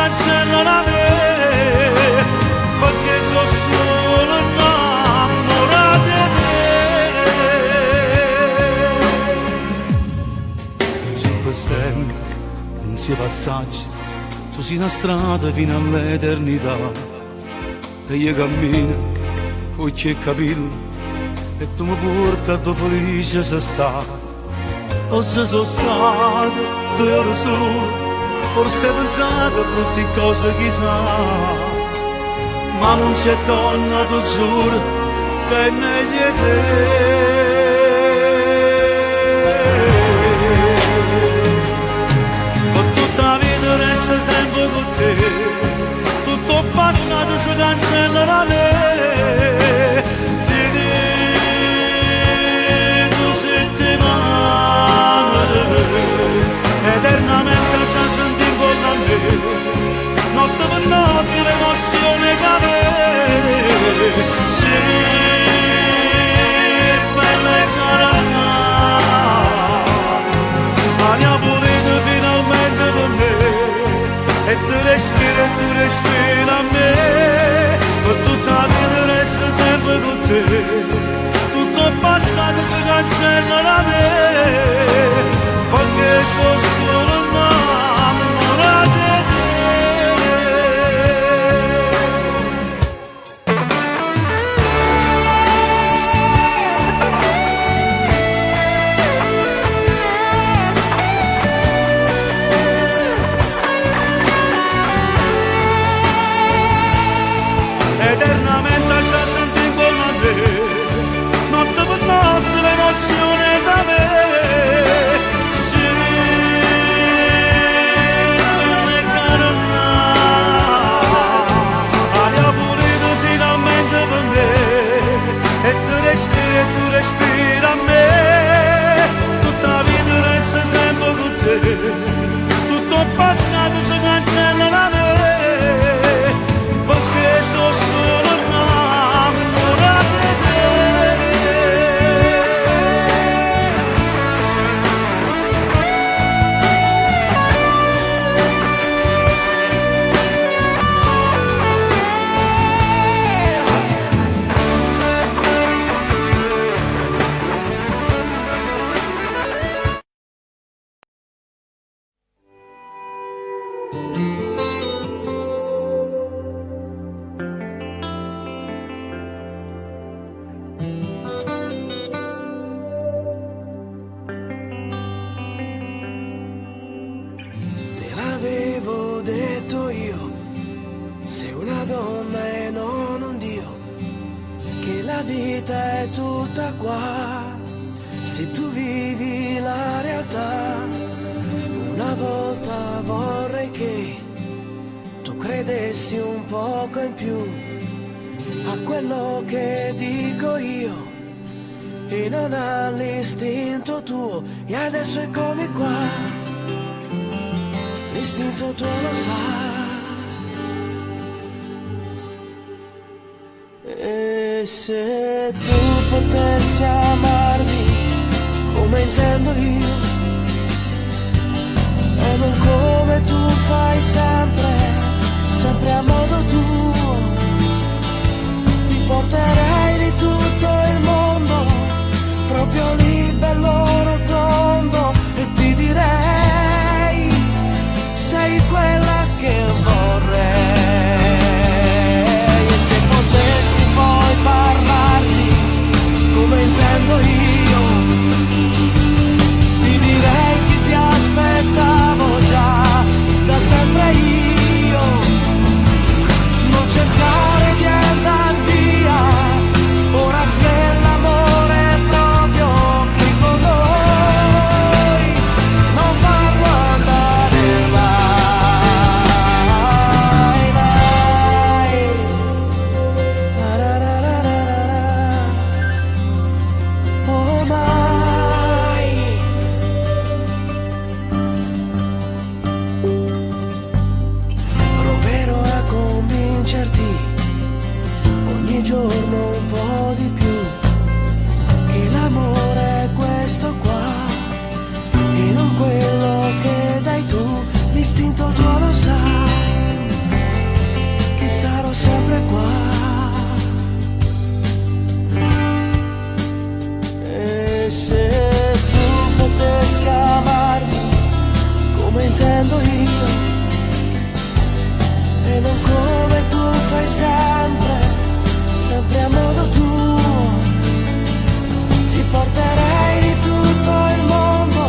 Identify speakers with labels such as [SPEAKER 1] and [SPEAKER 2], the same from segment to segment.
[SPEAKER 1] cancella la me, perché sono solo innamorato di te. C'è per sempre, non si passaggi, tu sei una strada fino all'eternità, e io cammino, occhi e capelli, e tu mi porti a dove felice sei sta. Oggi sono stato 2 ore solo, forse hai pensato a tutte cose chissà, ma non c'è donna, tu giuro, che è meglio di te. Ma tutta la vita resta sempre con te, tutto il passato si cancella da me. Eternamente ci sentivo da me, notte per notte l'emozione che avere, sì, bella e cara, ma ne ha voluto finalmente per me, e tu respira a me, per tutta la vita resta sempre con te, tutto il passato si cancella da me. Perché sono solo innamorato di eternamente già sentivo la me, notte per notte l'emozione da me. Tu respira a me, tutta la vita resta sempre con te, tutto il passato si cancella da me, perché sono solo innamorato di te.
[SPEAKER 2] L'avevo detto io, sei una donna e non un dio, che la vita è tutta qua, se tu vivi la realtà. Una volta vorrei che tu credessi un poco in più a quello che dico io e non all'istinto tuo, e adesso eccomi qua. L'istinto tuo lo sa, e se tu potessi amarmi come intendo io, e non come tu fai sempre, sempre a modo tuo, ti porterei di tutto il mondo, proprio lì bello rotondo, e ti direi sei quella che vorrei. E se potessi poi parlarti come intendo io, ti intendo io, e non come tu fai sempre, sempre a modo tuo. Ti porterei di tutto il mondo,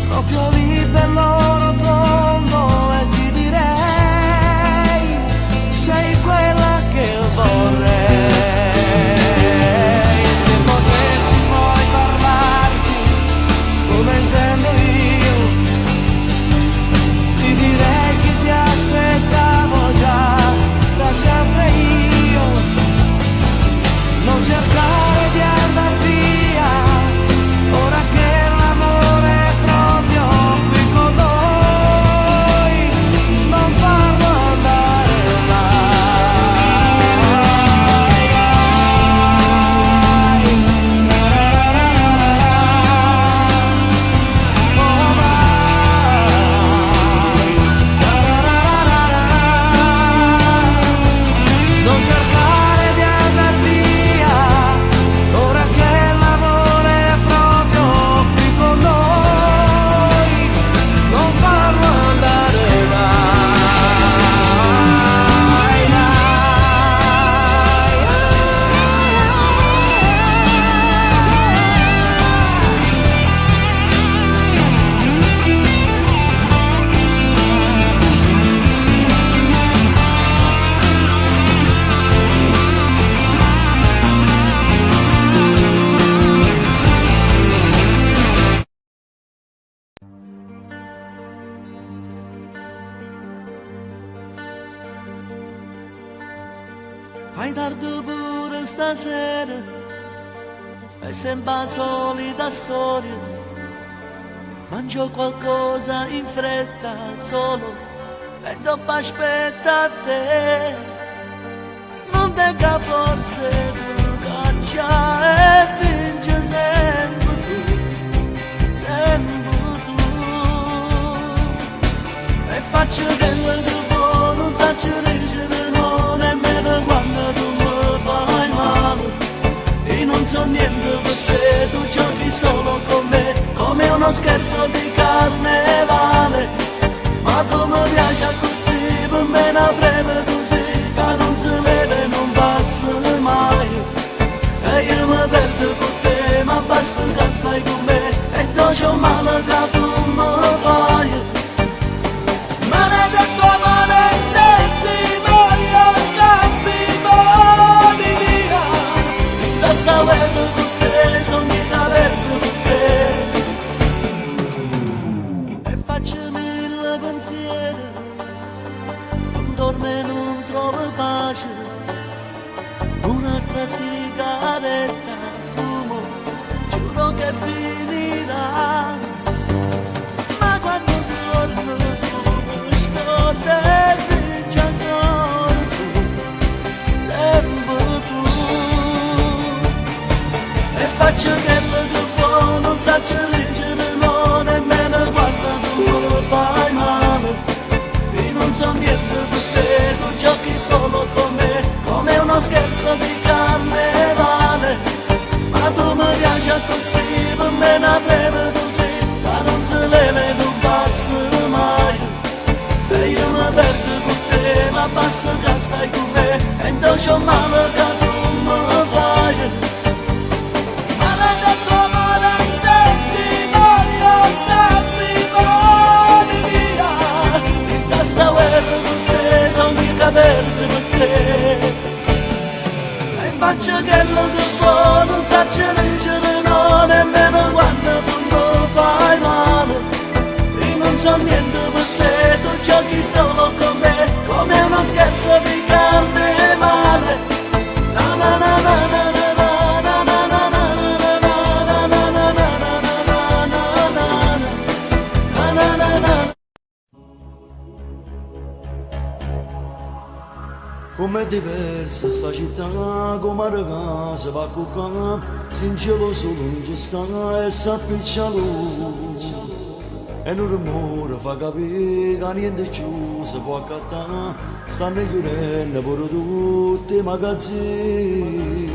[SPEAKER 2] proprio lì bello rotondo, e ti direi, sei quella che vorrei. Se potessi poi parlarti come intendo io, ti direi che ti aspettavo già da sempre io. Non cercare di andar via, ora che l'amore è proprio qui con noi, non farlo andare mai, oh mai. Non cercare di andar via, ora che l'amore è proprio qui con noi, non farlo andare mai,
[SPEAKER 3] Fai tardi pure stasera, è sempre la solita storia. Mangio qualcosa in fretta solo e dopo aspetta te. Non tenga forze tu caccia e vince sempre tu, sempre tu. E faccio quello che vuoi, non saccio leggere no, nemmeno quando tu mi fai male. E non so niente per te, tu giochi solo con me, come uno scherzo di carnevale. Ma tu mi piaci così, per me la freme tu sei, che non si vede e non passa mai. E io mi perdo con te, ma basta che stai con me, e dopo c'ho male che tu mi fai. Maledetto amore, se ti voglio scappi voli via, in testa vedo con te, sogni da verde con te. E faccio mille pensieri, non dormo e non trovo pace, un'altra sigaretta fumo, giuro che finirà. Ma quando torno e vinci ancora tu, sempre tu. E faccio quello che vuoi, non saccio leggere no, nemmeno quando tu mi fai male. E non so niente per te, tu giochi solo con me, come uno scherzo di carnevale. Ma tu mi piaci così, per me la freme tu sei, che non si leva e non passa mai. E io mi perdo con te, ma basta che stai con me, e non c'ho male che tu mi fai. Maledetto amore, se ti voglio scappi voli via, in testa guerra con te, sogni che perdo con te. E faccio quello che vuoi, non saccio leggere no, nemmeno quando tu mi fai male. E non so niente per te, tu giochi solo con me, come uno scherzo di carnevale. Na na na na na na na na na na na na na na na na.
[SPEAKER 1] Com'è diversa sta città, come ragazza va a cuccare, se in cielo solo non ci sta e s'appiccia lui. E un rumore fa capire che niente più si può accattare, stanno chiudendo pure tutti i magazzini.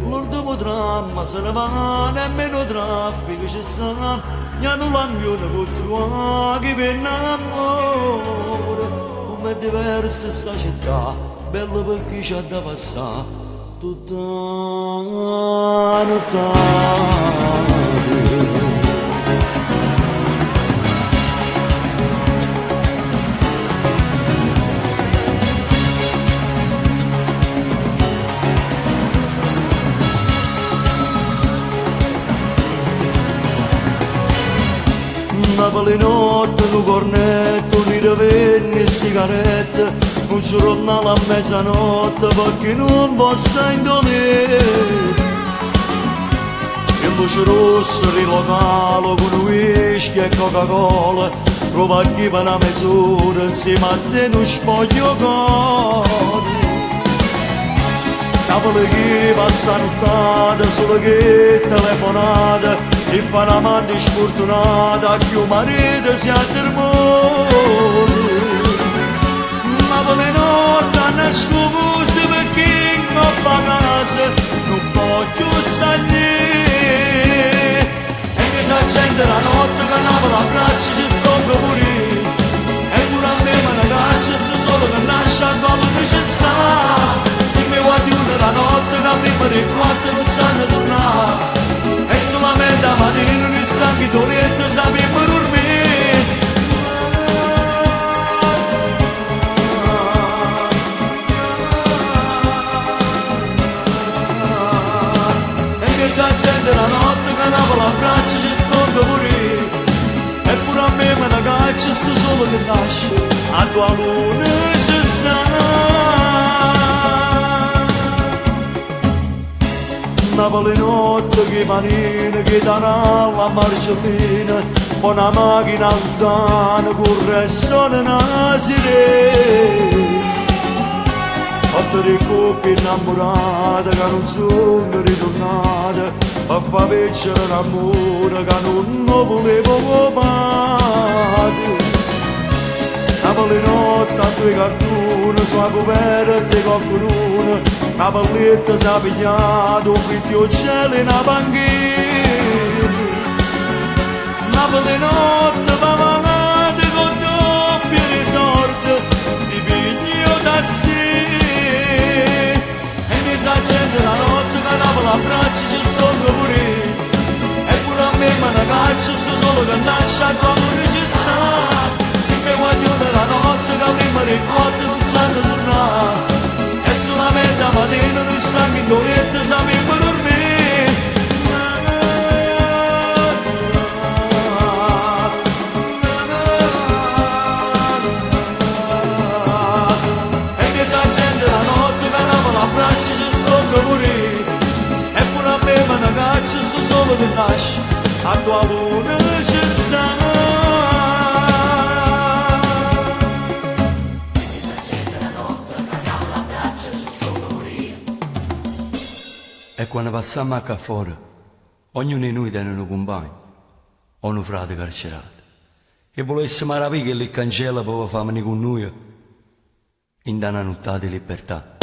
[SPEAKER 1] L'ultimo tram se ne va, nemmeno traffico ci sta, e non l'amione può trovare
[SPEAKER 3] chi per amore, come è diversa sta città, bella perché c'ha da passare tutta la notte. Napoli notte, un cornetto, un ravenni e sigarette, un giornale a mezzanotte perché non posso indolere. E luce rossa, rilocalo con whisky e Coca-Cola, trova chi per una mezz'ora insieme a te non spoglio cuore. Napoli che passa nottata, solo che telefonata, e fa una amante sfortunata che un marito si addormona. Napoli notte a nascosto perché non va a casa non può più salire. E che si accende la notte che Napoli abbraccia ci sto per morire. E pure a me me ne caccia sto solo che nasce a quello che ci sta. Se mi guardi una la notte che prima di quattro non sanno tornare. E solamente a mattina un istante dolente sapeva dormire. E che si accende la notte che Napoli abbraccia ci sto per morire. E pure a me me ne caccia sto solo che nasce a tua luna ci sta. Napoli notte che manina, che darà la marciolina, una macchina lontana, corre solo una sirena. Fatto di coppie innamorate che non sono ritornate, a far vincere l'amore che non volevo mai. Napoli notte a due cartoni, sulla coperta di qualcuno, una palletta si è pigliato, un frittio cielo in una panchina. Napoli notte va malata con doppie risorte, si piglia da sé. E mi si accende la notte che Napoli abbraccia ci sto per morire. E pure a me me ne caccia sto solo che nasce a quando ci sta. Se guardi la notte che prima di quattro non sanno tornare. E solamente a mattina non stanno in dolente sapeva dormire. E che si accende la notte che Napoli abbraccia ci sto per morire. E pure a me me ne caccia sto solo che nasce a tua luna ci sta.
[SPEAKER 1] E quando passiamo a qua fuori, ognuno di noi tiene un compagno o un frate carcerato. E volesse maraviglia che li cancella per farmi con noi in una notte di libertà.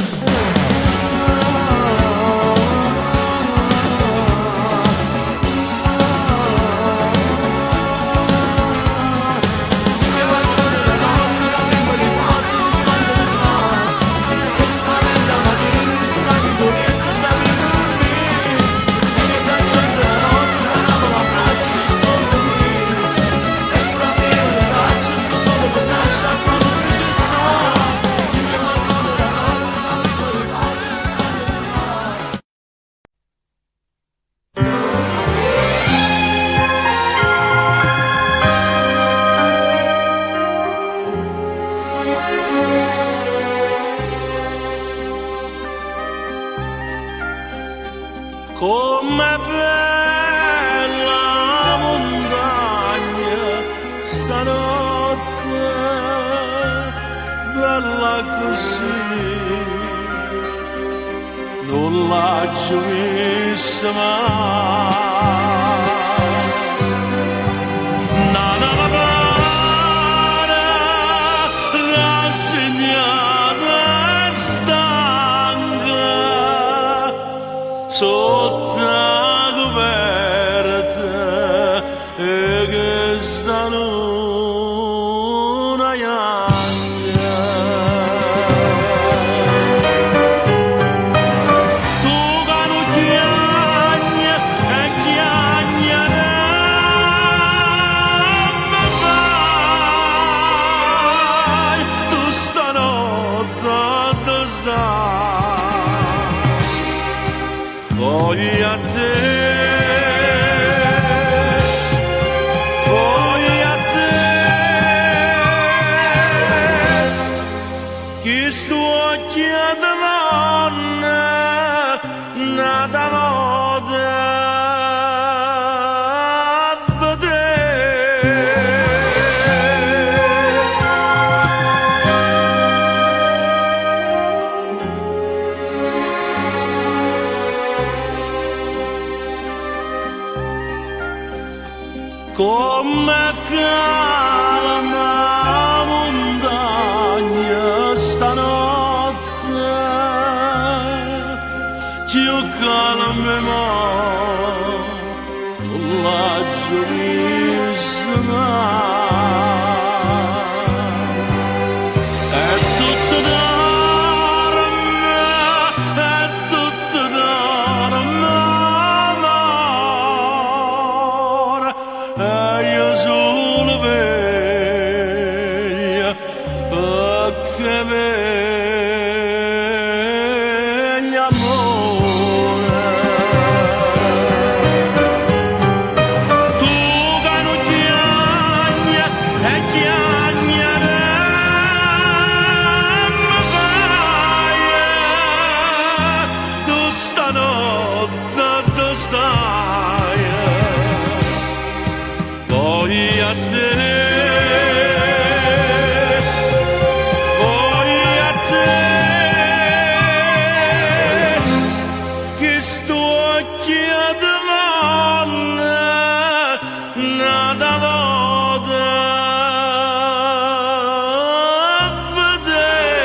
[SPEAKER 3] Com'è bella la montagna stanotte, bella così, non l'ho già vista mai. Nana pare rassegnata e stanca, sotto la coperta e che stanotte
[SPEAKER 1] voglia te, voglia te, chi sto occhiando donna, nata moda a vedere. Come calma montagna stanotte, più calma la giornata. È tutto d'arme, è tutto d'arme, amore. E io solo veglio perché veglio amore. Tu che non chiagna e chiagnare mi fai, tu stanotte tu stai. Voglia te, voglia te, che sto occhiando donna, nata moda a vedere.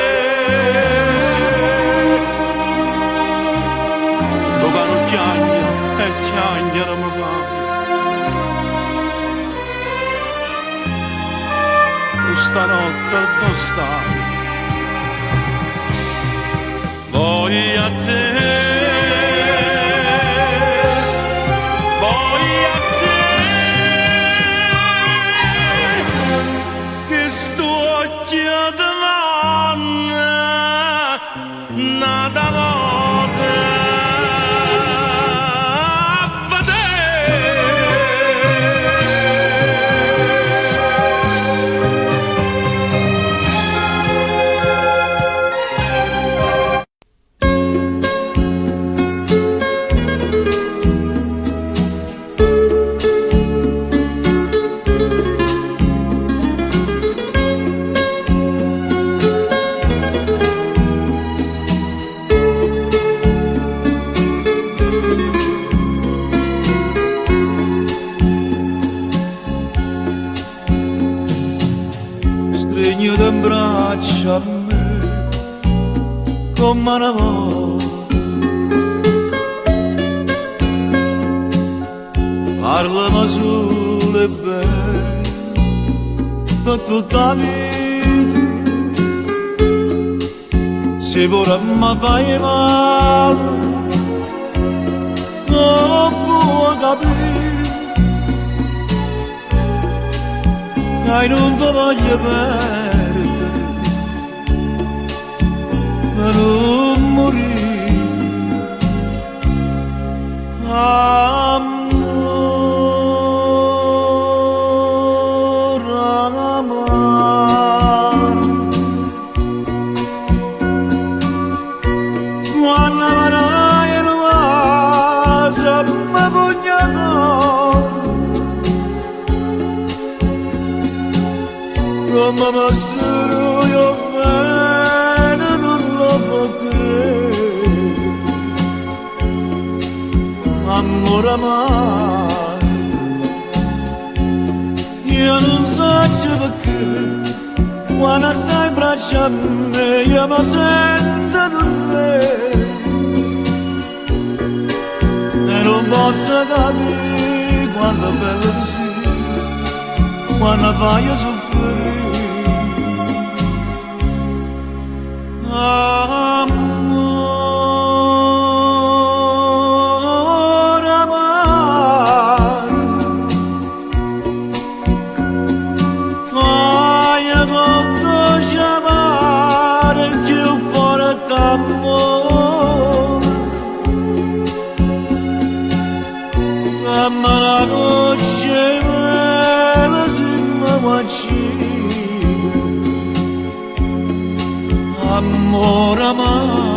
[SPEAKER 1] Tu che non chiagna e chiagnare mi fa, stanotte tu stai. Voglia te, voglia te, che sto occhiando donna, nata moda a vedere.
[SPEAKER 4] Stringi in braccio a me come una volta, parlami solo e bene per tutta la vita. Se pure mi fai male non puoi capire che non ti voglio perdere per non morire. Amore, amore, quando avrai in casa mi pugnato, come passero io bene non lo può credere. Amore amore, io non so perché quando stai in braccio a me io mi sento un re e non posso capire quanto è bello così, quando fai soffrire. Amore, amore, fai tutto chiamare più forte amore, uccide, amore amaro.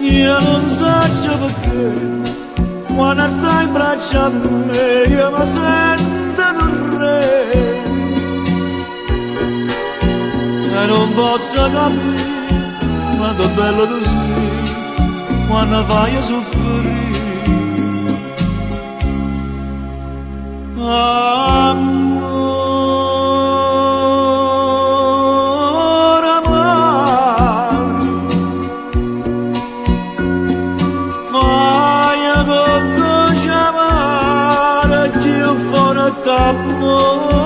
[SPEAKER 4] Io non so perché quando stai in braccio a me io mi sento un re e non posso capire quanto è bello tu sei quando fai soffrire. Amore amaro, fai tutto chiamare che io fuori d'amore.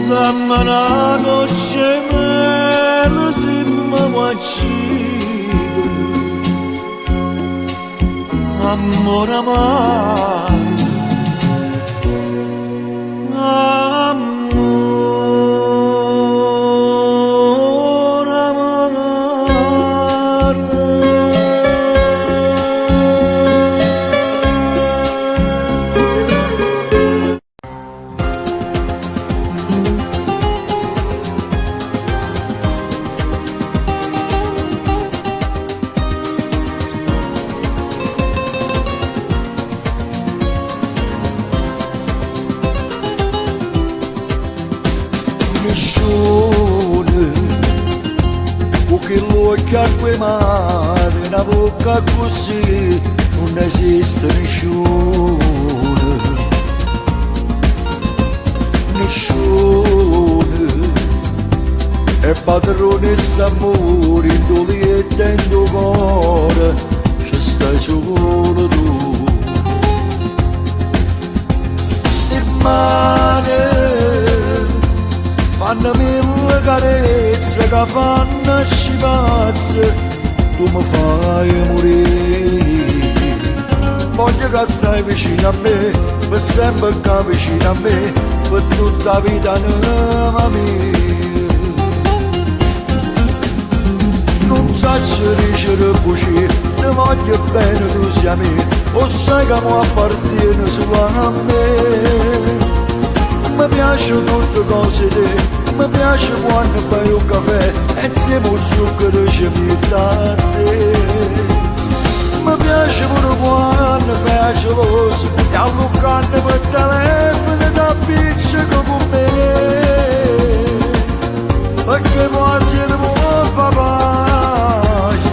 [SPEAKER 4] Dammi una goccia mele se mi uccide, amore amaro, amore amaro. Nessuno, con che l'occhio a quei mani, una bocca così, non esiste nessuno. Nessuno è padrone st'amore, in dove e dentro cuore, ci stai solo tu. Ste mani fanno mille carezze che fanno scipazze, tu mi fai morire. Voglio che stai vicino a me, per sempre che vicino a me, per tutta la vita anima mia. Non so dicere così, ti voglio bene tu sia me, o sai che mi appartiene solo a me. Mi piace tutte cose te, mi piace quando fai un caffè e insieme al zucchero ci metti a te. Mi piace pure quando fai geloso e allucando per telefono da pizza con me, perché quasi non può fare pace,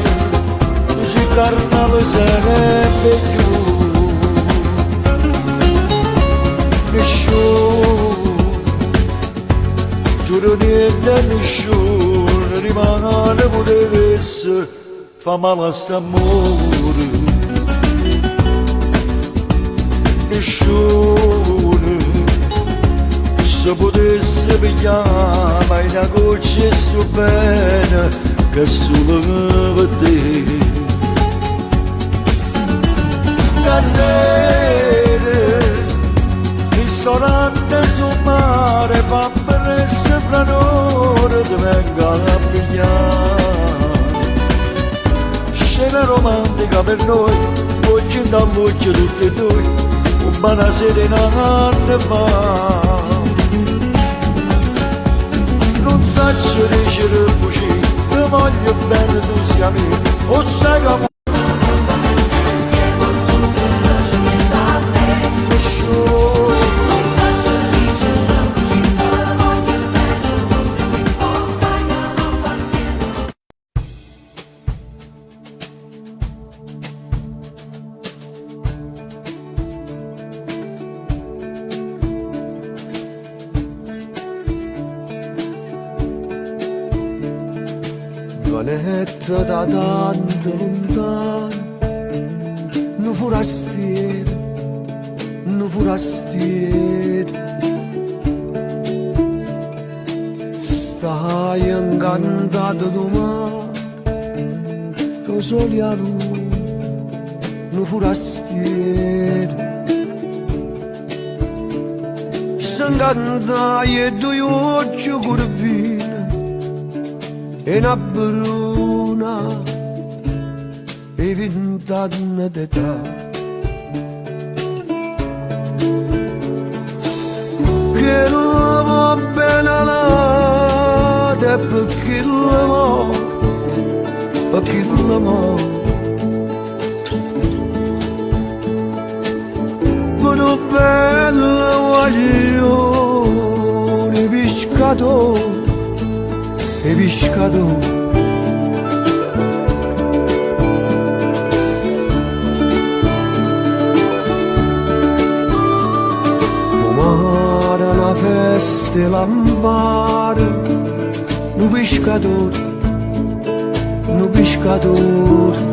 [SPEAKER 4] così carnale sarebbe più. Nessuno, giuro niente a nessuno, rimane potesse, fa male a st'amore. Nessuno, se potesse pigliare mai una goccia sto bene, che solo per te. Stasera ristorante sul mare, fa benessere fra noi, ti venga a pigliare. Scena romantica per noi, oggi in d'amore tutti e due, un buona serenata fa. Non so dicere così, ti voglio bene tu sia me, o sai che
[SPEAKER 2] Vanetta da tanto lontano, un forastiero forastieri, stai incantato di mare, lo soli a lui, un forastieri. S'incantai e due occhi curvini e una bruna e 20 anni d'età. Che non va bene la te perché l'amore, perché l'amore. Buono bello guaglione, pescatore, e pescatore. Mare, una festa e lampare, un pescatore, un pescatore.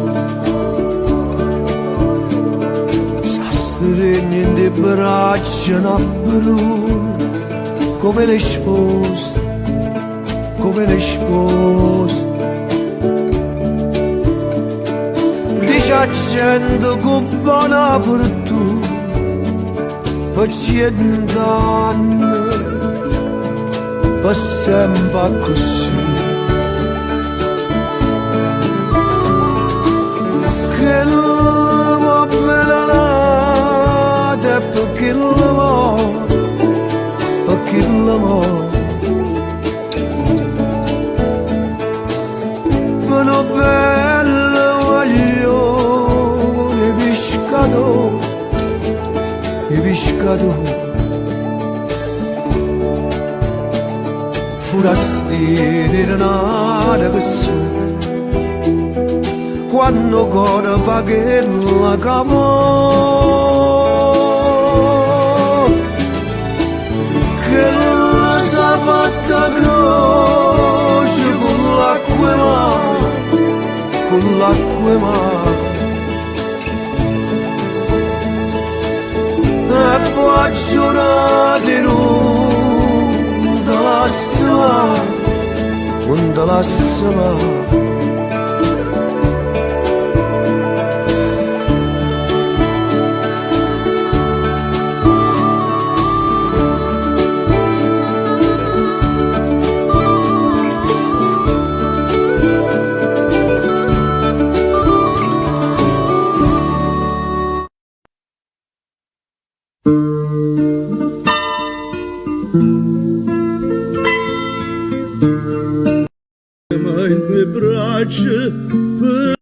[SPEAKER 2] Regni di braccia una bruna come le spose, come le spose. Dice a gente con buona fortuna per 100 anni, per sempre così. Che non va bene perché l'amore, perché l'amore. Buono bello guaglione, pescatore, e pescatore. Forastieri renate così, quando ancora fa che la capo. Che la sa fatta croce con l'acqua ma e poi giurate non te lascia mai.
[SPEAKER 4] Mai due braccia per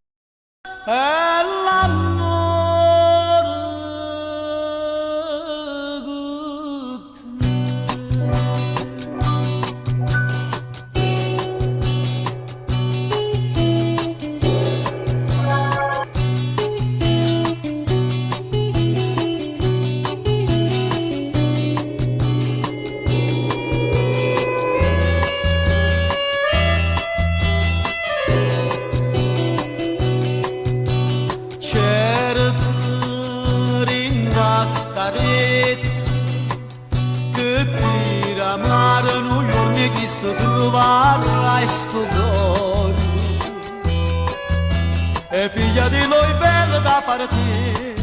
[SPEAKER 3] e piglia di noi bella da partire,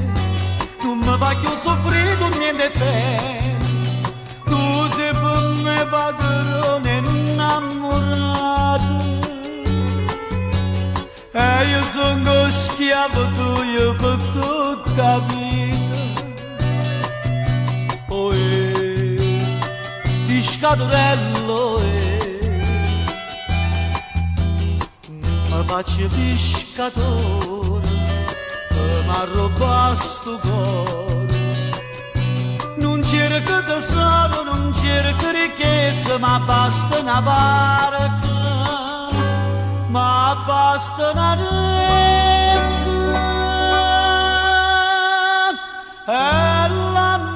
[SPEAKER 3] tu mi fai più soffrire con niente te, tu sei per me padrone innamorato, e io sono schiavo tuo per tutta la vita, oh pescatorello faccio pescatore, mi arroba sto cuore. Non cerco tesoro, non cerco ricchezza, ma basta una barca, ma basta una rezza. E l'amore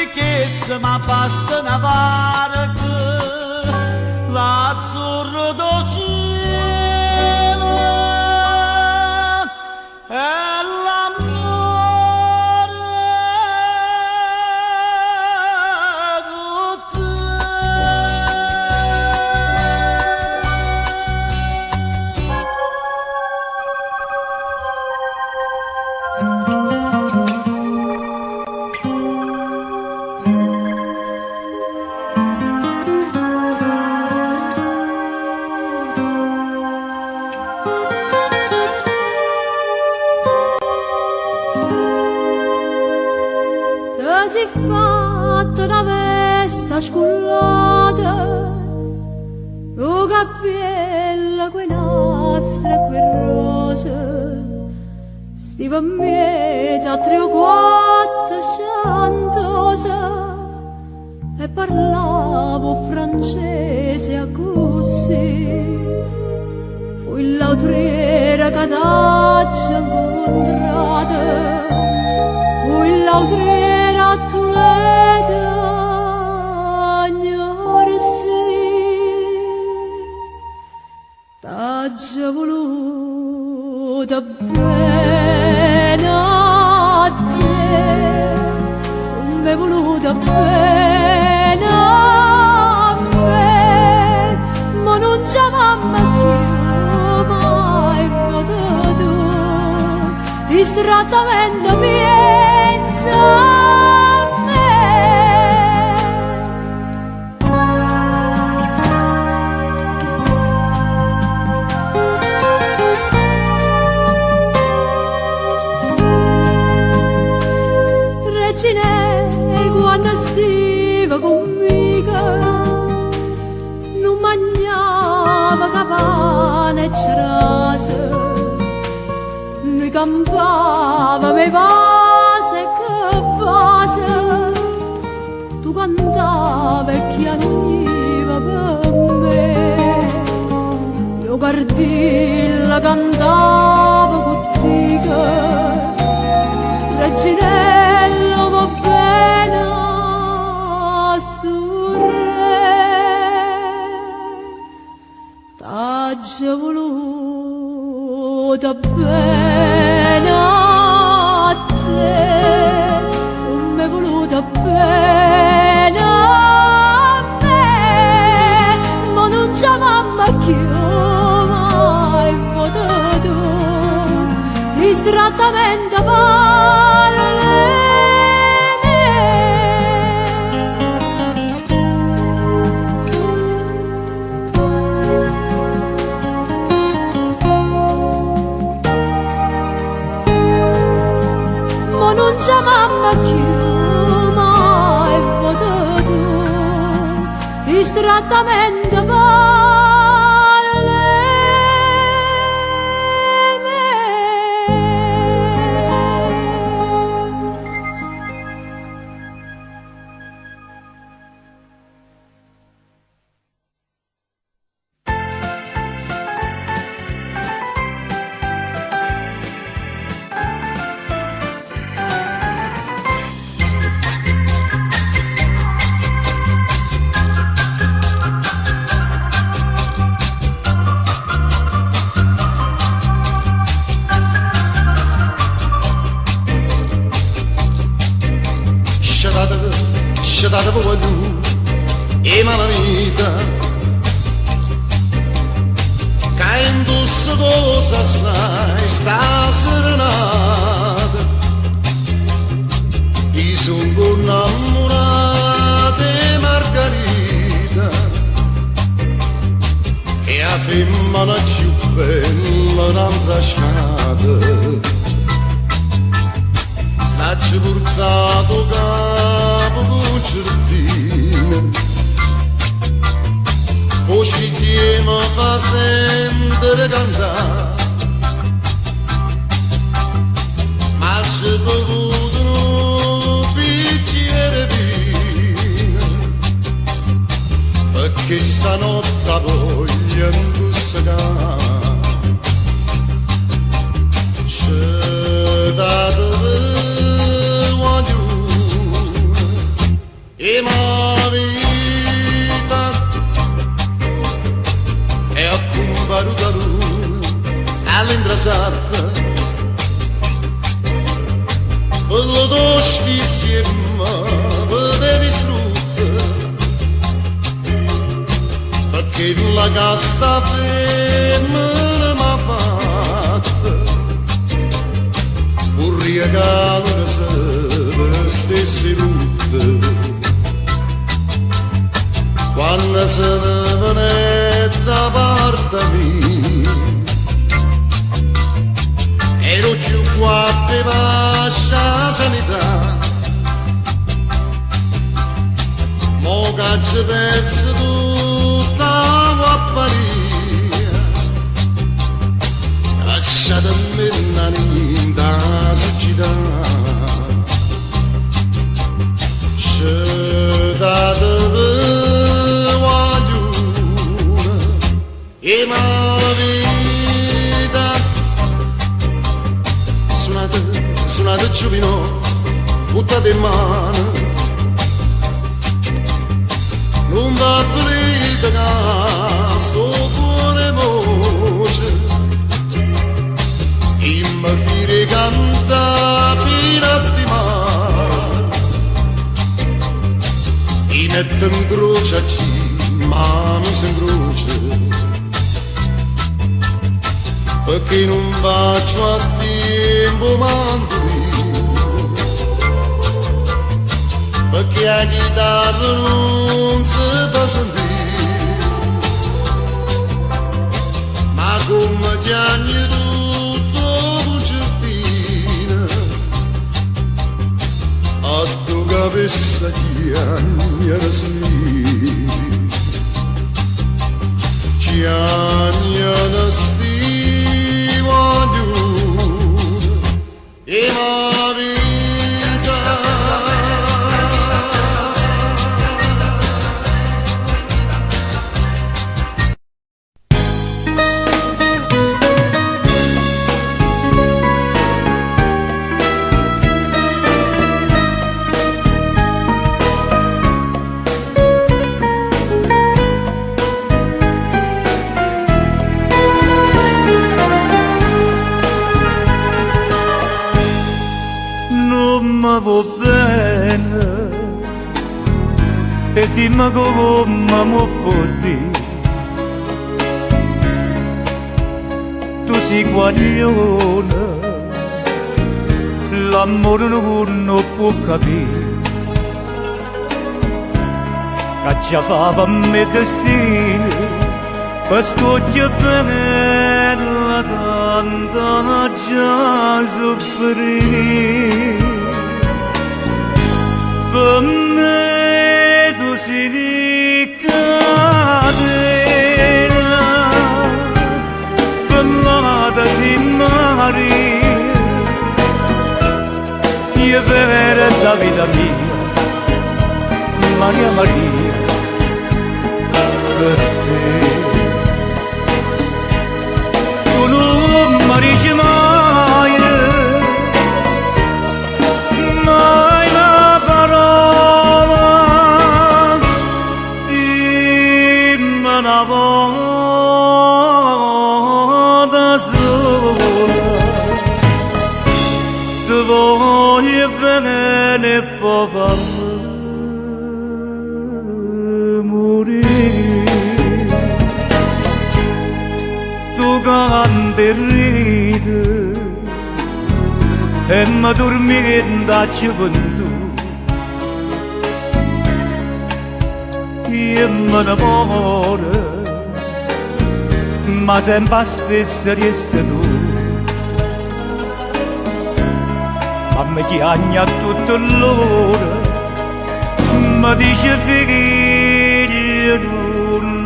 [SPEAKER 3] ricchezza ma basta una barca, l'azzurro del cielo e l'amore con te.
[SPEAKER 5] Ti sei fatta una veste scullata, un capello quei nastri e quei rose, stiva in mezzo a 3 o 4 chantose e parlavo francese così. Fui l'autriera che t'ha incontrata, fui l'autriera tu l'hai sì, t'ha già voluta bene a te, tu m'hai voluta bene a me, ma non ci mamma più mai potuto distrattamente pensa a me. Regine, quando stiva conmigo non mangiava capane e cerase, noi campava me vase che vase, tu cantava e chiariva per me, io cardilla cantava contigo, reginello va bene a sto re, t'ha già voluta bene a te, tu m'hai voluta bene a me, ma non c'è mamma più mai potuto distrattamente parlare. Non c'è mamma più mai potuto distrattamente
[SPEAKER 4] Sciadata per lui e malavita che indossa cosa sai sta serenata io sono innamorata di Margherita che a femmina più bella un'altra scata l'ha portato capo con certino poi insieme fa sentire cantare ma c'è bevuto un bicchiere vino perché stanotte voglio indossare c'è dato e ma vita e a combaruta lui all'indrasata quello do spizio ma vede distrutta perché la casta femmina m'ha fatta un regalo che se stesse tutte quando se ne venne da parte mia ero più qua per la sanità mo che ci perso tutta la guapparia lasciatemi nani da siccità c'è da e ma vita suonate giovino buttate in mano non va pulita che sto cuore voce e mi fire canta fino di mano e mette in croce a chi ma mi si incrocia perché non faccio a tempo mandolino perché la chitarra non si fa sentire ma come chiagni tutto concertina a tu capessa chiagni era sì chiagni era sì e la vita
[SPEAKER 3] va bene e dimmi come mi può dire tu sei guaglione l'amore non può capire che già fa per me destino questo che bella tanta già soffrire per me tu sei cadena ballata si mari io per la vita mia Maria Maria per te tu non mi dici mai una volta sola ti voglio bene e poi fammi morire tu canti e ridi e mi dormi da gioventù io me ne muore ma sempre stessa resta tu ma mi chiagna tutto l'ora mi dice figlio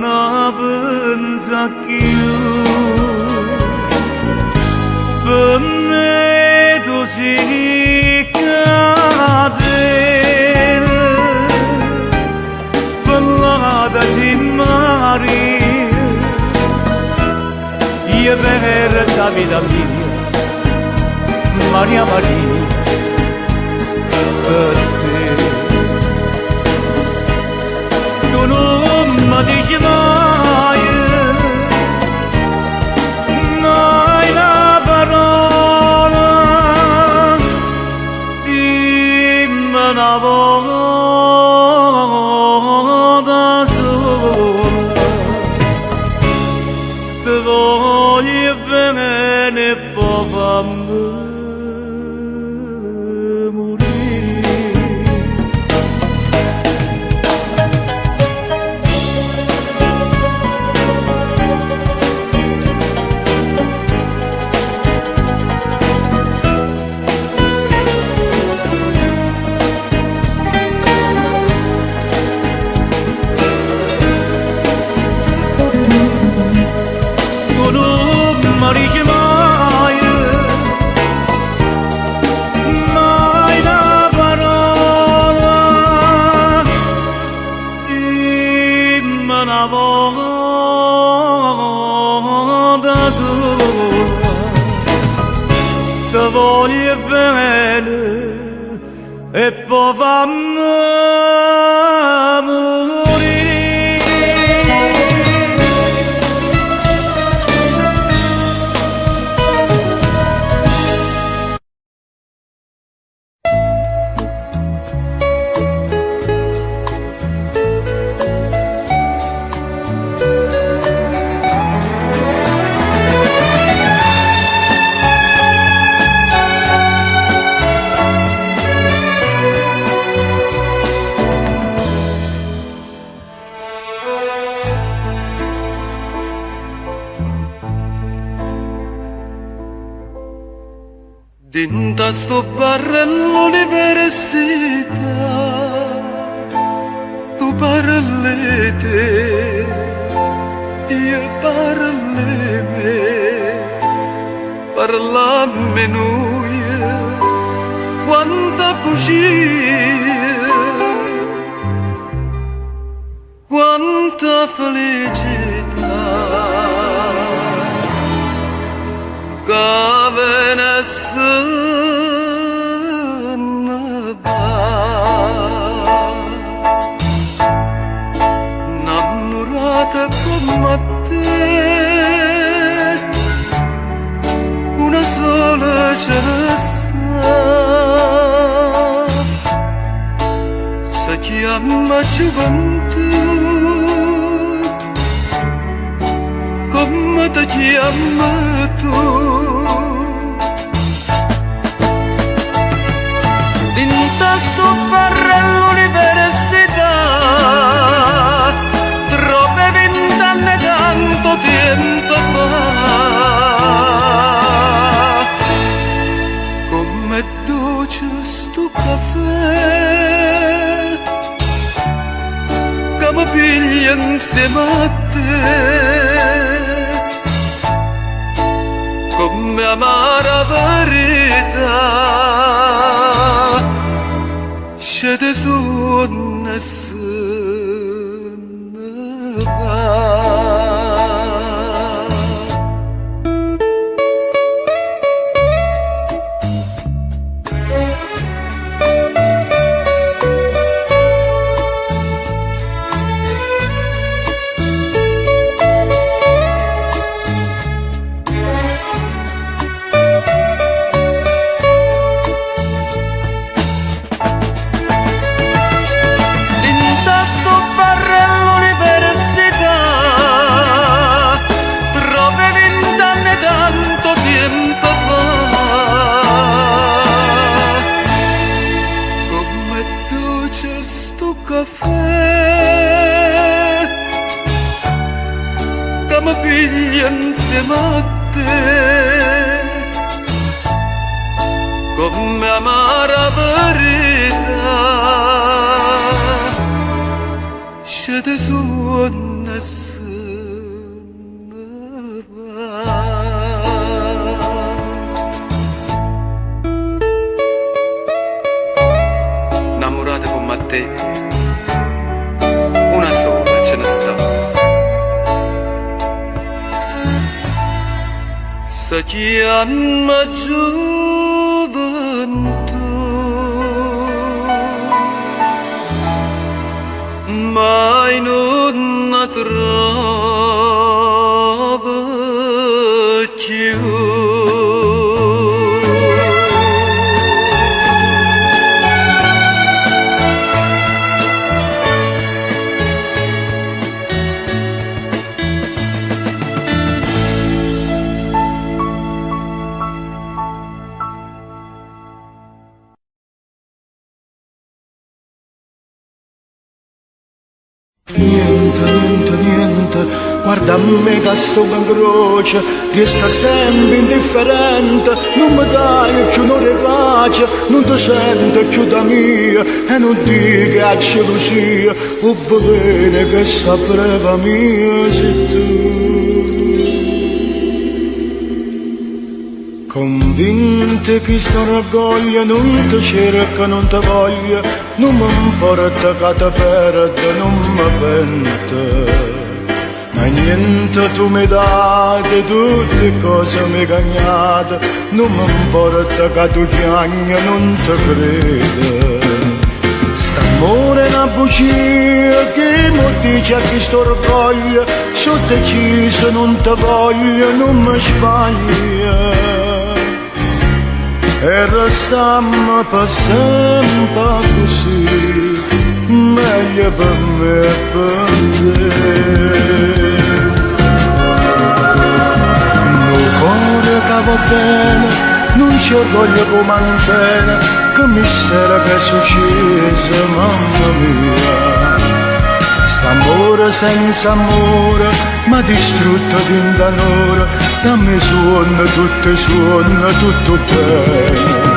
[SPEAKER 3] non pensa più per me tu sei cadena ballata si mari io per la vita mia Maria Maria per te
[SPEAKER 1] morirci mai, mai la parola, dimmi una volta sola, ti voglio bene e poi fammi morire. Tu non morirci mai, mai la parola, dimmi una volta sola, ti voglio bene e poi fammi morire.
[SPEAKER 6] Dinta sto bar all'università, tu parli te, io parli me, parlammo noi, quanta bugia, quanta felicità. Cavenessin innamorata come te, una sola ce ne sta, si chiama gioventù, come ti chiami tu. Sto barra all'università, troppe 20 anni tanto tempo fa, come dolce sto caffè che mi piglia insieme a te, come amara verità. Şede sonnasını var. Mi piglia insieme a te, come amara verità, scende su nessuno va. Innamorate come a te, una sola ce ne sta. Si chiama gioventù, mai non trova più.
[SPEAKER 4] Niente, guarda a me che sto in croce, resta sempre indifferente, non mi dai più un'ora di pace, non ti sento più da mia, e non dico che ha gelosia, o veleno che sta preva mia sei tu. Convinto che sto orgoglio non ti cerca, non ti voglio, non mi importa che ti perdo, non mi pento. Ma niente tu mi dai di tutte cose mi cagnate, non mi importa che tu chiagni, non ti credo. St'amore è una bugia che mi dice che sto orgoglio, sono deciso, non ti voglio, non mi sbaglio. E restammo per sempre così, meglio per me e per te. Il cuore che va bene, non c'è orgoglio come antena, che mistero che è successo, mamma mia. St'amore senza amore m'ha distrutto di danore, dammi suono, tutto bene.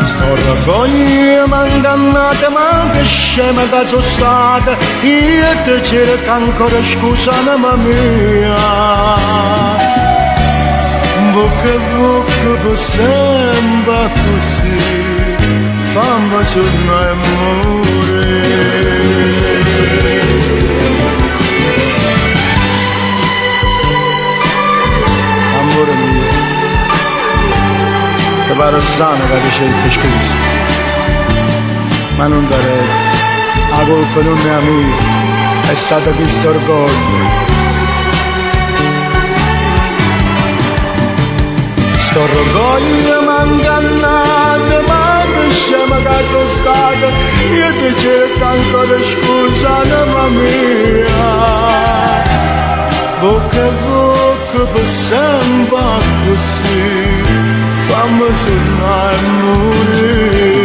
[SPEAKER 4] Sto orgoglio m'ha ingannato, ma che scema che sono stata, io ti cerco ancora scusa, mamma mia. Bocca per sempre così, fammi sonare e morire. Amore mio, ti pare strano che ti cerchi scusa, ma non da retta, la colpa non è mia, è stato questo orgoglio. Sto orgoglio m'ha ingannato, ma che scema che sono stata, io ti cerco ancora scusa, mamma mia. Bocca a bocca per sempre così, fammi sonare e morire.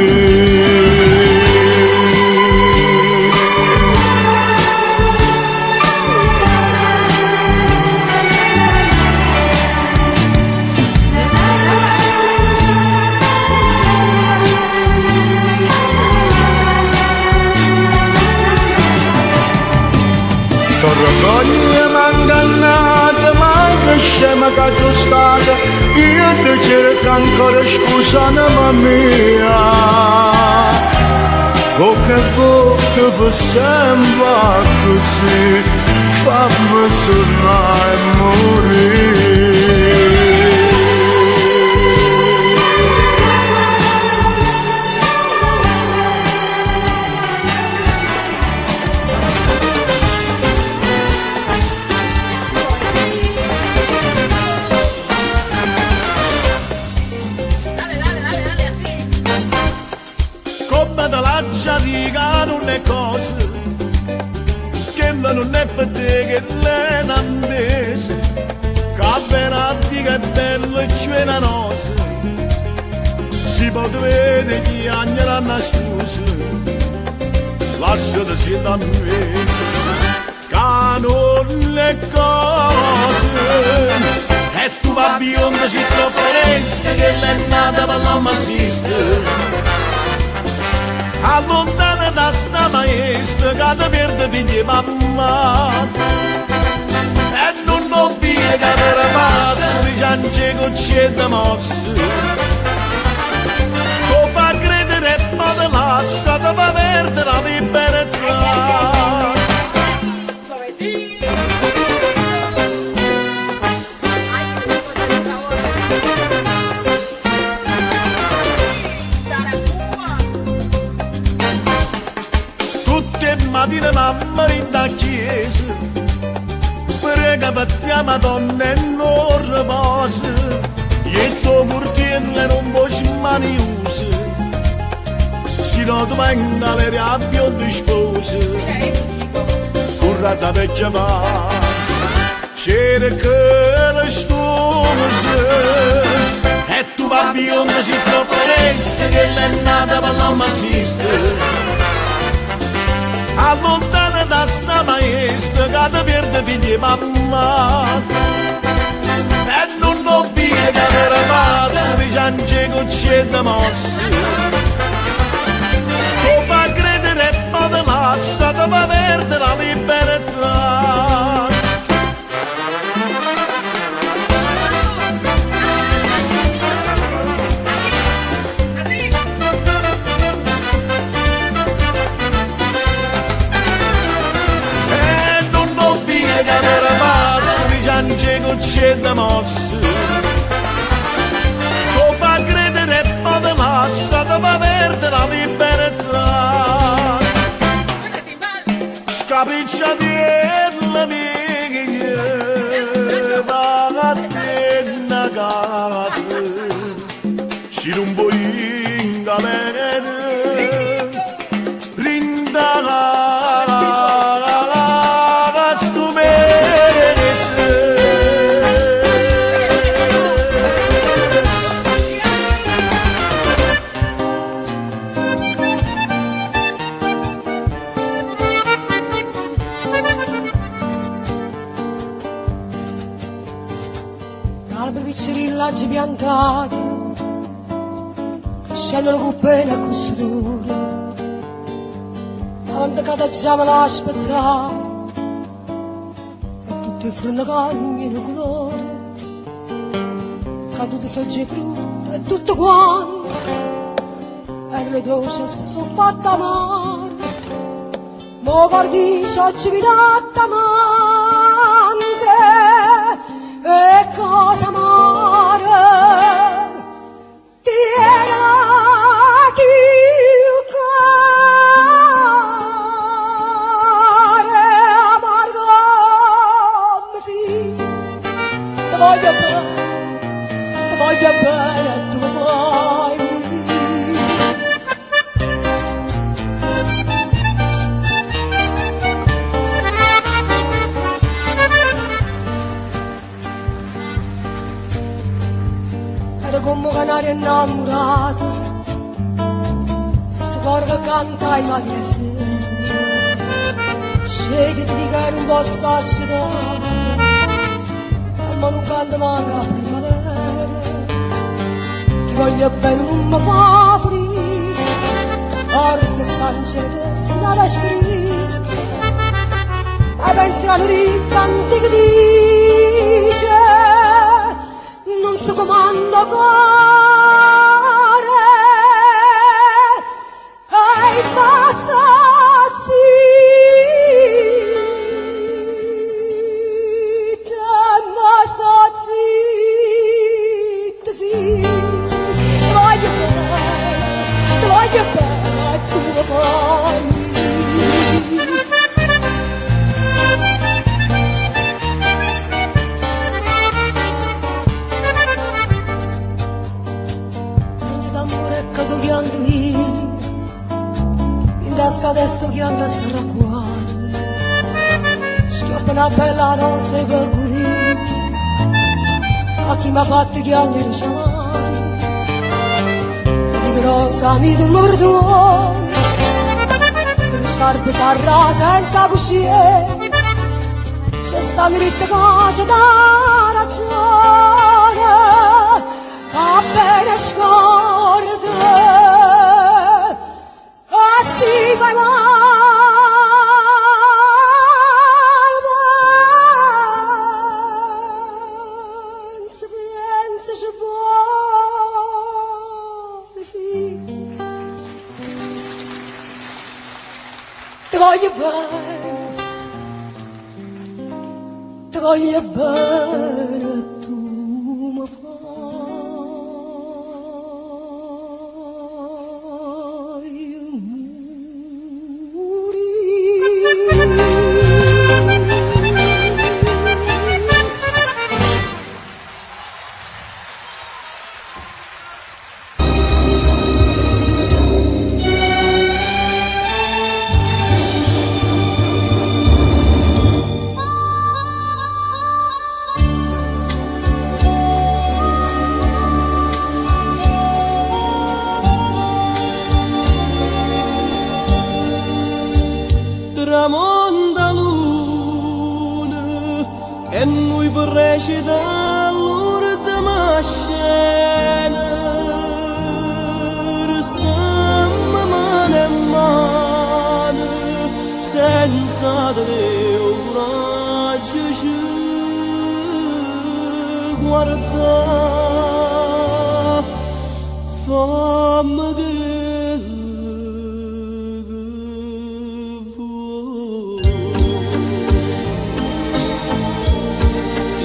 [SPEAKER 4] Sto orgoglio m'ha ingannato, ma che scema che sono stata, io ti cerco ancora scusa, mamma mia. Bocca a bocca per sempre così, fammi sonare e morire.
[SPEAKER 2] Le cose che non è per te, che le nambese, che verratti che è bello e c'è una noce, si può vedere chi agneranno a scusa, lasciatesi da me, che non le cose, e tu va bionda si preferenza che l'è nata per l'uomo esiste. Allontana da sta maestra che ti perde figli e mamma, e non ho via che per pazzo di ciance con cento mosse, tu fa credere e poi ti lascia, ti fa perdere la libertà. Mattina mamma in da chiesa
[SPEAKER 7] battiamo donne e non riposa, e tu curtienne non voci maniuse, si no domanda le rabbio di spose, currata vecchia va, cerca le stuse, e tu va bionda si troppo resta, che l'è nata per l'ammazzista. Allontana da sta maestra che ti perde figli e mamma e non ho via che era pazza di ciance con c'è mossa tu fa credere e fa di mazza ti fa perdere la libertà. Non c'è da mossa tu fa credere e fa di mazza ti fa perdere la libertà. Scapiccia di la mia va a te una casa ci non vuoi in galera rinda la
[SPEAKER 8] villaggi piantati scendono con pena e con sudore quando cadaggiamo la spezzata e tutti i frulli cambiano colore caduti soggi e frutta e tutto quanto e le dolci si sono fatte amare mo guardi oggi mi dà amante e cosa amare tienila più care amargo sì ti voglio bene e tu mi fai venire. Come canari innamorati sto cuore che canta ai mati e sera scegli di che non può stare asciugato ma non canta manca la primavera ti voglio bene non mi fa felice forse sta in cielo destinata a scrivere e pensiamo di tanti che dice non so comando cuore e basta zitta sì ti voglio bene e tu mi fai venire. In tasca adesso chiama sarà qua schioppa una bella rosa e pecorino a chi mi ha fatto chiamare sciamani e di grossa mi do un perdono se le scarpe sarà senza coscienza c'è sta miritta cosa da ragione va bene scorda si fai mal pensa ci vuole sì ti voglio bene tu mi fai
[SPEAKER 2] e noi per recitare l'ultima scena restammo mano a mano senza tenere un coraggio ci guardare fammi che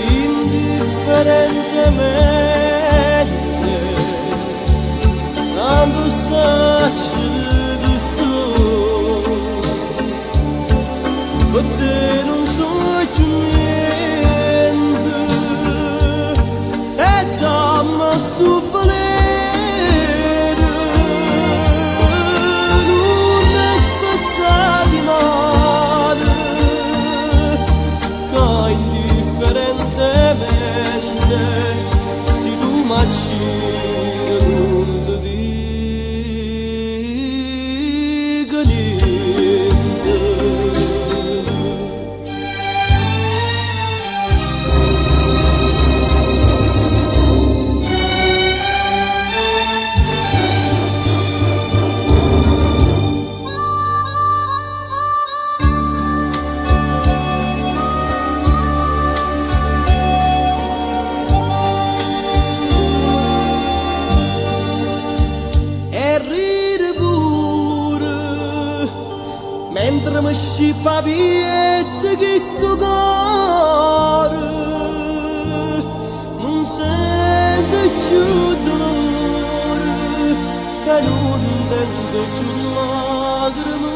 [SPEAKER 2] indifferentemente tanto sacci che sono per te non so più niente e dammi sto valere non aspettare male che indifferentemente si tu macina non ti dico niente. E ride pure mentre mi scippa piette che sto cuore non sente più dolore e non tengo più lacrime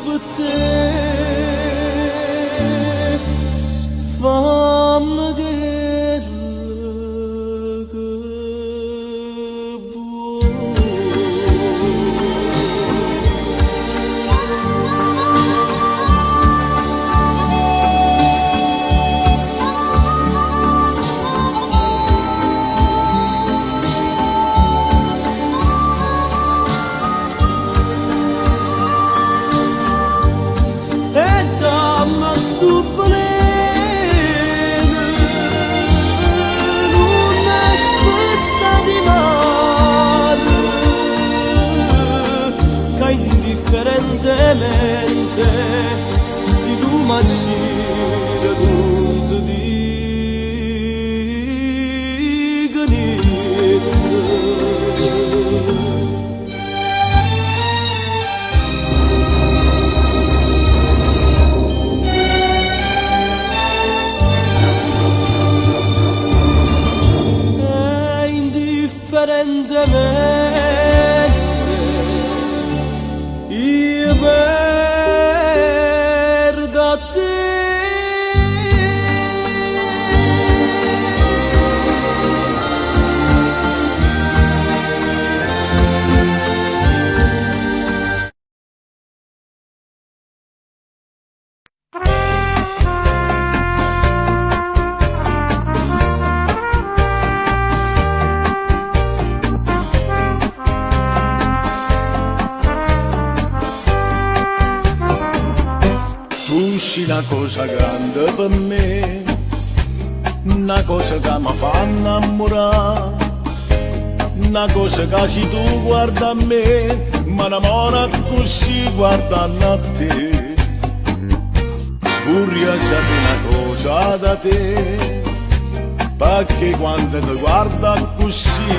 [SPEAKER 2] per te fammi che indifferentemente si tu macina non ti dico niente. Indifferentemente io perdo a te.
[SPEAKER 7] Una cosa grande per me, una cosa che mi fa innamorare, una cosa che se tu guarda a me, mi innamora così guardando a te. Vorrei sapere una cosa da te, perché quando ti guarda così,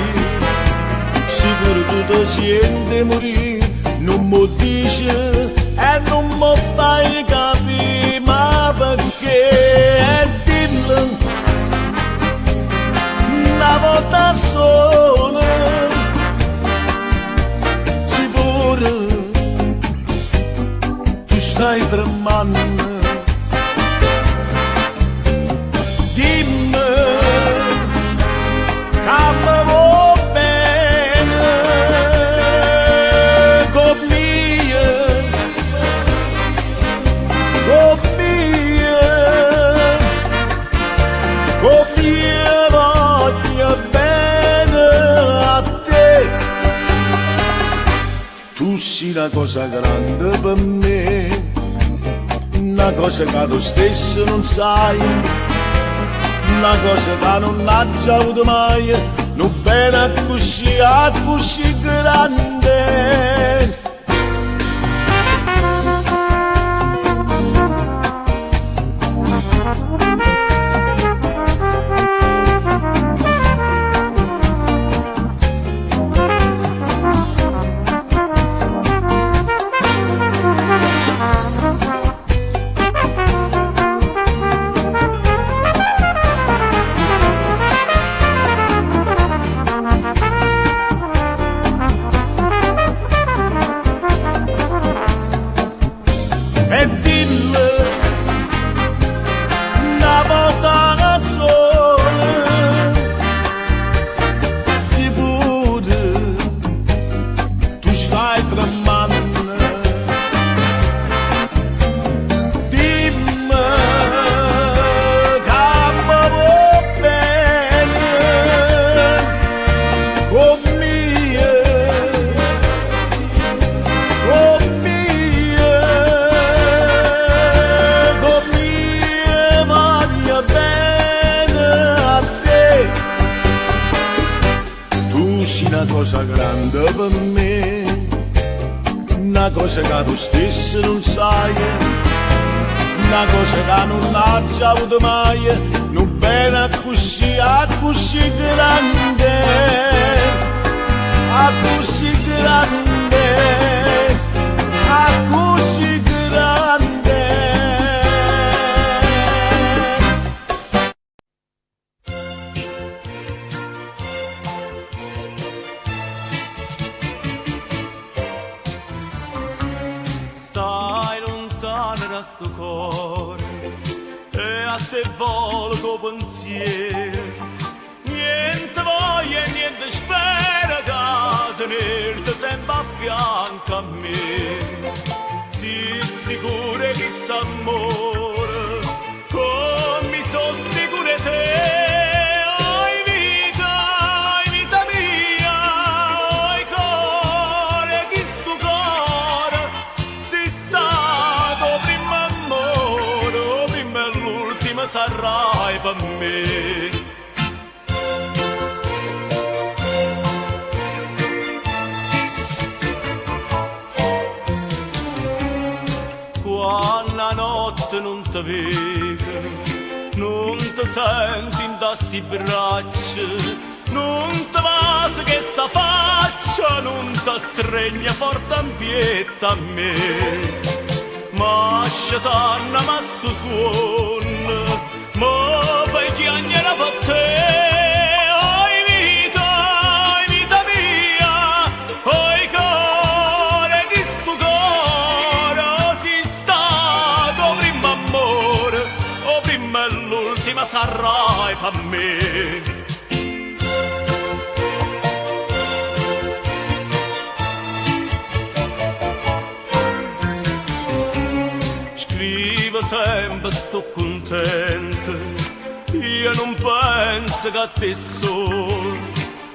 [SPEAKER 7] sicuro tu ti senti morire, non mi dici e non mi fai capire, ma perché? E dillo una volta sola, sicuro tu stai tremando. Dimmi che mi vuoi bene, con mia voglio bene a te. Tu sei una cosa grande per me, una cosa che tu stesso non sai, una cosa che non hai già avuto mai, non bene così grande. E dille una volta canzone ti pure tu stai tremando, dimmi che va bene con me, con me. Una cosa grande per me, una cosa che tu stesso non sai, una cosa che non hai già avuto mai, non bene così grande, così grande, così grande.
[SPEAKER 3] Stai lontano da sto cuore e a te volgo pensiero, niente voglia e niente spera da tenerti sempre a fianco a me. Sii sicuro che st'amore come mi sono sicuro te. Sarai per me. Quando la notte non ti vedo, non ti senti in sti braccia, non ti vasi che sta faccia, non ti stregna forte in pietà a me. Ma scetanna ma sto suono, ma fai chiagnere per te. Oi vita mia, oi cuore, che sto cuore si stato prima amore, o prima e l'ultima sarai per me. Sempre sto contento, io non penso che a te solo,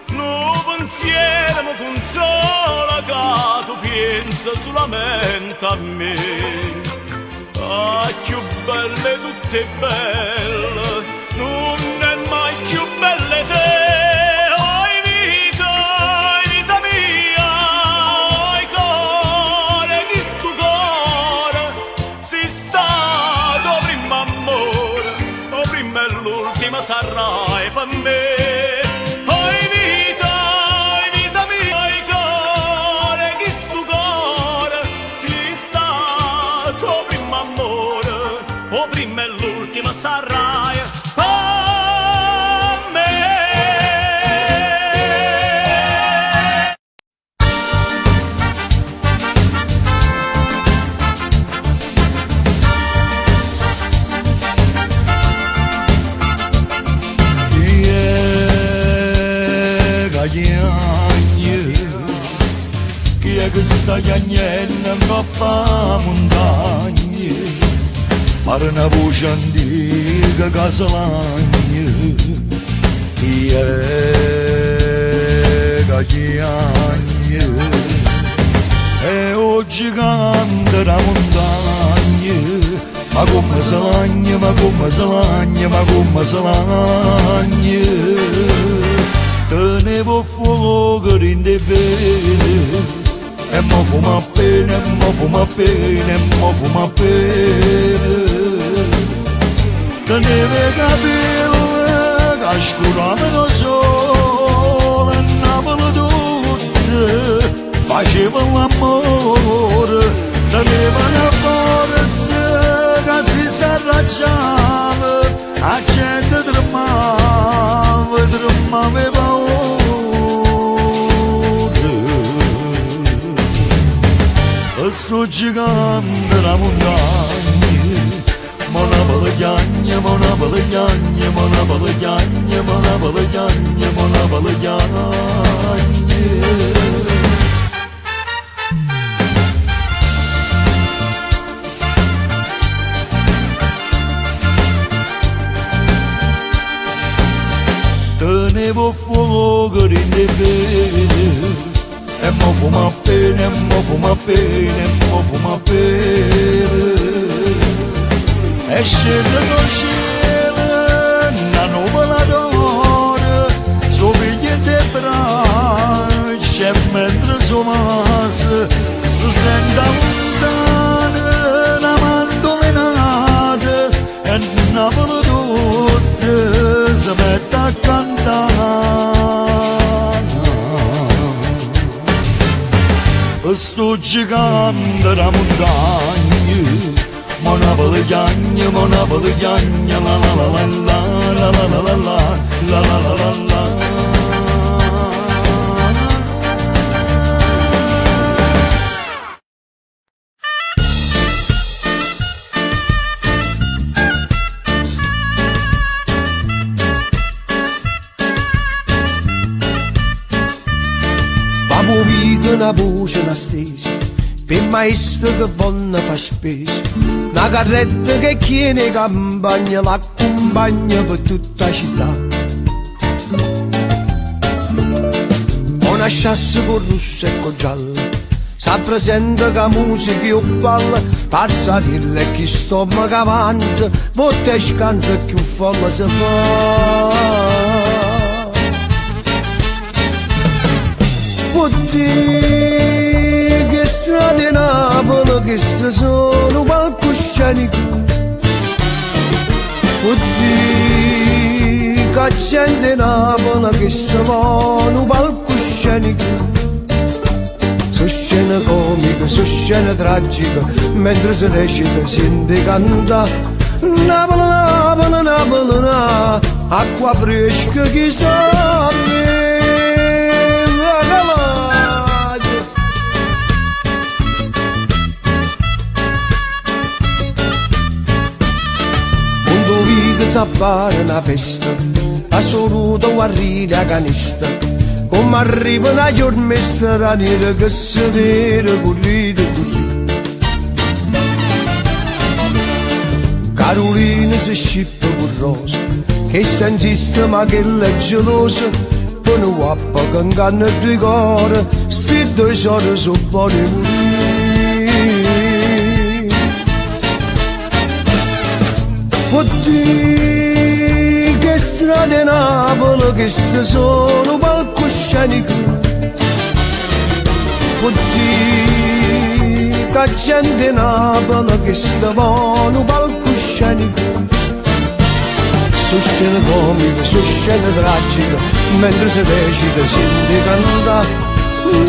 [SPEAKER 3] no pensiero mi consola che tu pensi solamente a me. Ah, più belle tutte belle, non è mai più belle te. Sarai per me. Oi vita mia, oi cuore, che sto cuore si stato prima amore, o prima e l'ultima sarai per me. Chi è che sta chiagnendo in coppa montagna, pare una voce antica casalagna. Chi è che chiagna e oggi canta la montagna,
[SPEAKER 4] ma come se lagna, ma come se lagna, ma come se lagna. Tenevo fuoco in de vene, e mo fuma bene, e mo fuma bene, e mo fuma bene. Tenevo i capelli che scuravano sole, e Napoli tutte facevano l'amore. Tenevo una forza che si s'arraggiava, la gente tremava, tremava e paura. E sto gigante la montagna, Monapoli chiagna, Monapoli chiagna, Monapoli chiagna, Monapoli chiagna, Monapoli chiagna. Tenevo fuoco in de vene, e mo fuma bene, e mo fuma bene, e mo fuma bene. E scende dal cielo una nuvola d'oro, sopiglia de braccia, e mentre somase si sente lontana una mandolinata, e Napoli tutte si mette a cantare. Sto gigante la montagna, Monapoli chiagna, Monapoli chiagna, la la la la la la la la la la la la la.
[SPEAKER 2] Una voce, una stesa, per maestro che vanno fa spesa, una carretta che chiede campagna, l'accompagna per tutta la città. Una chassa con rosso e con giallo, si presenta che musica io balla, pazzarilla e chi stomaco avanza, botte e scansa e più folla si fa. Putti che strade Napoli che sono palcoscenico, putti che gente Napoli che sono palcoscenico. Su scena comica, su scena tragica, mentre si recita sente canta Napoli, Napoli, Napoli, Napoli, acqua fresca che sa. S'appare una festa, assoluta o arriva a canista, come arriva una giornata raniera che si vede pulita così. Carolina si scippa con rosa, che sta in sistema che è gelosa, per un guappa che inganna due cuore, sti due soldi sono buoni morire. Oddio, che strade Napoli che sono palcoscenico, oddio, che gente Napoli che stavano palcoscenico. Su scena comica, su scena tragica, mentre si recita sente cantare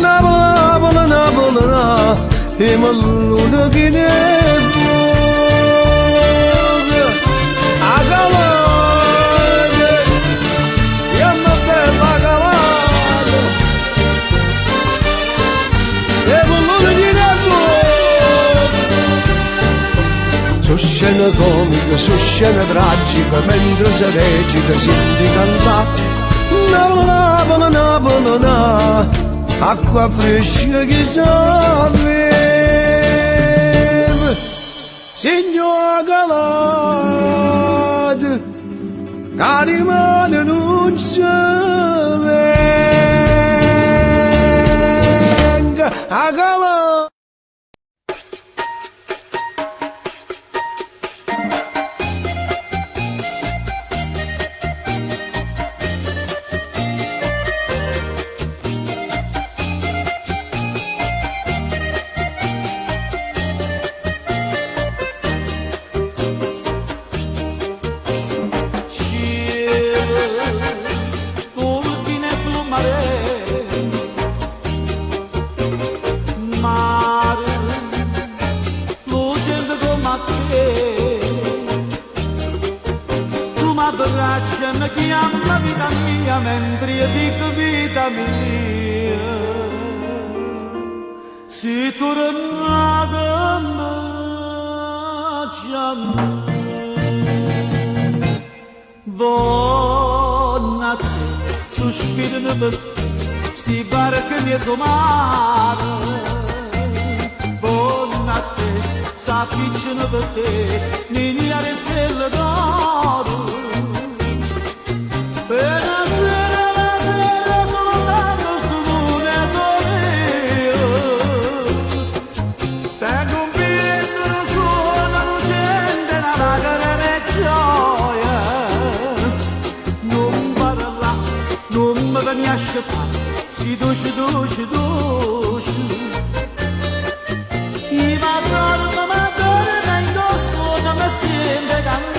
[SPEAKER 2] Napoli, Napoli, Napoli, Napoli, e malluna che ne vuole. A calore, e una bella calore, e malluna che ne vuole. Su scena comica, su scena tragica, mentre si recita senti cantare Napoli, Napoli, Napoli, Napoli, acqua fresca che sapeva, signor Galate, che rimane non si venga a Galate.
[SPEAKER 3] mi abbraccia e mi chiama vita mia mentre io dico vita mia. Si tornata a me, buona te, sospirano per sti barche mezzo mare, buona te, s'afficciano per te, miniere stelle d'oro, per la sera soltanto sto lune d'oro, tengo un biglietto da suona lucente, una lacrima e gioia, non parla, non mi vieni a sceppare, si duce, duce, duce, i madonna, ma indosso non mi sente cantare.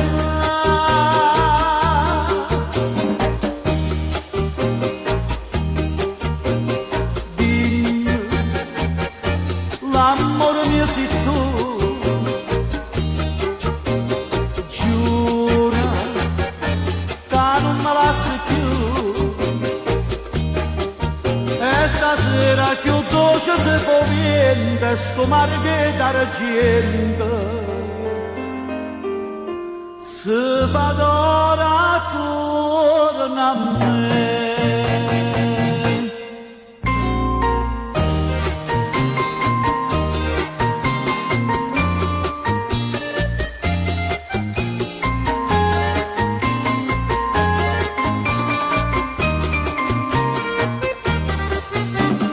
[SPEAKER 3] Dimmi, l'amore mio sei tu, giura che non me lasci più, e stasera che ho dolce se può niente, sto mare che d'argento, se fa d'ora torna a me.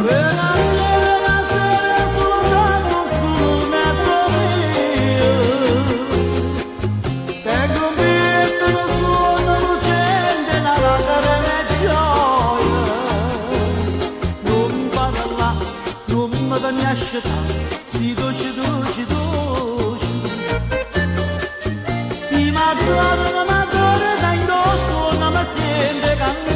[SPEAKER 3] Quella sera soltanto sto lune d'oro, tengo un biglietto da suono lucente, una lacrima e gioia, non parla, non mi vieni a scettare, si duce, duce, duce, i madonna, da indosso non mi sente cantare.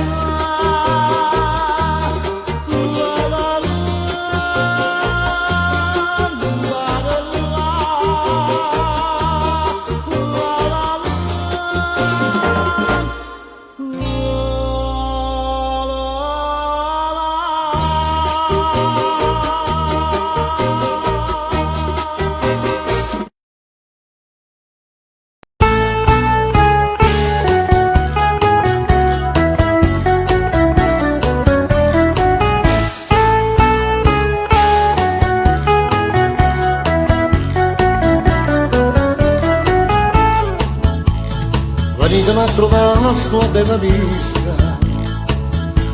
[SPEAKER 7] Venitemi a trovare la sua bella vista,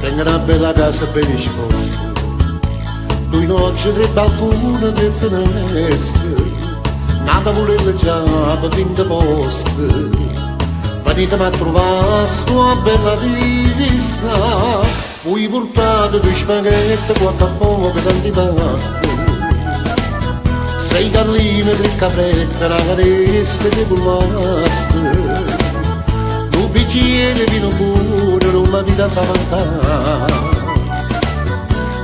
[SPEAKER 7] tengo una bella casa ben esposta, due noci, tre balconi, tre finestre, nata volere già per 20 posti. Venitemi a trovare la sua bella vista, voi portate due spaghetti, quattro poche, tanti pasti, 6 galline, 3 caprette, una caresta di pullaste, un bicchiere vino pure, non la vita fa mancare.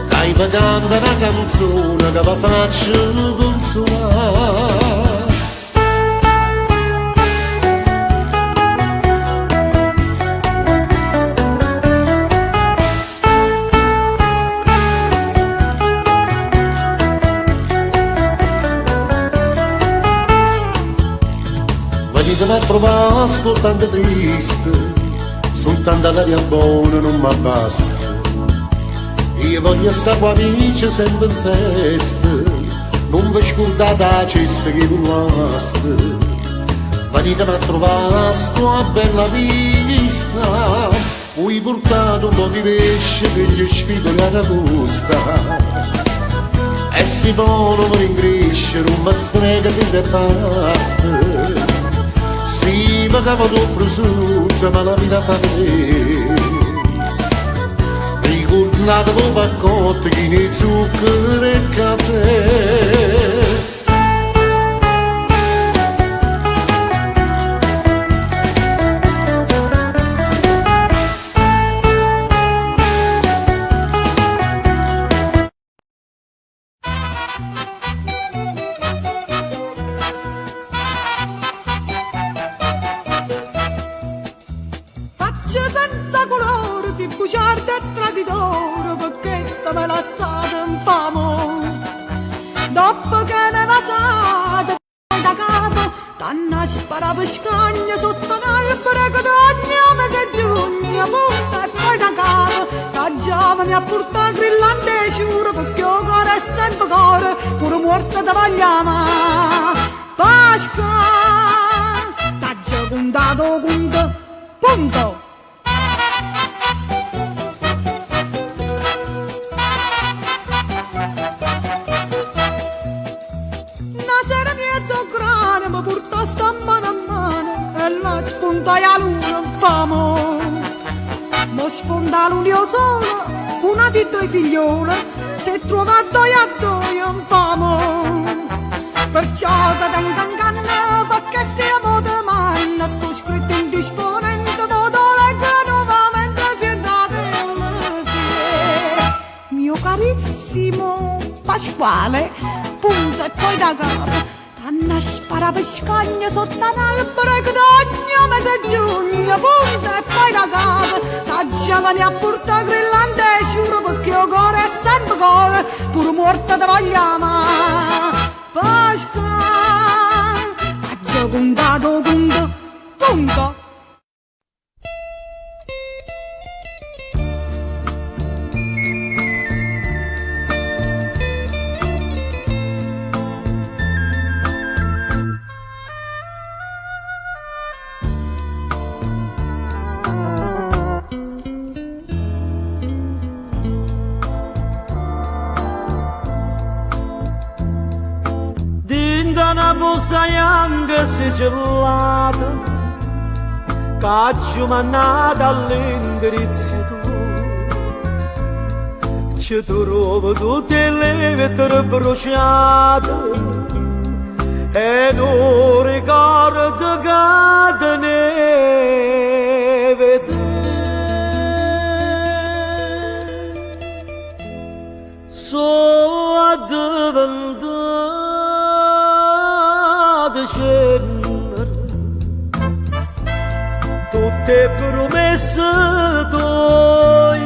[SPEAKER 7] Dai pagando una canzone che vi faccio consolare. Venitemi a trovare soltanto triste, soltanto l'aria buona non mi basta. Io voglio stare con amici sempre in festa, non vi scordate la cesta che vuolaste. Venitemi a trovare sta bella vista, voi portate un po' di pesce per gli spigoli alla costa. E si vogliono per ingrescere un mastrega per basta. Sì, ma cavo tu prosciutto, ma la vita fa vedere. Ricordate un paccotto di zucchero e caffè.
[SPEAKER 8] faccia senza colore si bugiarda e traditore perché sta me lasciata in famo. Dopo che me vasate da capo, t'hanno sparato per scagna sotto un albero che ogni mese giugno punta e poi da capo. Da giovane a portare grillante sciuro perché il cuore è sempre cuore, pure morto da vogliamo. Pasqua, t'ha già contato conto, punto. Mi porta sta mano a mano e la spunta la luna famo. Mo sponda l'unio solo, una di due figliole, te trova due a due famo. Perciò da tanganganna, perché stiamo domani, sto scritto indisponente, modo leggo nuovamente sentate le. Mio carissimo Pasquale, punto e poi da capo. T'hanno sparato per scagna sotto un albero che ogni mese giugno punta e poi da capo. Da giovane a portare grillante sciuro perché il cuore è sempre cuore, pure morto da vogliamo. Pasqua, ha già contato conto, punto.
[SPEAKER 3] Una busta bianca sigillata caccio mannata all'indirizzo tuo, ci trovo tutte le vetture bruciate e non ricordo che te ne vedere. So addiventato cenere tutte promesse tue,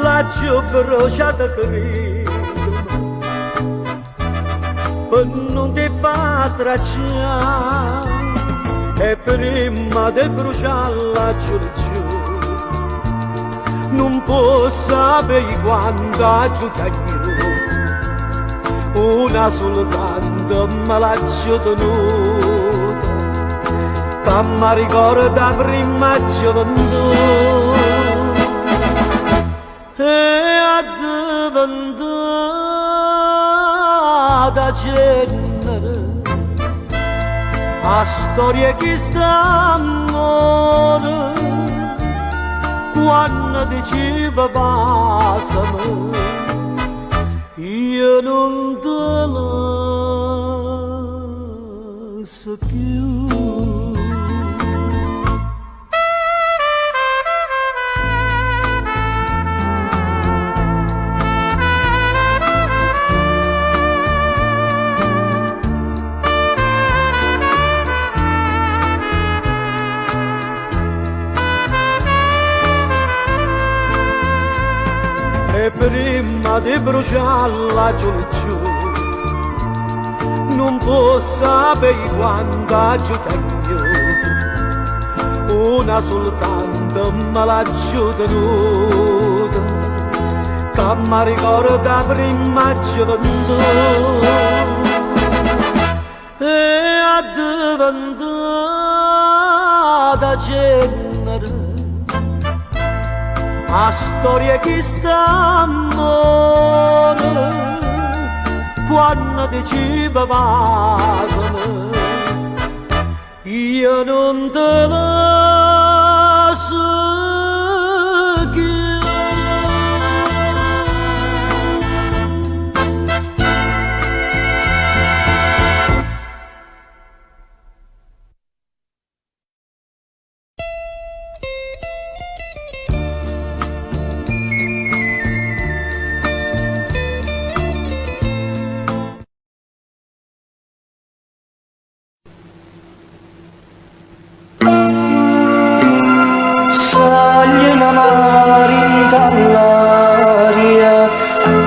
[SPEAKER 3] l'ho bruciata credo per non ti fa stracciare e prima di bruciarla giù non posso sapere quando aggiungo una soltanto me l'ha tenuta che mi ricorda prima gioventù e addiventata cenere a storia che sta amore quando diceva passami io non te la so più. E prima di bruciarla giù non posso sapere quanta giù una soltanto me l'ha tenuta che mi ricorda prima gioventù e addiventata cenere a storia che sta amore quando diceva passami io non te la so più.
[SPEAKER 6] amari dall'aria,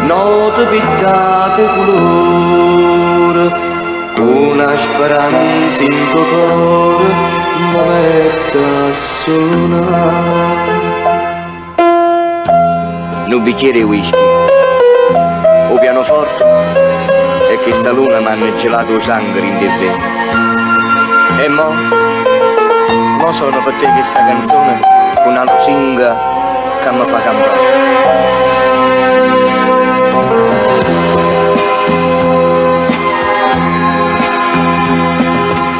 [SPEAKER 6] note pittate colore, una speranza in tuo cuore mi mette a suonare. Un bicchiere di whisky, o pianoforte, e che sta luna mi hanno gelato il sangue in te. E mo sono per te questa canzone, una lusinga che mi fa cantare.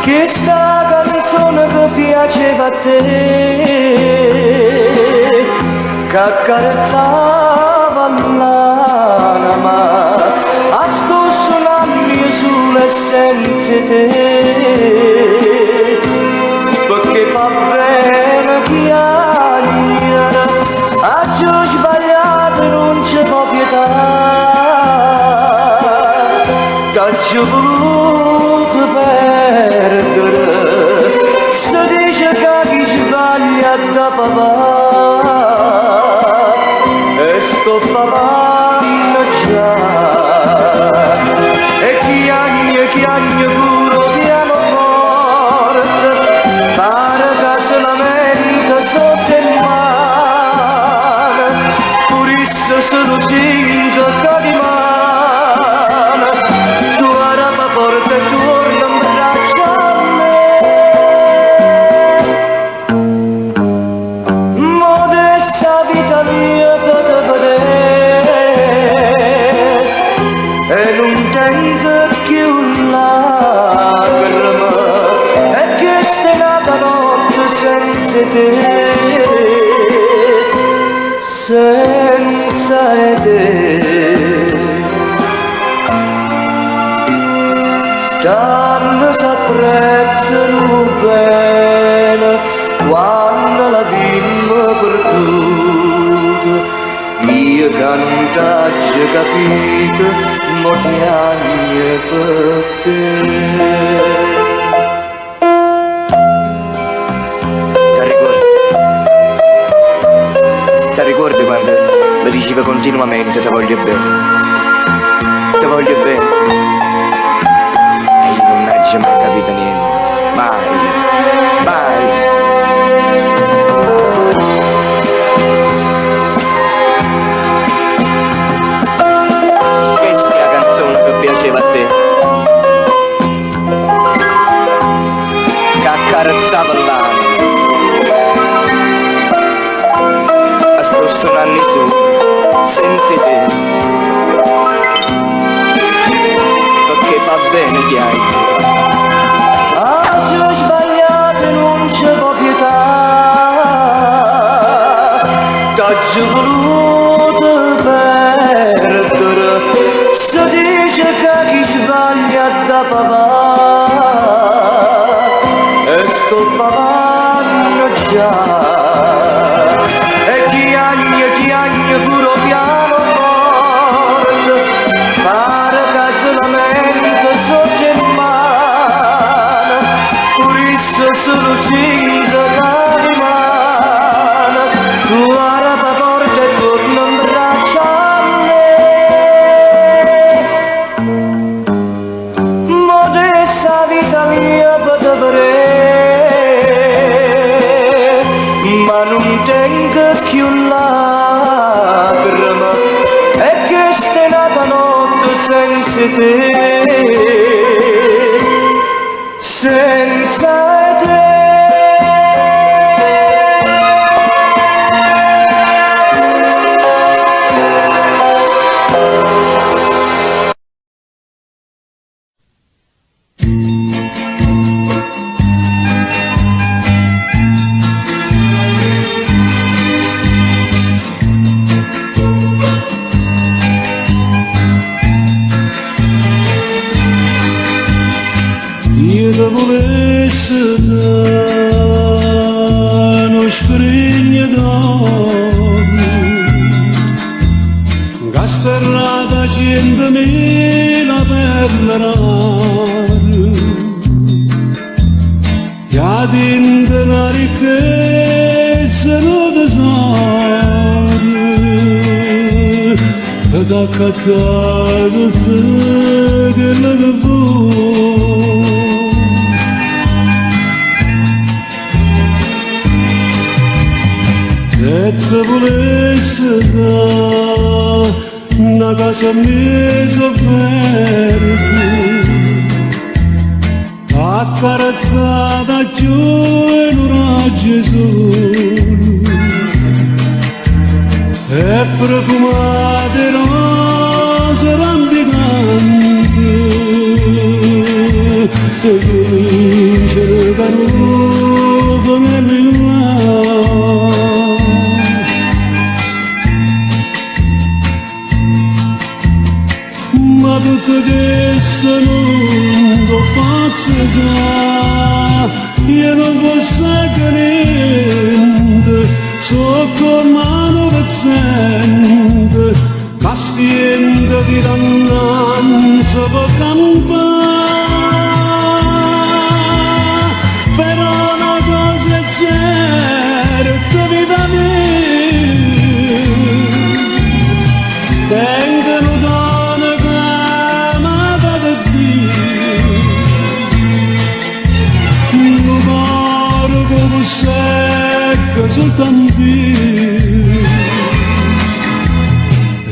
[SPEAKER 6] Questa canzone che piaceva a te, che accarezzava l'anima, a sto suonando sulle senza te, perché fa bene chiacchiere, a giù sbagliato non c'è pietà, t'ha giù voluto perdere, si dice che chi sbaglia da papà, e sto papando già, e chiagna pure pianoforte, pare che se lamenta sotto in mano, purissa se lo singa che di mano, tu araba porta e torna in braccia a me. Modesta vita mia per te vedere, e non tengo più lacrime, e che stai nata notte senza te, senza te. Tanto s'apprezzano bene quando la bimba perduta, io che non t'ho capito, mo piagne per te. Ti ricordi quando mi diceva continuamente ti voglio bene, ti voglio bene, e io non ho mai capito niente, mai, mai. Questa è la canzone che piaceva a te, che accarezzava l'anima, sto suonando su senza te, perché fa bene che hai. Oggi ho sbagliato e non c'è pietà, t'ho giù voluto perdere, si dice che chi sbaglia da papà, e sto papando già, chiagna pure pianoforte, pare che se lamenta sotto in mano, purissa se lo singa che rimane, tu araba porta e torna in braccia a me. Modesta vita mia per te vedere, ma non tengo più lacrime, e che stai nata notte senza te, senza te.
[SPEAKER 1] Io volesse non scrigna d'oro, gasterrata 100.000 perle rare, che ha dentro la ricchezza non tesoro.
[SPEAKER 7] da cacare per la se ti volesse dare una casa mezza verde accarezzata giù in un raggio sole e profumate rose rampicanti e cercano come ma tutto questo non lo posso dare, io non posso niente, so con mano pezzente, castiendo di dannanza per campare, però una cosa è certa, vita mia, tengono secco soltanto Dio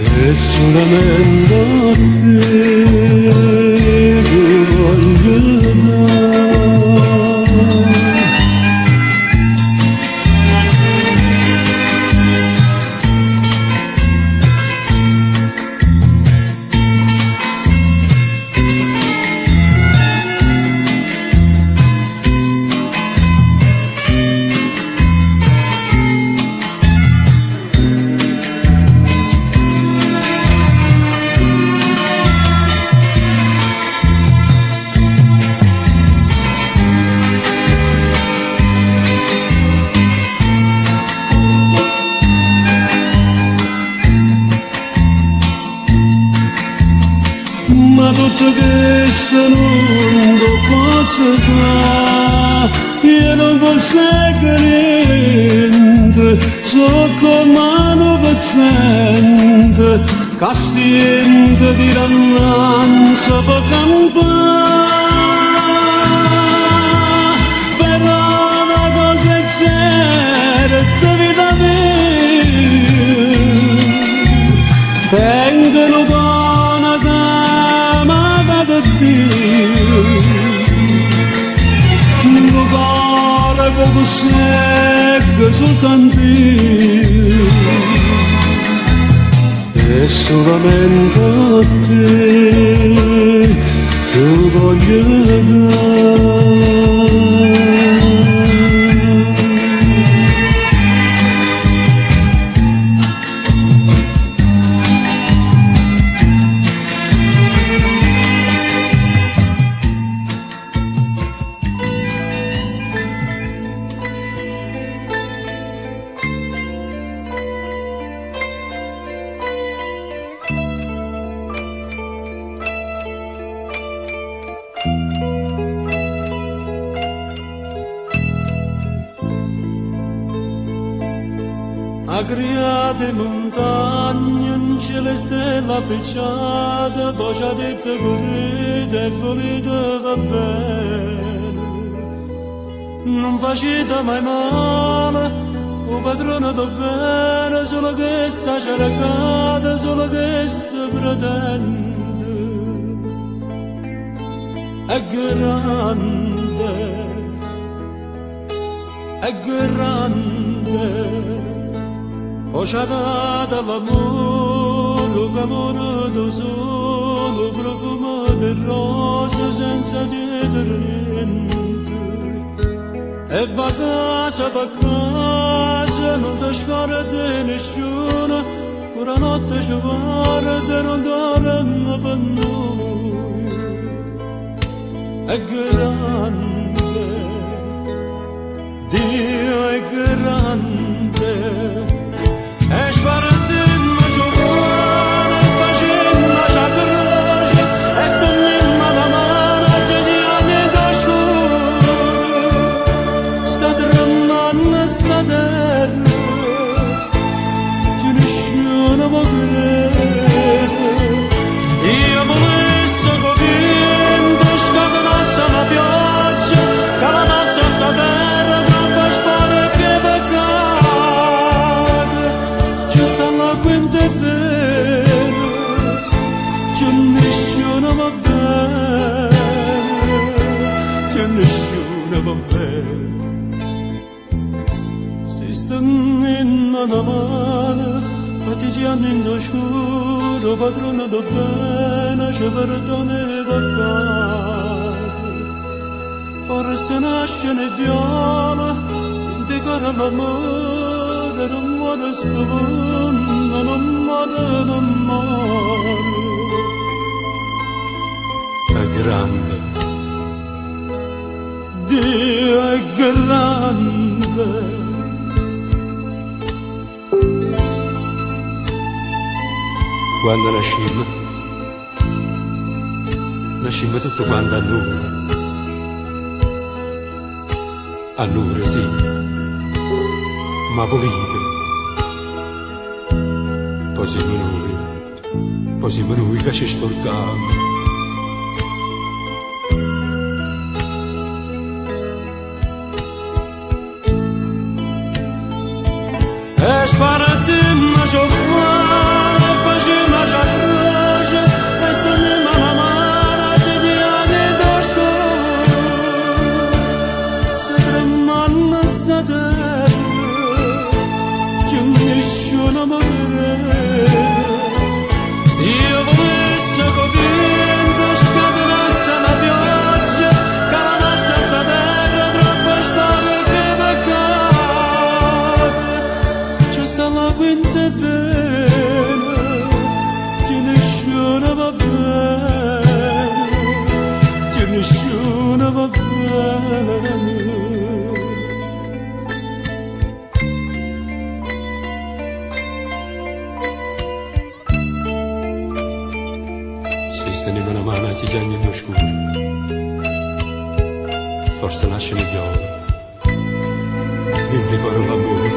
[SPEAKER 7] e solamente a te ti voglio dare. Ma tutto questo non lo posso fare, io non posso niente, so con mano pezzente, castiendo di dannanza per campare, però una cosa è certa, vita mia, tengono non pare che secco soltanto Dio e solamente a te ti voglio dare.
[SPEAKER 9] Agriate montagne, un cielo e stella appicciata, poi ci ha detto correte e volete va bene. Non facete mai male, o padrone do bene, solo che sta cercata, solo che sta pretende. È grande, poi ci ha dato l'amore, calore do sole, profumo di rosa senza chiedere niente. E va casa per casa, non si scorda nessuno, pure notte ci guarda, non dorme per noi. È grande, Dio è grande, e spartimmo giovane, facendo la croce, e stendemmo la mano a Giuliani da scuola. Sta tremando sta terra, che nessuno può credere. in mano a mano, partigiano in d'oscuro, padrone do bene, ci perdone e peccati. Forse nasce ne viola, in te cara l'amore, non muore sto mondo, non muore, non muore. È grande, Dio è grande. Quando nascimmo tutto quanto allora sì, ma pulito. Poi siamo noi che ci sporcavamo. E sparatemmo a giocare, facemmo già croce, e stennemmo la mano, ci diamo da scuola. Se tremando sta terra, che nessuno morirà. Io volesse che vento scatenasse la pioggia, calamasse sta terra, troppo storia che peccate. C'è sta la quinta pena, che nessuno va bene, che nessuno va bene. Steneva una mano a Tigiani in oscuro, forse lasciami viola, indicoro l'amore,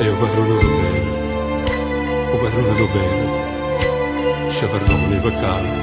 [SPEAKER 9] e o padrone do bene, ci perdona i peccati.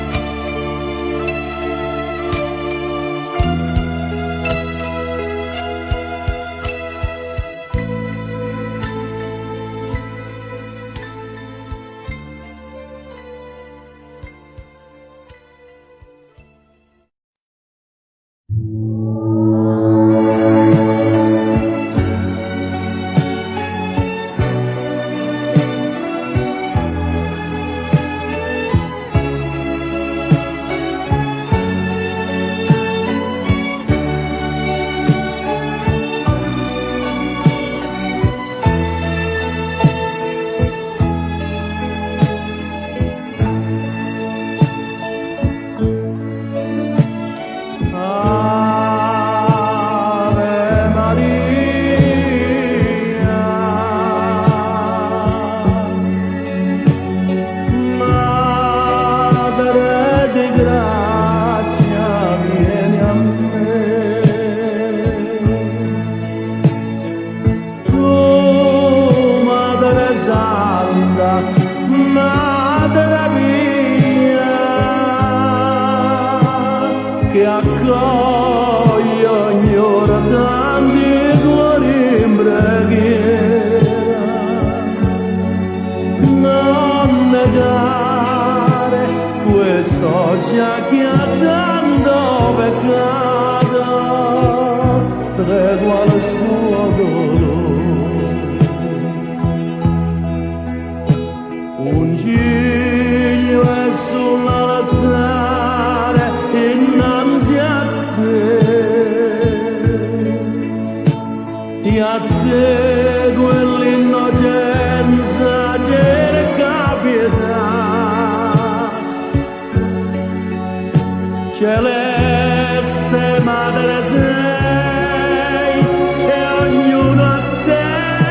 [SPEAKER 3] Celeste madre sei e ognuno attende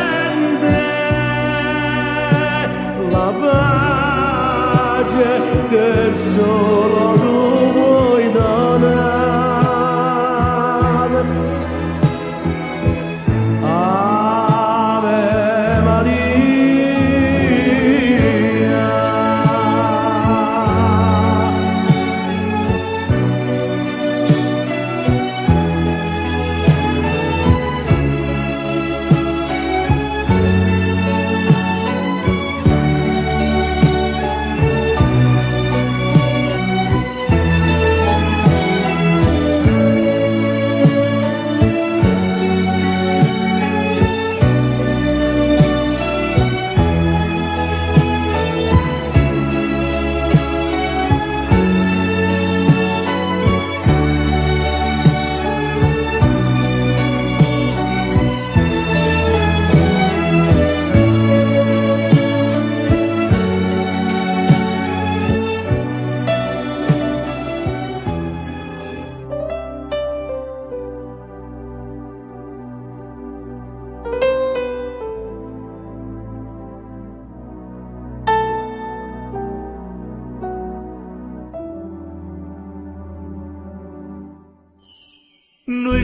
[SPEAKER 3] la pace che solo tu puoi donare.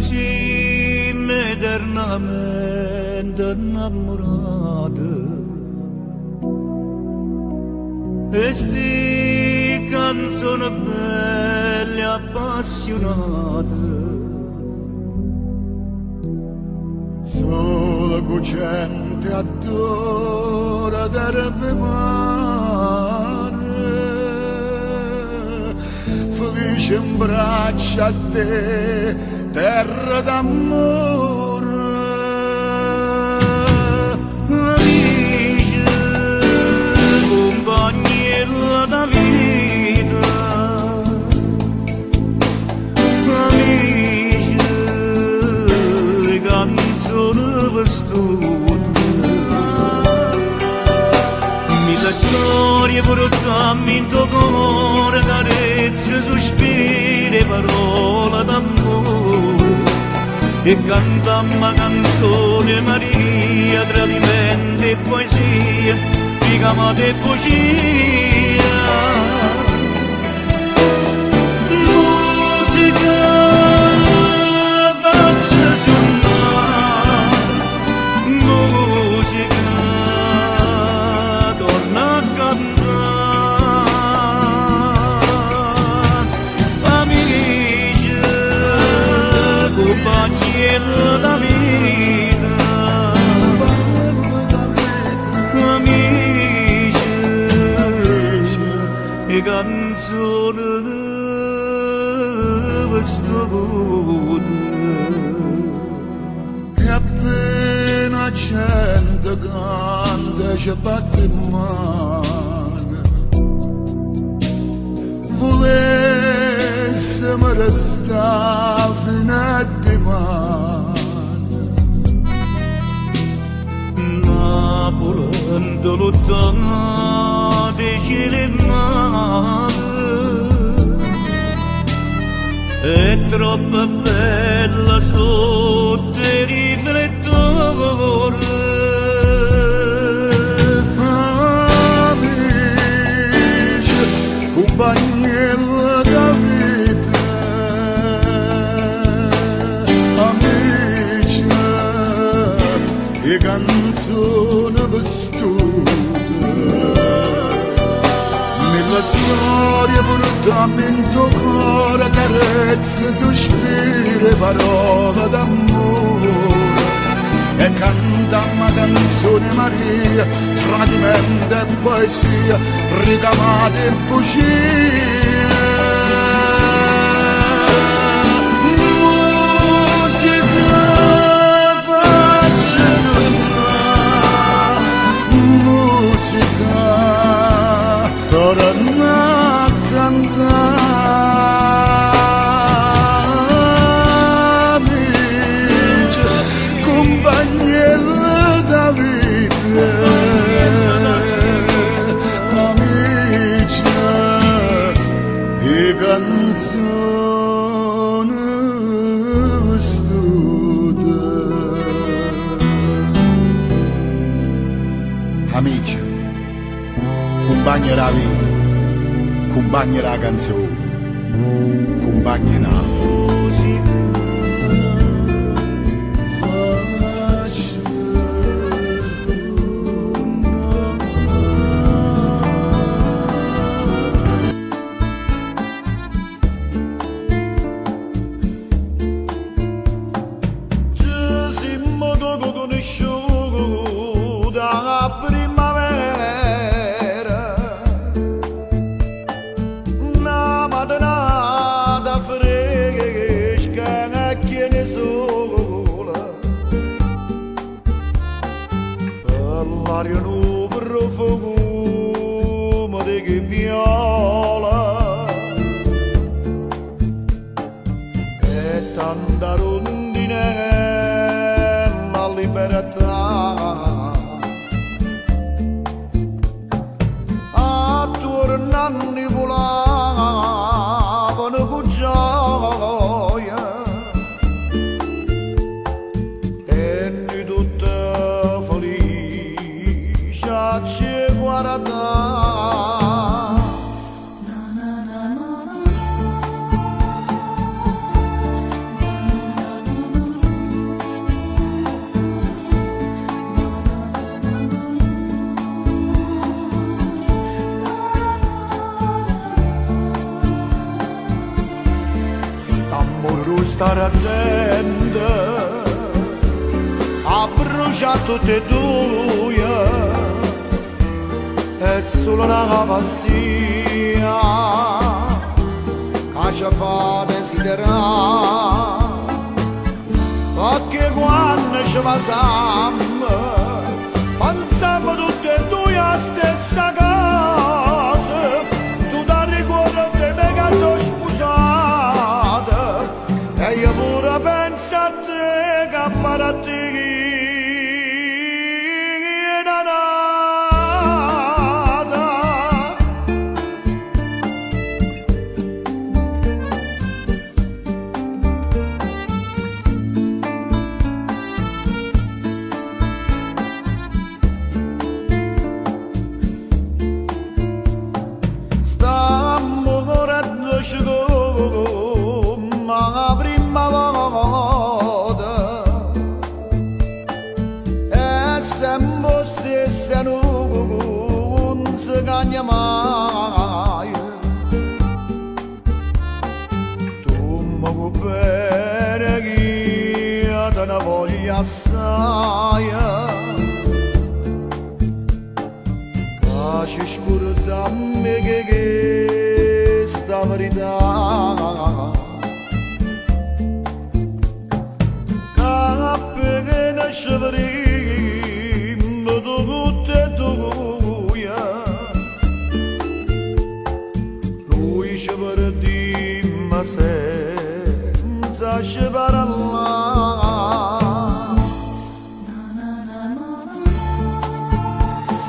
[SPEAKER 9] siamo eternamente innamorati e sti canzoni belle appassionate
[SPEAKER 7] solo con gente adora d'erbe mare felice in braccia a te terra d'amore
[SPEAKER 9] amici compagni da vita amici canzoni vestute mille storie portammi in tuo cuore carezze sospiri parole d'amore e cantamma canzone Maria tradimento e poesia ricamata e poesia musica faccia suonare musica torna a cantare amici compagni della vita amici e canzoni vestute
[SPEAKER 7] e appena gente canta ci batte in mano volessimo restare fino a domani
[SPEAKER 9] Napoli lontana dei cieli e mare è troppo bella sotto i riflettori
[SPEAKER 7] amici compagni da vita amici e canzoni vestute nella storia portammo in tuo cuore carezze, sospiri, parole d'amore e cantammo canzoni Maria tradimento e poesia ricamate e bugie musica faccia suonare musica torna a cantare amici compagni da vita amici e canzoni vestute amici compagni della vita compagni della canzone compagni della musica ci siamo conosciuti a primavera una mattinata fresca che ne sola all'aria un profumo di che viola e tanta rondine la libertà attorno volavano con gioia e noi tutta felice ci guardava stare attenta a bruciare tutte e due è solo una pazzia che ci fa desiderare perché quando ci passiamo pensiamo tutte e due alla stessa cosa tu ti ricordi che me che sono sposata e io pure penso a te che fare a te ma prima volta è sempre stessa non si cagna mai tu mi vuoi bene che io te ne voglio assai ci scorda a me che sta verità cappe che nasce verimmo tutte e due lui ci perdimmo senza ci parlare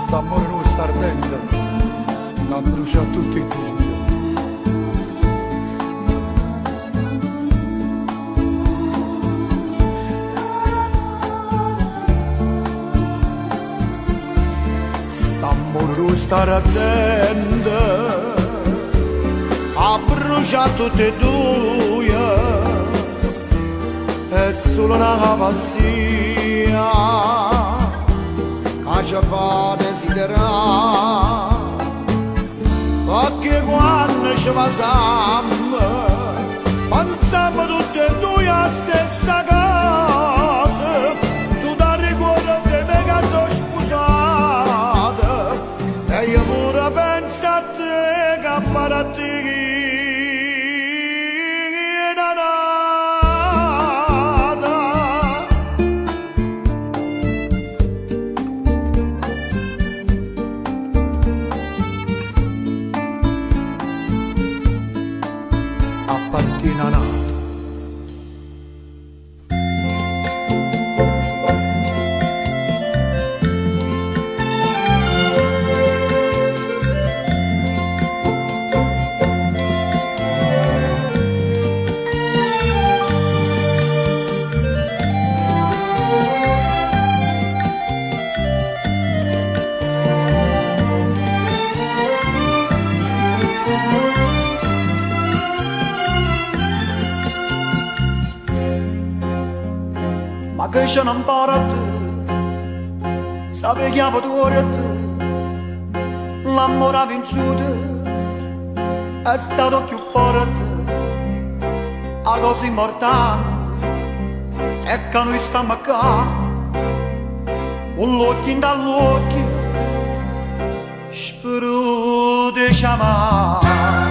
[SPEAKER 7] sta amore non sta ardendo ma brucia tutti i tuoi stare attenta a bruciare tutte e due è solo una pazzia che ci fa desiderare perché quando ci passiamo pensiamo tutte e due alla stessa cosa tu ti ricordi che me che sono sposata e io pure penso a te che fare a te appartiene a nato ma che ce non pare a te sape che avevo cuore a te l'amore ha vinciuto è stato più forte a cosa immortale e che noi stiamo qua un l'occhio dall'occhio spero di chiamare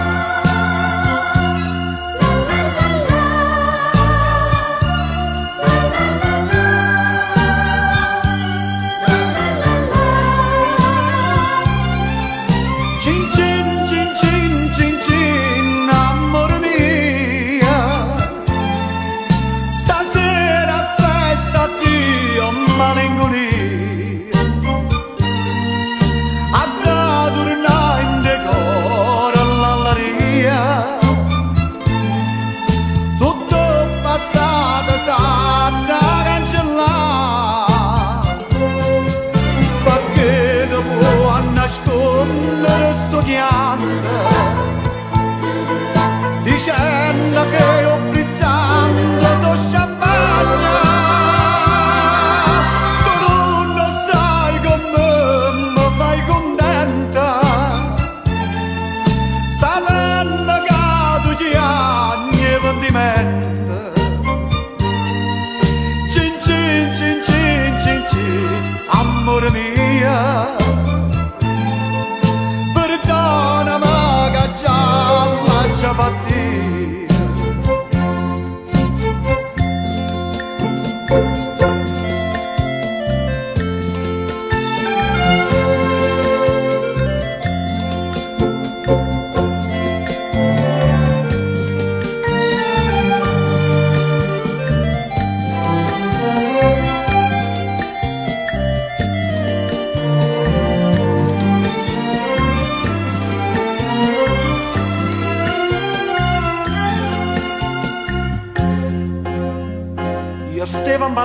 [SPEAKER 7] nascondere sto pianto dicendo che io frizzando do sciabbaglia tu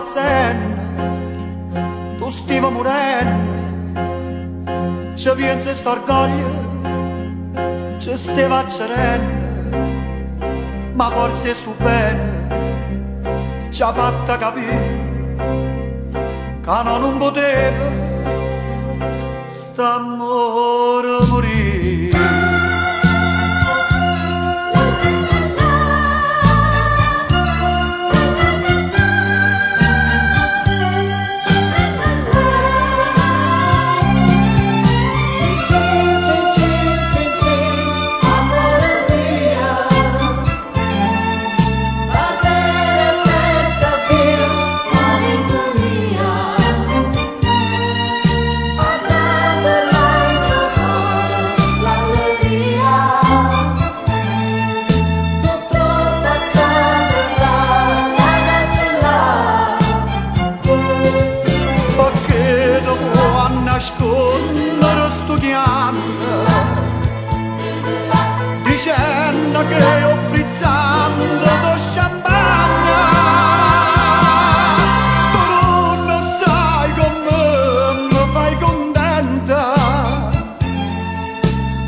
[SPEAKER 4] impazzendo, tu stivi morendo, ci pensi st'orgoglio, ci stivi accerendo, ma forse stu bene, ci ha fatta capire, che non poteva, st'amore morire. Nascondere sto pianto, dicendo che io frizzando do champagne, tu non sai come mi fai contenta,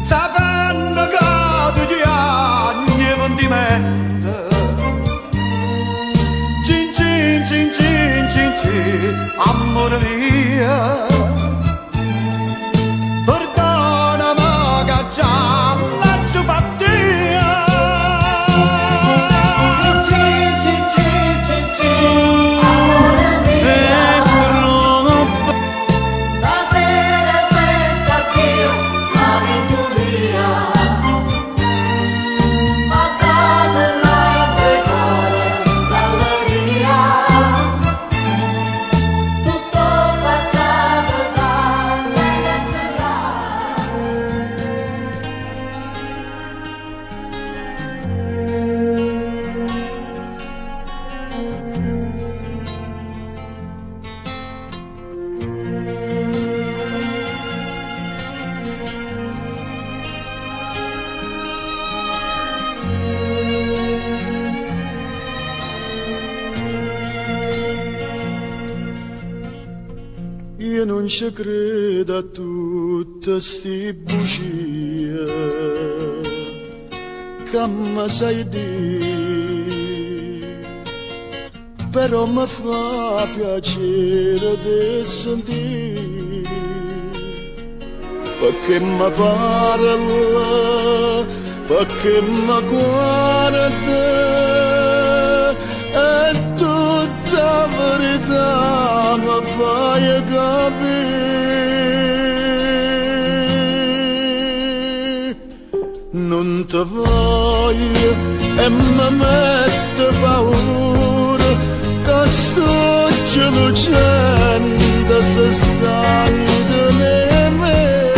[SPEAKER 4] sapendo che ti anni condimenta. Cin cin cin cin cin cin, amore mio. Io non ci credo a tutte sti bugie che mi sai dire, però mi fa piacere di sentire, perché mi parla, perché mi guarda, è tutta verità, mi fai capire. Non ti voglio e mi mette paura, che sto lucendo se stanno di me.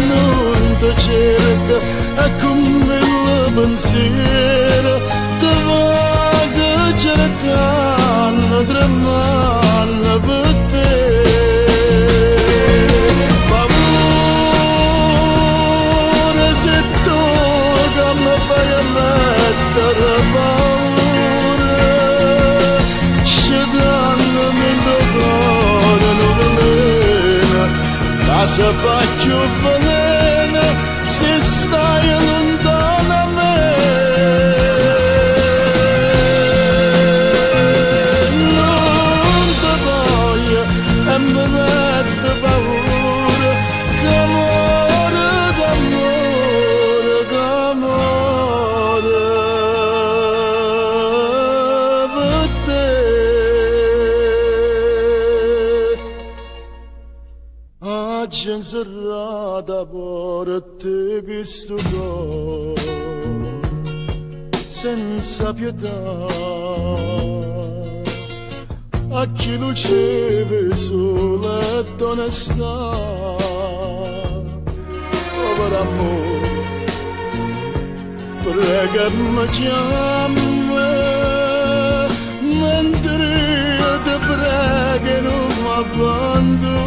[SPEAKER 4] Non ti cerca e come il pensiero ti vado cercando, tremando per te. Paura se tu che mi fai mettere paura, scedandomi il cuore non velena, ma se faccio veleno se stai lontano a me. Non ti voglio e mi mette paura, che amore d'amore, che amore per te. Oggi in serata porti questo cuore senza pietà, a chi luceve solo ed onestà. Povero amore, pregami chiama, mentre io ti prego non mi abbandona.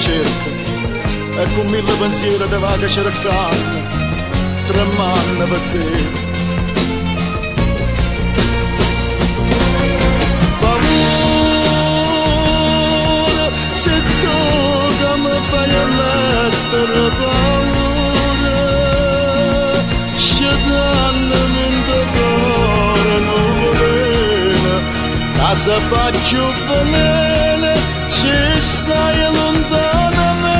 [SPEAKER 7] cerca e con mille pensieri te va che cercare tremando per te. Se tu che mi fai mettere paura, scegliendomi in cuore nuvolene, casa faccio velene, se stai lontano a me.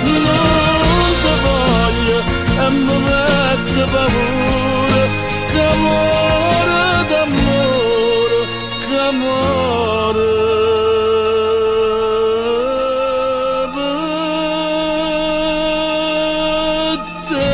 [SPEAKER 7] Non ti voglio e mi mette paura, che amore d'amore, che amore per te.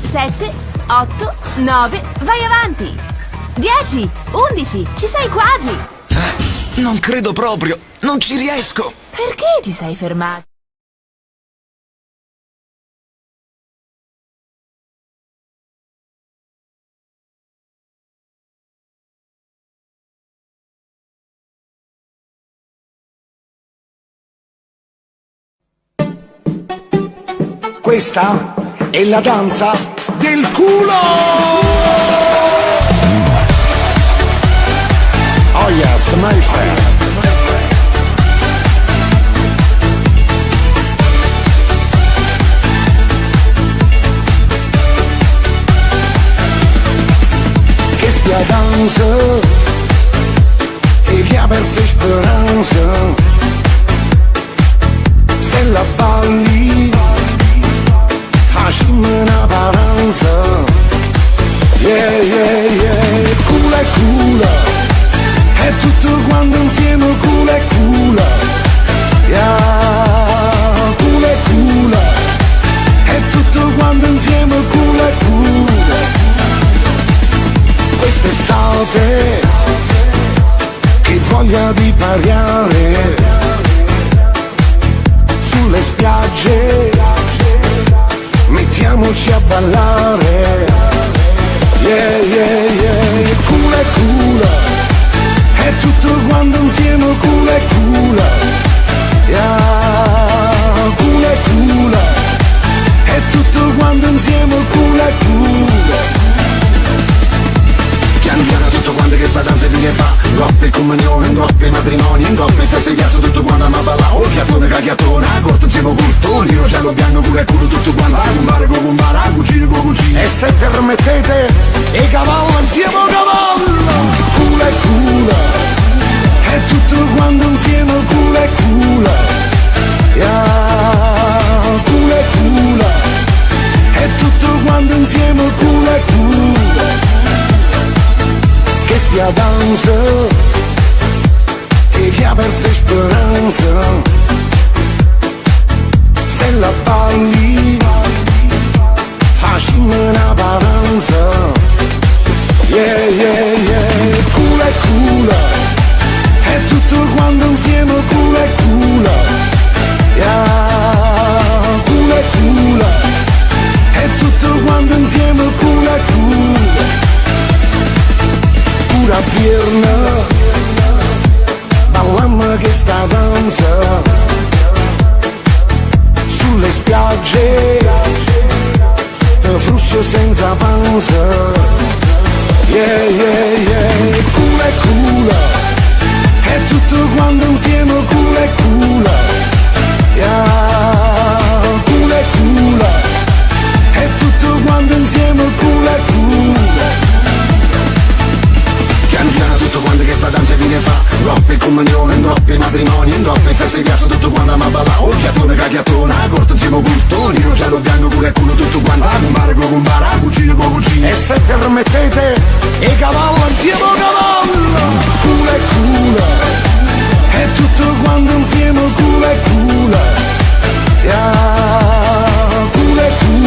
[SPEAKER 10] Sette, 8, 9, vai avanti! 10, 11, ci sei quasi!
[SPEAKER 2] Non credo proprio, non ci riesco.
[SPEAKER 10] Perché ti sei fermato?
[SPEAKER 4] Questa è la danza del culo! Oh yes, my friend. Questa danza e chi ha perso speranza, se la balli facciamo una paranza. Yeah, yeah, yeah, culo e culo, e tutto quanto insieme culo e culo. Yeah, culo e culo, e tutto quanto insieme culo e culo. Quest'estate che voglia di pariare sulle spiagge, mettiamoci a ballare. Yeah, yeah, yeah, culo e culo, e tutto quanto insieme culo e culo. Yeah, culo e culo, e tutto quanto insieme culo e culo. Piano piano tutto quanto che sta danza viene fa, coppie comunione, coppie matrimoni, coppie feste di piazza, tutto quanto ma balla. Oh chiattone cagliatone, a corto insieme curtoni, io giallo bianco culo e culo tutto quanto. A cumbare con cumbare, a cucine con cucine. E se permettete, e cavallo insieme cavallo. Culo e culo, e tutto quanto insieme culo e culo. Yeah, culo e culo, e tutto quanto insieme culo e culo. Che stia danza e chi ha perso speranza, se la balli facciamo una paranza. Yeah, yeah, yeah, culo e culo, e tutto quanto insieme culo e culo. Yeah, culo e culo, e tutto quanto insieme culo e culo. Pura pierna, ballammo che sta danza sulle spiagge, fruscio senza panza. Yeah, yeah, yeah, culo e culo, e tutto quanto insieme culo e culo. Yeah, culo e culo, e tutto quanto insieme culo e culo. Piano piano tutto quanto che sta danza viene fa, coppie comunione, coppie matrimoni, coppie feste di piazza, tutto quanto ma balla. Oh chiattone cagliatone, a corto insieme curtoni, io giallo bianco culo e culo tutto quanto. A cumbare con cumbare, a cucine con cucine. E se permettete, e cavallo insieme cavallo. Culo e culo, e tutto quanto insieme culo e culo. Yeah, culo e culo.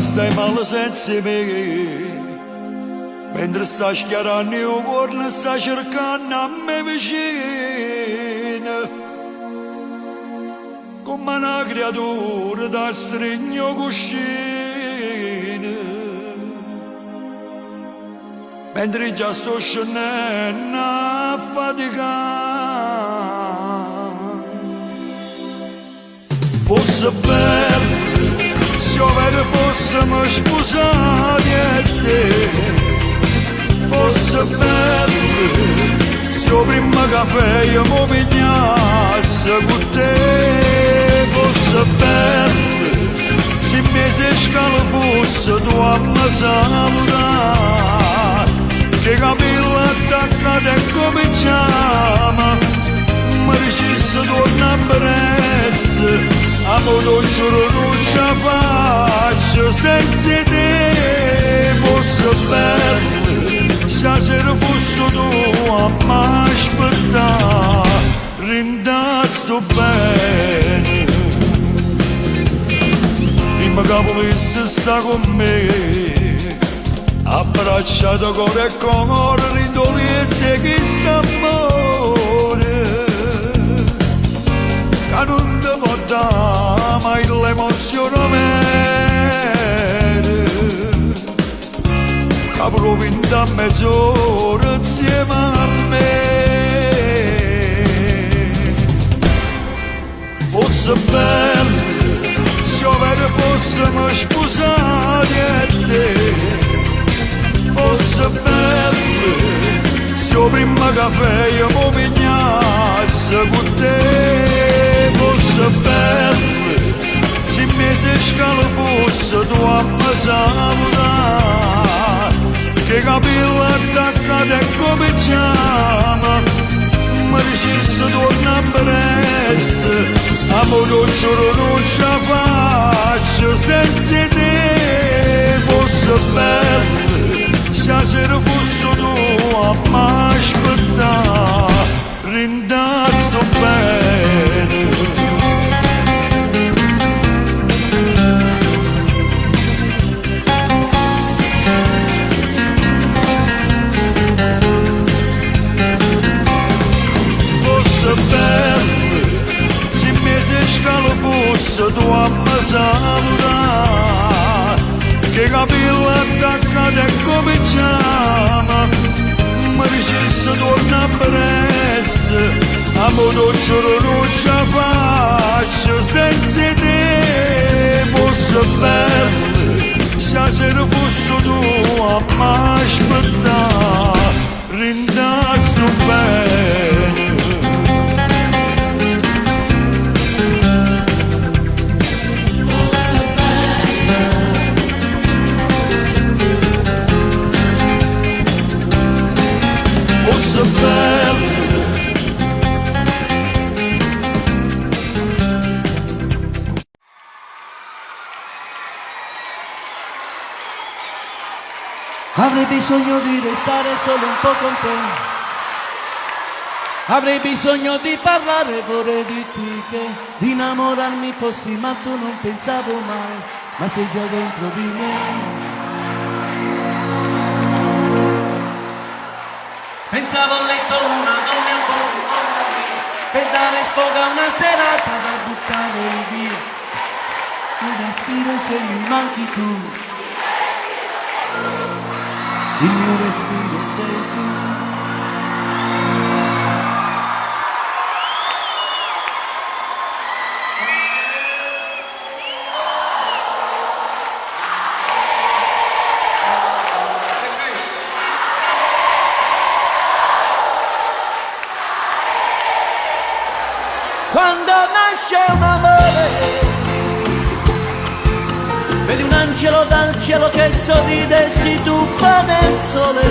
[SPEAKER 4] stai male senza me, mentre sta schiarando il cuore sta cercando a me vicino, come una creatura da stregno cuscino, mentre già sto scendendo a faticare. Fosse bello se io fossimo sposati a te, fosse bello se io prima caffè io mi pignasse con te, fosse bello se mezzo scalo fosse tu a me salutare, che capello attaccato e cominciamo, mi dicesse torna presto, amore non giuro non ce la faccio senza te, fosse bello stasera fosse tu a m'aspettare, rindasto bene, prima che volesse sta con me, abbracciato cuore e cuore, ridoliente che sta amore, che non ti può dare mai l'emozione vera, che proprio in da mezz'ora insieme a me. Fosse bello se io fossimo sposati a te, fosse bello se io prima caffè io mi pignasse con te, fosse bello se mezzo scalo fosse tu a me salutare, che capello attaccato e cominciamo, mi dicesse torna presto, amore non giuro non ce la faccio senza te, fosse bello stasera fosse tu a m'aspettare, rindasto bene. Fosse bello se mezzo scalo fosse tu a me salutare, che capello attaccato e cominciamo, mi dicesse torna presto, amore non giuro non ce la faccio senza te, fosse bello stasera fosse tu a m'aspettare, rindasto bene. Fosse bello
[SPEAKER 3] avrei bisogno di restare solo un po' con te, avrei bisogno di parlare, vorrei dirti che di innamorarmi fossi matto non pensavo mai, ma sei già dentro di me. Pensavo a letto una donna un po' di per dare sfogo a una serata da buttare via. Un respiro se mi manchi tu, il mio respiro sei tu. Quando nasce un amore, vedi un angelo dal cielo che sorride, si tuffa nel sole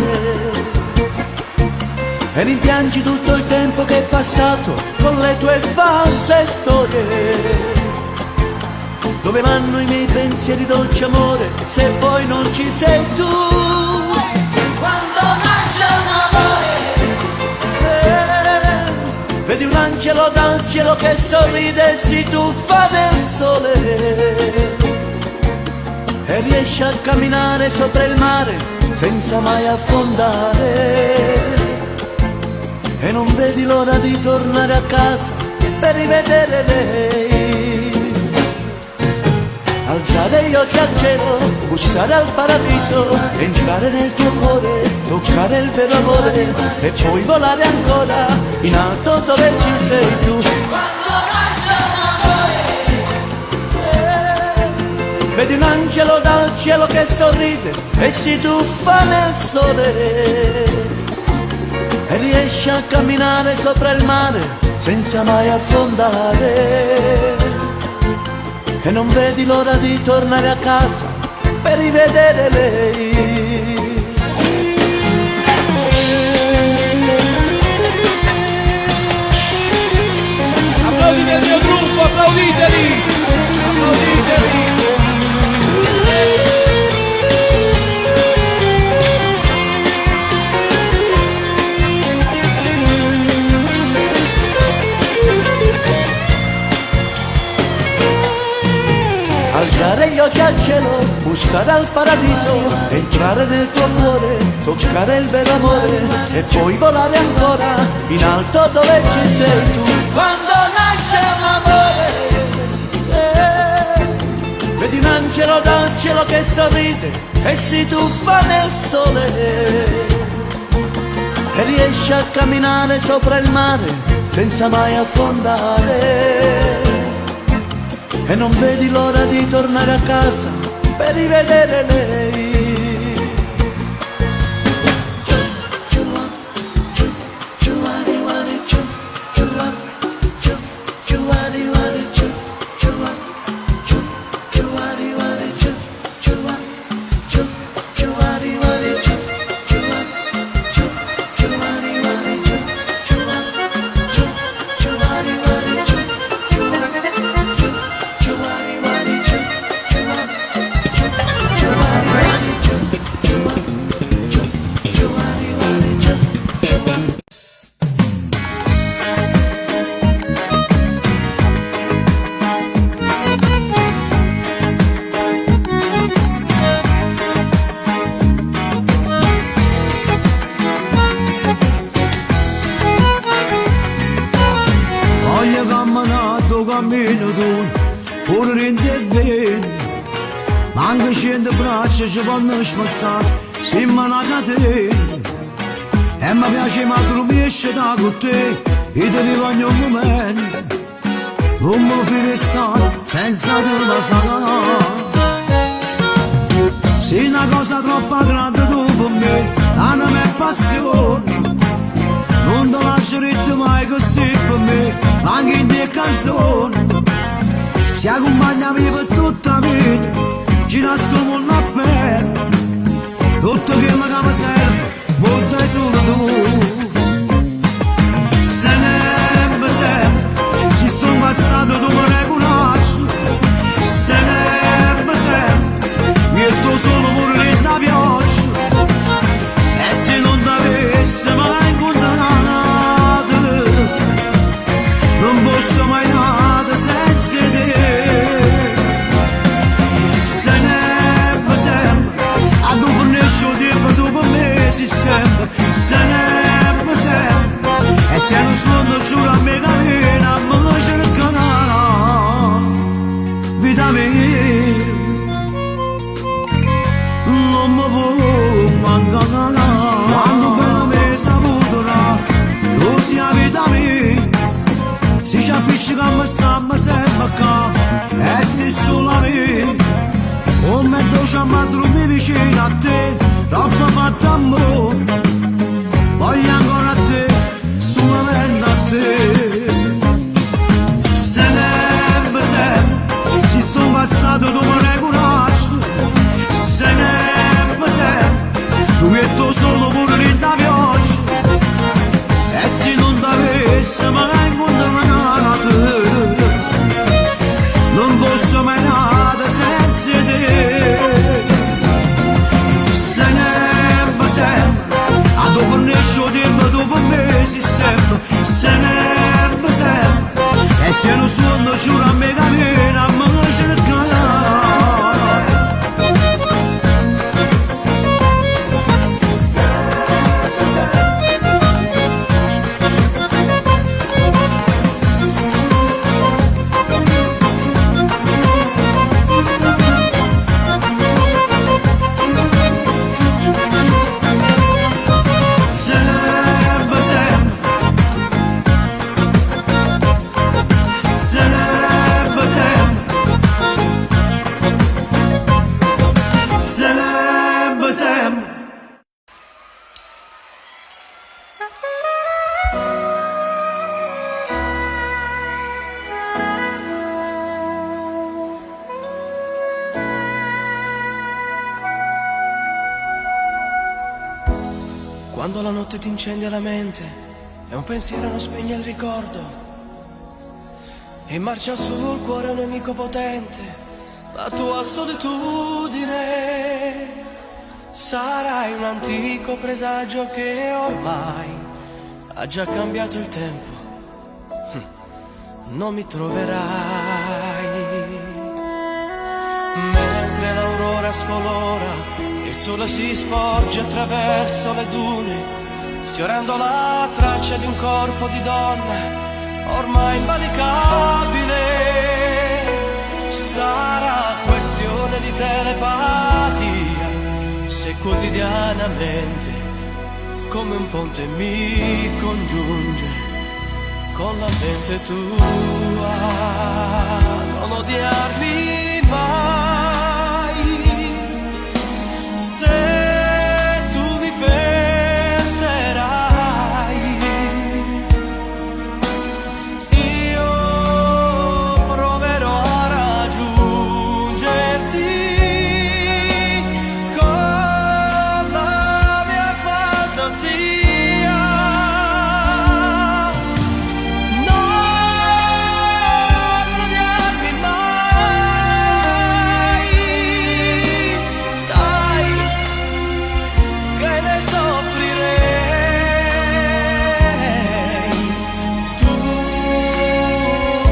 [SPEAKER 3] e rimpiangi tutto il tempo che è passato con le tue false storie. Dove vanno i miei pensieri, dolce amore, se poi non ci sei tu? Quando nasce un amore, vedi un angelo dal cielo che sorride, si tuffa nel sole e riesci a camminare sopra il mare senza mai affondare. E non vedi l'ora di tornare a casa per rivedere lei. Alzare gli occhi al cielo, bussare al paradiso, entrare nel tuo cuore, toccare il vero amore e poi volare ancora in alto dove ci sei tu. Vedi un angelo dal cielo che sorride e si tuffa nel sole e riesci a camminare sopra il mare senza mai affondare. E non vedi l'ora di tornare a casa per rivedere lei.
[SPEAKER 11] Applaudite il mio gruppo, applauditeli! Applauditeli!
[SPEAKER 3] Alzare gli occhi al cielo, bussare al paradiso, entrare nel tuo cuore, toccare il vero amore e poi volare ancora in alto dove ci sei tu. Quando nasce un amore, vedi un angelo dal cielo che sorride e si tuffa nel sole e riesci a camminare sopra il mare senza mai affondare. E non vedi l'ora di tornare a casa per rivedere lei.
[SPEAKER 4] Cammino tu, pure in te ven, manca scende braccia ci vanno smazzare, si manca te. E mi piace ma tu mi esce da con te, e te vivo ogni momento, non mi fai stare senza te la sana. Sei una cosa troppo grande tu per me, la mia passione. Non ti lascerete mai così per me, anche in te canzoni. Si accompagnami per tutta la vita, ci nascono una pelle. Tutto che mi serve, molto è solo tu. Sempre, ci sto impazzato, tu mi riconosci. Sempre, mi è tu solo morire da pioggia. E se non t'avesse mai incontrato, non posso mai nada senza te. Sempre, a tu fornisci il tempo, tu per me sei sempre. Sempre, e se non sono giuro a me cammina, me lo cercano. Vita mia, non mi può mancare. Quando bello mi saputo, tu sei la vita mia. Si ci appiccica stiamo sempre qua, e sei solo a me. Come dolce ma dormi vicino a te, troppo fatto amore. Voglio ancora a te, solamente a te. Sempre, ci sto impazzato, tu mi riconosci. Sempre, tu mi hai solo pure in da pioggia. E se non t'avesse mai incontrato, non posso mai nada senza te. Sempre, a tu fornisci il tempo, tu per me sei sempre. Sempre, e se non sono giuro a me cammina, me lo cercano.
[SPEAKER 2] Quando la notte ti incendia la mente e un pensiero non spegne il ricordo, e marcia sul cuore un nemico potente, la tua solitudine. Sarai un antico presagio che ormai ha già cambiato il tempo, non mi troverai. Mentre l'aurora scolora, il sole si sporge attraverso le dune, sfiorando la traccia di un corpo di donna ormai invalicabile. Sarà questione di telepatia se quotidianamente come un ponte mi congiunge con la mente tua. Non odiarmi mai se tu mi penserai. Io proverò a raggiungerti con la mia fantasia. Non odiarmi mai, sai che ne soffrirei. Tu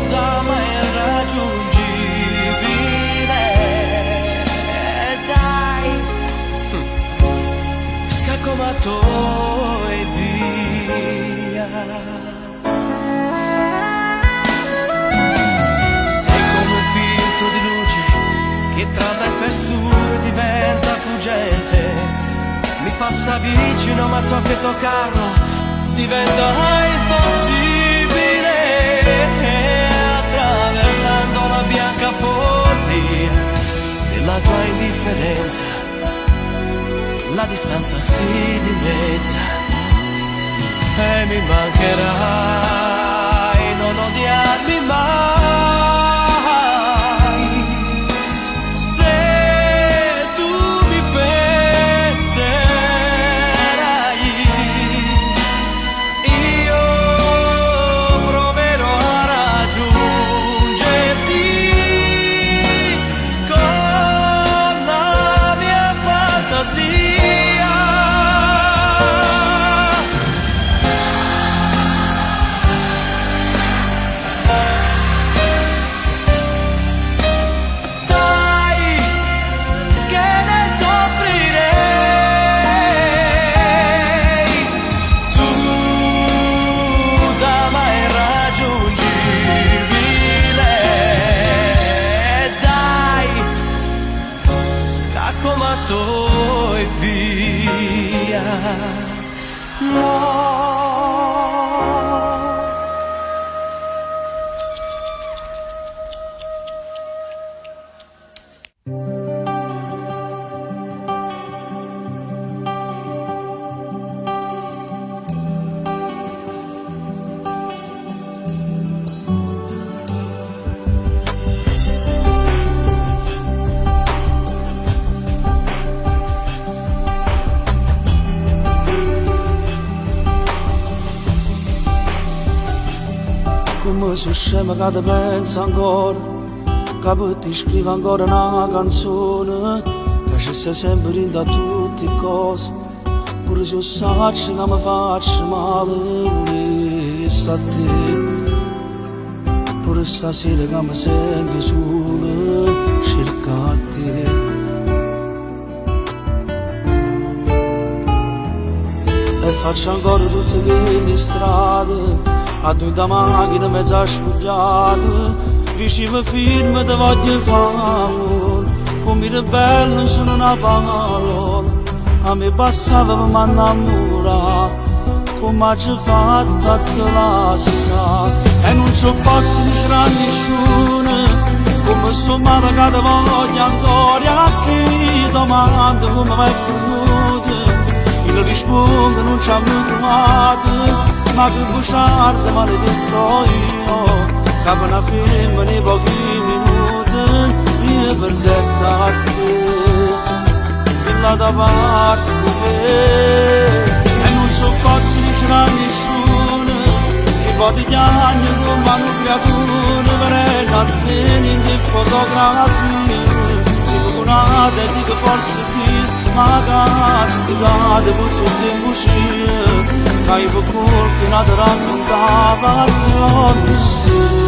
[SPEAKER 2] da me irraggiungibile, dai, scacco matto e via. Sei come un filtro di luce che tra le fessure diventa fuggente. Mi passa vicino ma so che toccarlo diventa impossibile. Attraversando la bianca follia della tua indifferenza, la distanza si dimezza e mi mancherai. Non odiarmi mai se tu mi penserai. Io proverò a raggiungerti con la mia fantasia. Sai che ne soffrirei. Tu da me irraggiungibile, dai, scacco matto e via. No.
[SPEAKER 12] Come sono scema che ti penso ancora, che poi ti scrivo ancora una canzone, che ci sei sempre in da tutte le cose, pure se sai che mi faccio male, volessi a te, pure stasera che mi sento solo, cerco a te. E faccio ancora tutte le strade, a due da macchina mezza spugliata, riuscivo firme te voglio fare, come era bello sono una parola, a me passava per m'annamorare, come ci fatta a te lasciare, e non ci posso dire a nessuno, come sto male che te voglio ancora, a chi domanda come vai venuto, io rispondo non ci hanno trovato, ma che busciarde maledetto io, che per una femmina in pochi minuti, io perdetta a te, e là da parte, e non posso dire a nessuno che poi di anni come una creatura per nazioni di fotografie si putunate di che forse qui ma castigate per tutti i bugie che hai per colpi nata raccontava azioni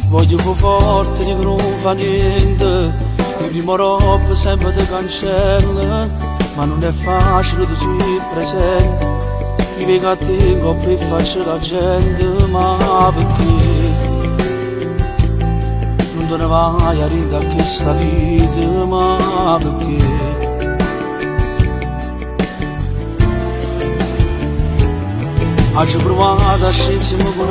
[SPEAKER 12] voglio più forte di che non fa niente, il primo roba sempre ti cancella, ma non è facile tu sei presente, io mi cattivo per faccio la gente, ma perché non te ne vai a ridere a questa vita, ma perché oggi ho provato a scienziare con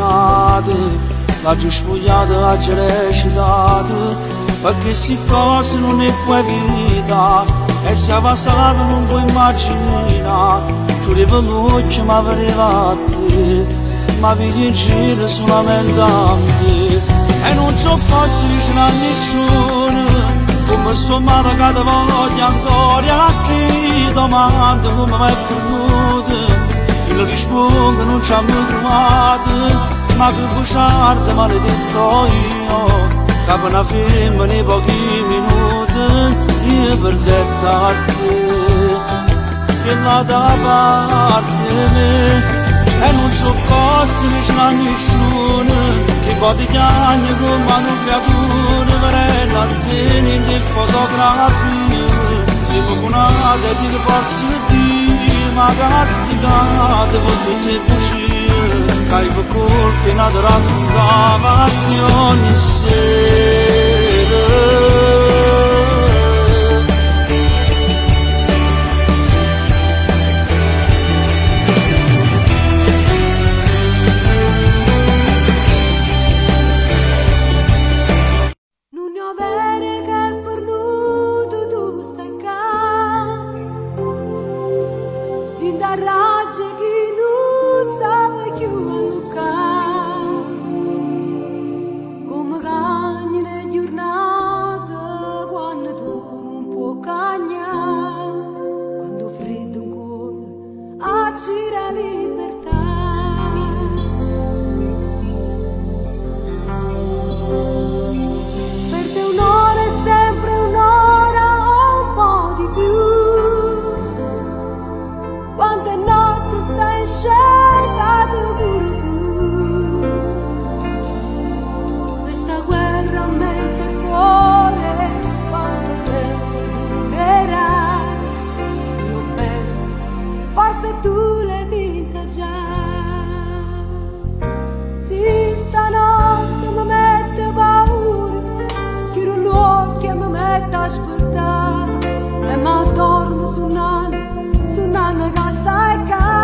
[SPEAKER 12] l'ho spogliata, l'ho recitata, perché si cose non è poi vita, e se è passata non puoi immaginare, giurevo l'occhio ma vedeva a te, ma vedi in giro solamente a me, e non ci posso dire a nessuno, come sono marcata voglio ancora a chi domanda come mi è venuto, io rispondo non ci hanno trovato, ma che bugiardo maledetto io, che per una femmina in pochi minuti, io perdetta a te, che la da parte me, e non ci posso dire a nessuno, che poi di anni come una creatura, per nazioni di fotografie, si putunate di che posso dire, ma castigate per tutte le bugie, che hai per colpi nata raccontava azioni sere.
[SPEAKER 8] Non ne ho vere che per nudo tu stai qua, di darragge chi non sabe più a come cagni le giornate quando tu non puoi cagnare, quando freddo ancora accira libertà. Per te un'ora è sempre un'ora o un po' di più, quante notti stai scelta pure tu. Questa guerra mente e cuore, quanto tempo durerà? Io l'ho persa, forse tu l'hai vinta già. Sì, stanotte mi mette paura, chiudo gli occhi e mi metto a aspettare, e mi addormo su nanna che stai qua.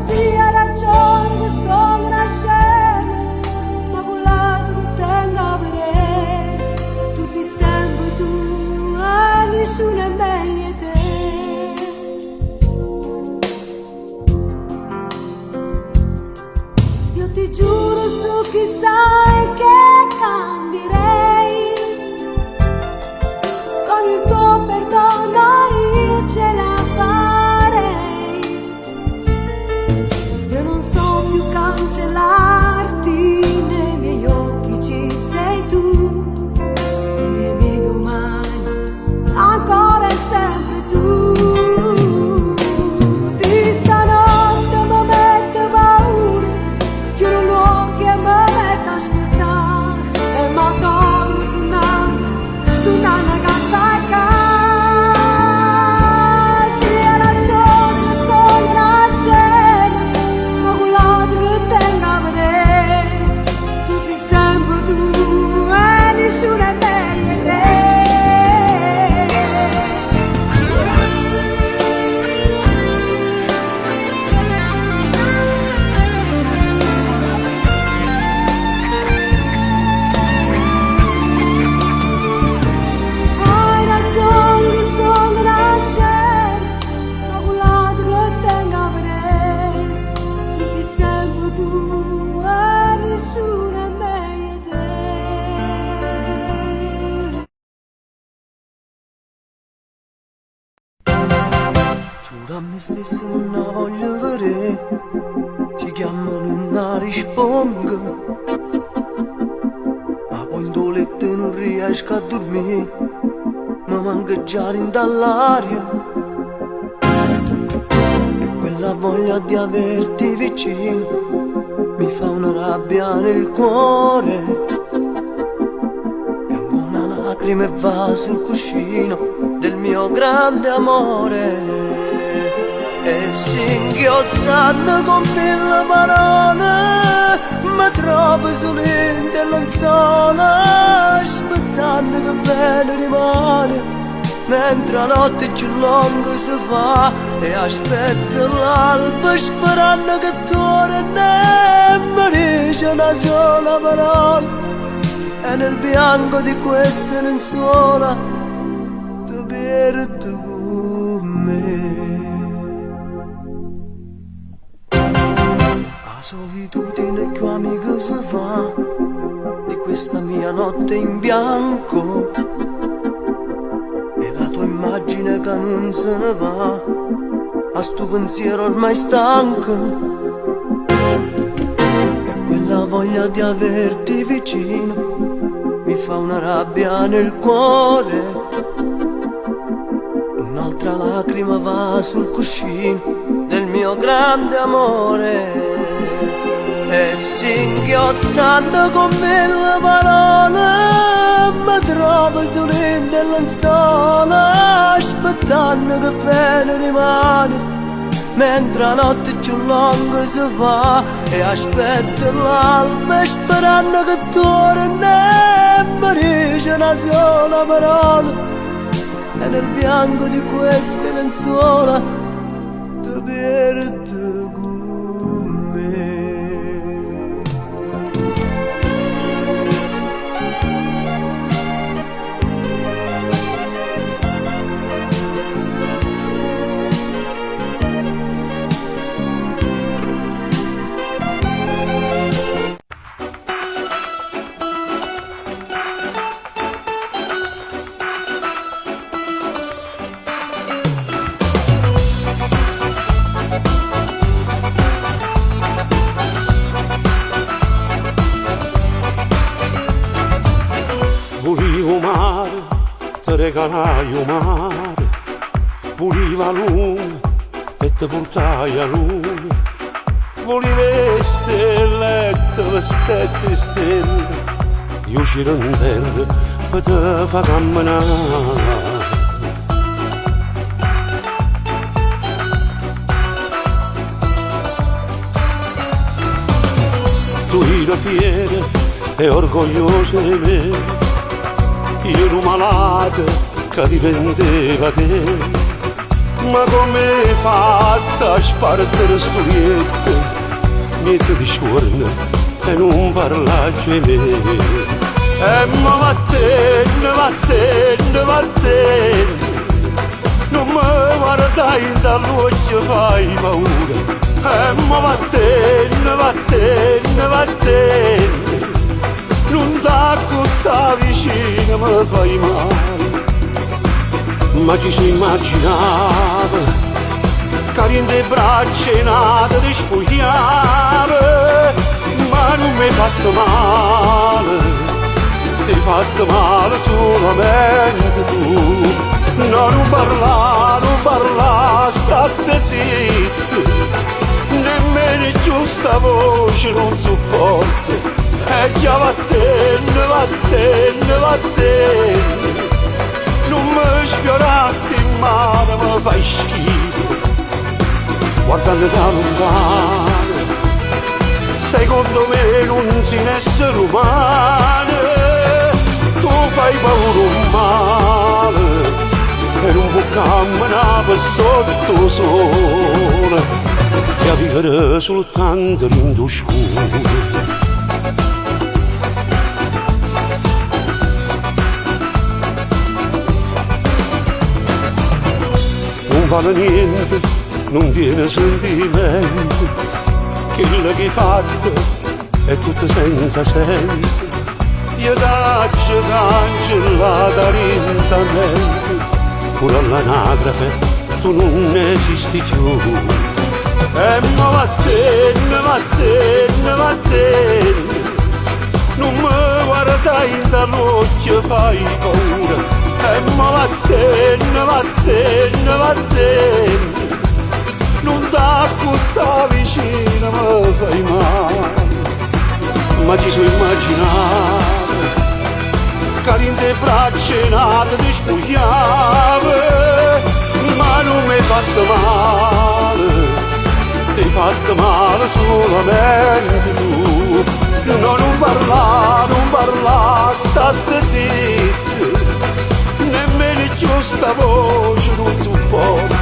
[SPEAKER 8] Sì, hai ragione che sono una scena, ma quell'altro che tengo a vedere, tu sei sempre tu e nessuno è meglio di te. Io ti giuro su chi sai che cambierei, con il tuo perdono io ce la farei. Io non so più cancellarti, nei miei occhi ci sei tu, e nei miei domani ancora
[SPEAKER 2] Pure a me stesso non la voglio vedere, ci chiamano e non rispondo, ma poi in tuo letto non riesco a dormire, mi manca già dall'aria. La voglia di averti vicino mi fa una rabbia nel cuore. Piango una lacrima e va sul cuscino del mio grande amore. E singhiozzando con mille parole mi trovo solo in della zona, aspettando che bene rimane. Mentre la notte più lunga si fa e aspetto l'alba sperando che torna e mi dice una sola parola e nel bianco di queste lenzuola ti perdo con me. La solitudine più amica si fa di questa mia notte in bianco, immagine che non se ne va a sto pensiero ormai stanco, e quella voglia di averti vicino mi fa una rabbia nel cuore. Un'altra lacrima va sul cuscino del mio grande amore. E singhiozzando con mille parole mi trovo solo in della zona, aspettando che bene rimane. Mentre la notte più lunga si fa e aspetto l'alba sperando che torna e mi dice una sola parola e nel bianco di queste lenzuola ti perdo con me.
[SPEAKER 9] Volevo mare, ti regalai un mare, voleva luna e ti portai a luna, volevo stelle e ti vestette stelle, io c'ero in terra per te fa camminare. Tu eri fiera e orgogliosa di me, io ero malato che dipendeva te, ma come fatta a spartere storiette, niente di scorno e non parlaci di me. E ma vattene, non mi guardai dall'occhio fai paura. E ma vattene, non t'accosta vicino mi fai male. Ma ci si immaginava che in te braccia è nata di spogliare, ma non mi hai fatto male, ti hai fatto male solamente tu. No, non parla, state zitti, nemmeno giusta voce non sopporto. E già vattene, non mi sfiorasti in mare, mi fai schifo, guardando da lontano, secondo me non sei un essere umano, tu fai paura un male, e non può camminare sotto sole, e a vivere soltanto in tuo scuro. Non vale niente, non viene sentimento, quello che hai fatto è tutto senza senso. Io cancellata lentamente, pure all'anagrafe tu non esisti più. E ma vattene, vattene, vattene, non mi guardai dall'occhio, fai paura. E ma vattene, vattene, vattene, non t'accosta vicino, mi fai male. Ma ti so immaginato che in te braccia nate ti spugliava, ma non mi hai fatto male, ti hai fatto male solamente tu. No, non parla, state zitti, nemmeno più sta voce non supporto.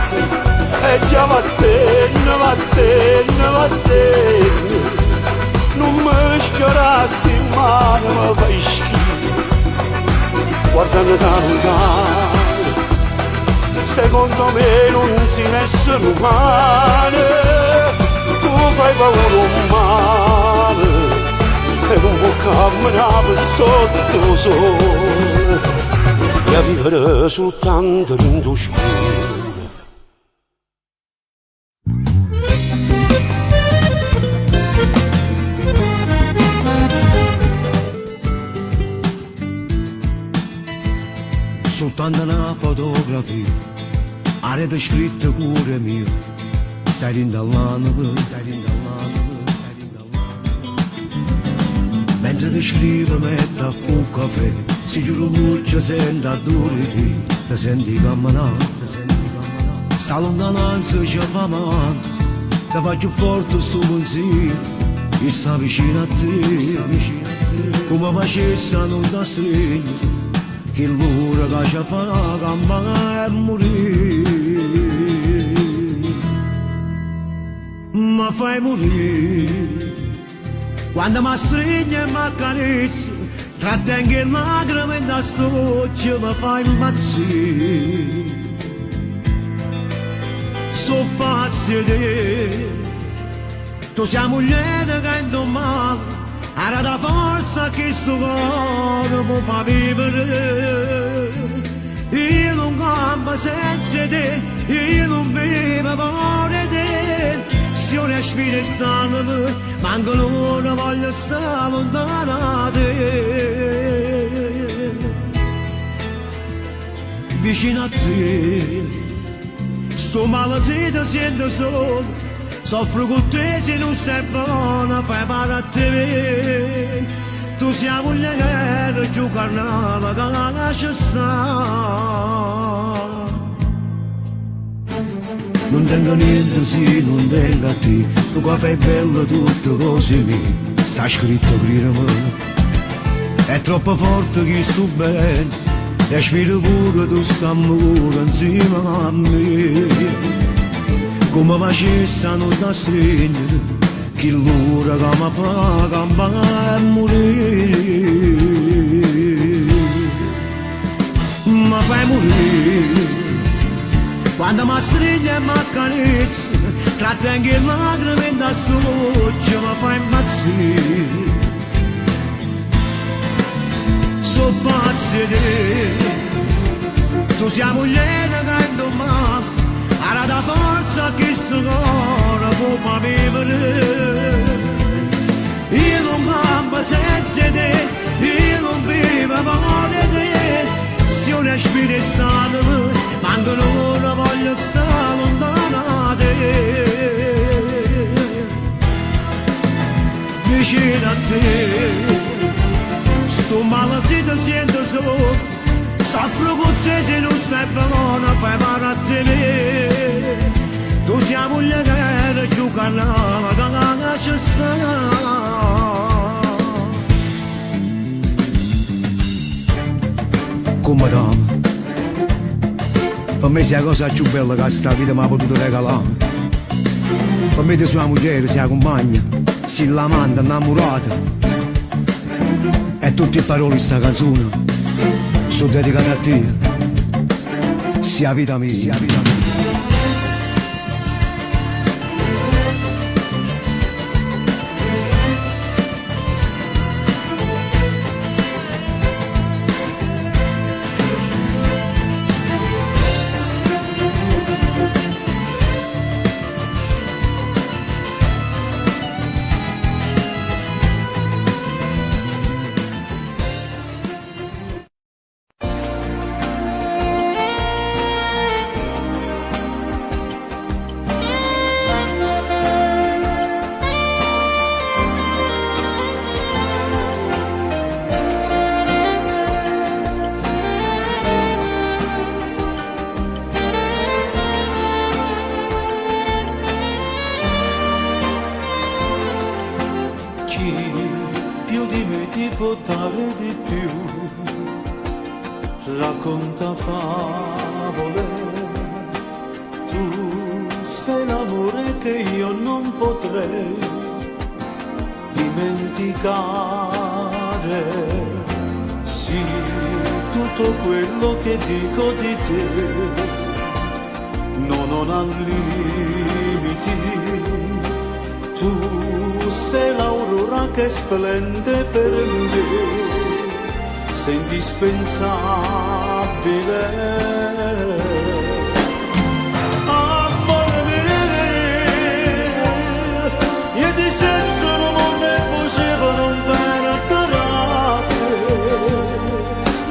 [SPEAKER 9] E già vattene, vattene, vattene, non mi sfiorasti in mano, mi fai schifo. Guardando da lontano, secondo me non si essere umano. Tu fai paura un male e non può camminare sotto sole e a vivere soltanto in tuo scuro.
[SPEAKER 13] Soltanto una fotografia, avete scritto cuore mio, stai rindallando, mentre ti scrivo metto a fu caffè, si giuro muccio sento a dure ti senti camminare, sta lontananza ci fa male, se faccio forte sto pensiero, e sta vicino a te, come facesse non da stringere, che l'ora che ci fa la gamba e morire, ma fai morire. Quando mi stringi e mi accarezzi, trattengo le lacrime da stoccia, mi fai impazzire. So pazzi di te, tu sei moglie che è male, era da forza che sto cuore può fa vivere. Io non campo senza te, io non vivo fuori te. Se io respiro stare, manco l'ora voglio stare lontano da te. Vicino a te, sto male se ti sento solo, soffro con te se non stai buona, fai male a te. Tu sei moglie che giù carnava, che la lascia stare. Non tengo niente se non tengo a te, tu qua fai bello tutto così mi sta scritto per me. È troppo forte che sto bene, e spiro pure tu stammi pure insieme a me. Come facesse non da stringere, che l'ora che mi fa campare e morire. Ma fai morire, quando mi stringi e mi accarezzi, trattengo le lacrime da stoccia, mi fai impazzire. So pazzi di te, tu sei moglie che è domani, era da forza che sto cuore può fa vivere. Io non campo senza te, io non vivo fuori te. Se io respiro stare, manco l'ora voglio stare lontano da te. Vicino a te, sto male se ti sento solo, soffro con te se non stai buona, fai male a te. Tu sei moglie che giù carnava, che la lascia stare. Come dama, per me sei la cosa più bella che sta vita mi ha potuto regalare. Per me ti sua moglie, sei la compagna, sei l'amante innamorata. E tutte le parole di sta canzone sono dedicate a te. Sia vita mia, sia vita mia.
[SPEAKER 9] ascoltare di più, racconta favole, tu sei l'amore che io non potrei dimenticare, sì, tutto quello che dico di te non ha limiti, tu sei l'aurora che splende per me, sei indispensabile. Amore mio, io ti se sono non ne facevano perdere,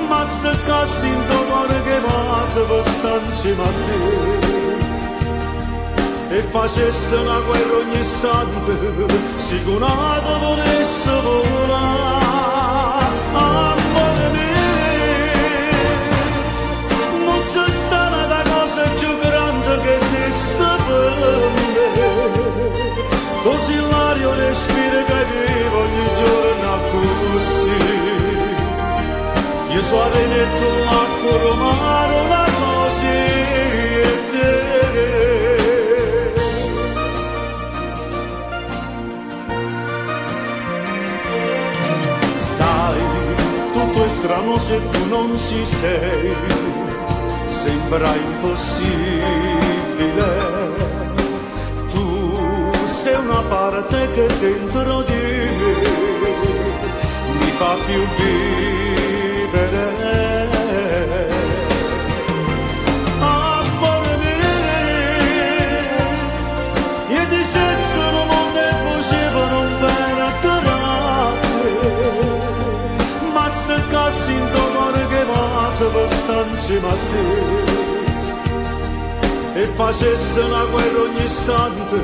[SPEAKER 9] ma se cassi in tuo cuore che va se va sta insieme a te. E facesse una guerra ogni istante, sicuramente volesse volare. Amore mio, non c'è stata cosa più grande che esiste per me, così l'aria respira che vivo ogni giorno così. Io sono arenetto l'acqua romano, la così e te. Tutto è strano se tu non ci sei, sembra impossibile. Tu sei una parte che dentro di me mi fa più vivere. Amore mio, io ti se sono mondo e facevano perdere. Se cassi in tuo cuore che va se va sta insieme a te, e facesse una guerra ogni istante,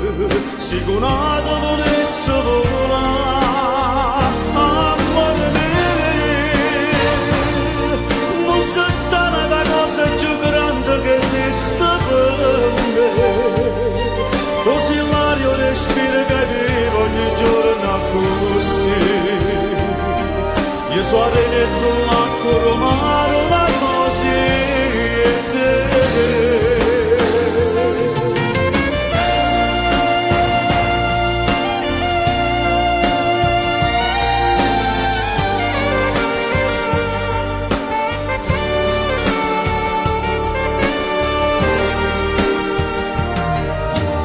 [SPEAKER 9] sicuramente volesse volare. Amore mio, non c'è stata cosa più grande che esiste per me, così l'aria respira che vivo ogni giorno così. Io sono arenetto l'acqua romano, la così e te.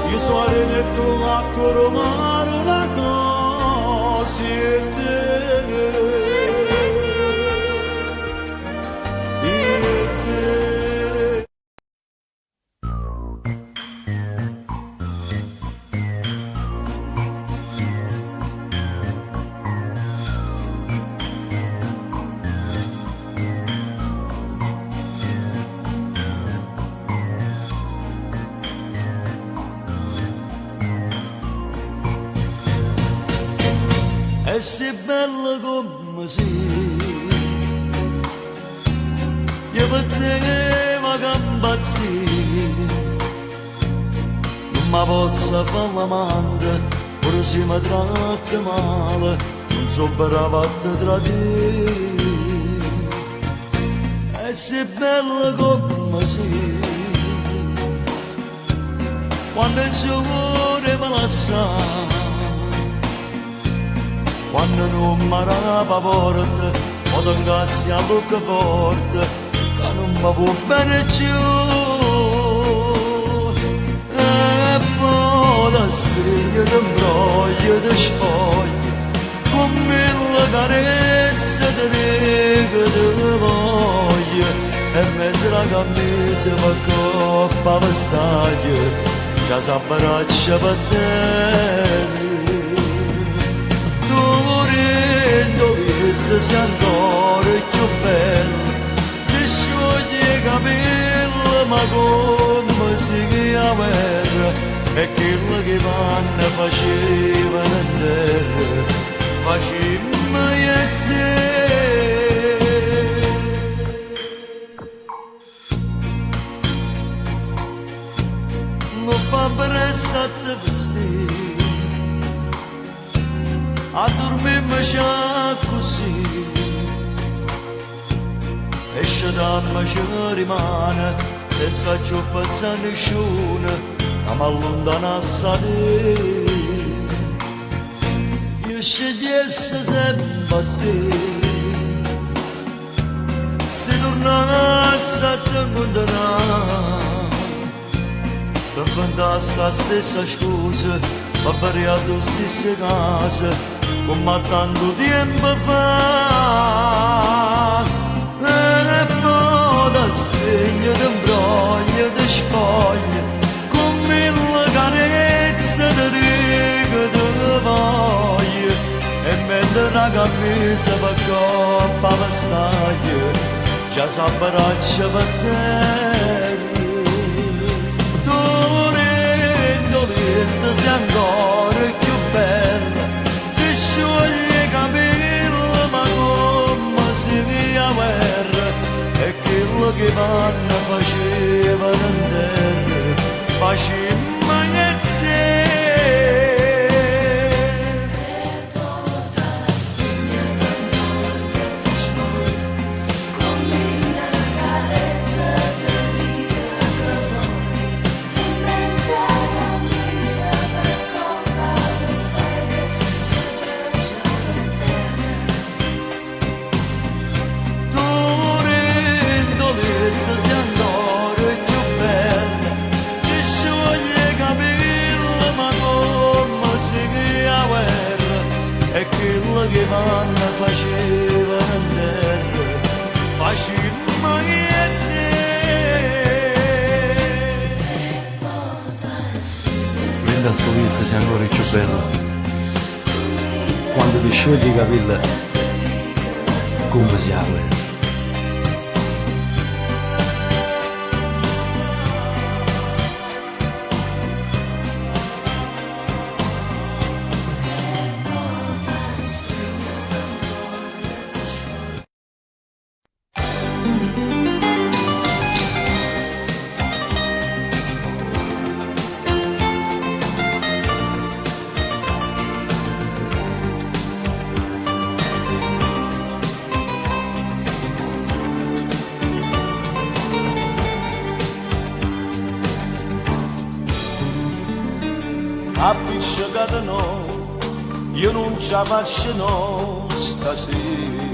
[SPEAKER 9] Io sono arenetto l'acqua romano, la così e te. E sei bella come sei, io per te mi campazzì, non mi posso fare l'amante, pure se mi tratta male, non so brava a te tradire. E sei bella come sei, quando il suo cuore me la sa, quando non mi rapa forte, o ti incazzi a bocca forte, che non mi può bene più. E poi la stringa ti imbroglio, ti spogli, con mille carezze ti dico ti voglio, e mentre la camisa mi coppa per staglio, già si abbraccia per te. Se ancora più bello ti scioglie i capelli, ma come si chiama e quello che vanno facevano in terra facemmo io e te. Non fa pressa a te vestire, a dormirmi già così,
[SPEAKER 4] esce dammi ci rimane senza più pensare nessuno a m'allontanarsi da te. Io scegliessi sempre a te se tornassi a te condannare per inventare la stessa scusa ma per le stesse case come tanto tempo fa. E poi da stregno di imbroglio di spoglie con mille carezze di righe di voglia e mentre la camisa per coppa per staglie già s'abbraccia per terra. Sei ancora più bella, ti scioglie i capelli ma come si via guerra e quello che vanno faceva in terra, facemmo e te. Che vanno faceva in terra, facemmo e te.
[SPEAKER 1] Linda solita sei ancora più bella quando ti sciogli i capelli come si apre.
[SPEAKER 7] Appiccicato no, io non ce la faccio no stasera.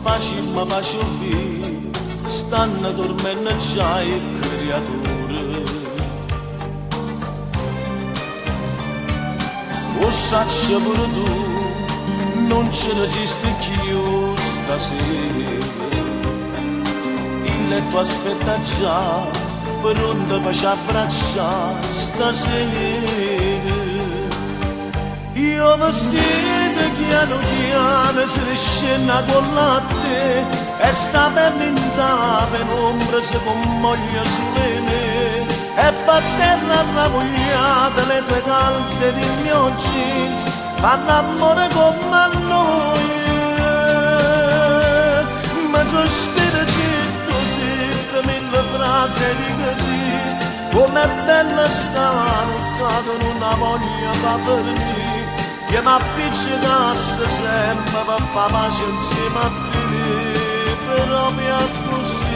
[SPEAKER 7] Facimmo pace qui, stanno dormendo già le creature. Lo sacci pure tu, non ci resisti più stasera. Il letto aspetta già, pronto per ci abbracciare stasera. Io vestito piano piano si riscenna con latte e sta per in penombra si commoglia sulle me e per terra ravogliate le tue calze di mio jeans fanno amore come noi. Ma sospiro zitto, mille frasi di così com'è bella sta nottata in una voglia da dormire che m'appiccicasse sempre per far pace insieme a te, però mi è così.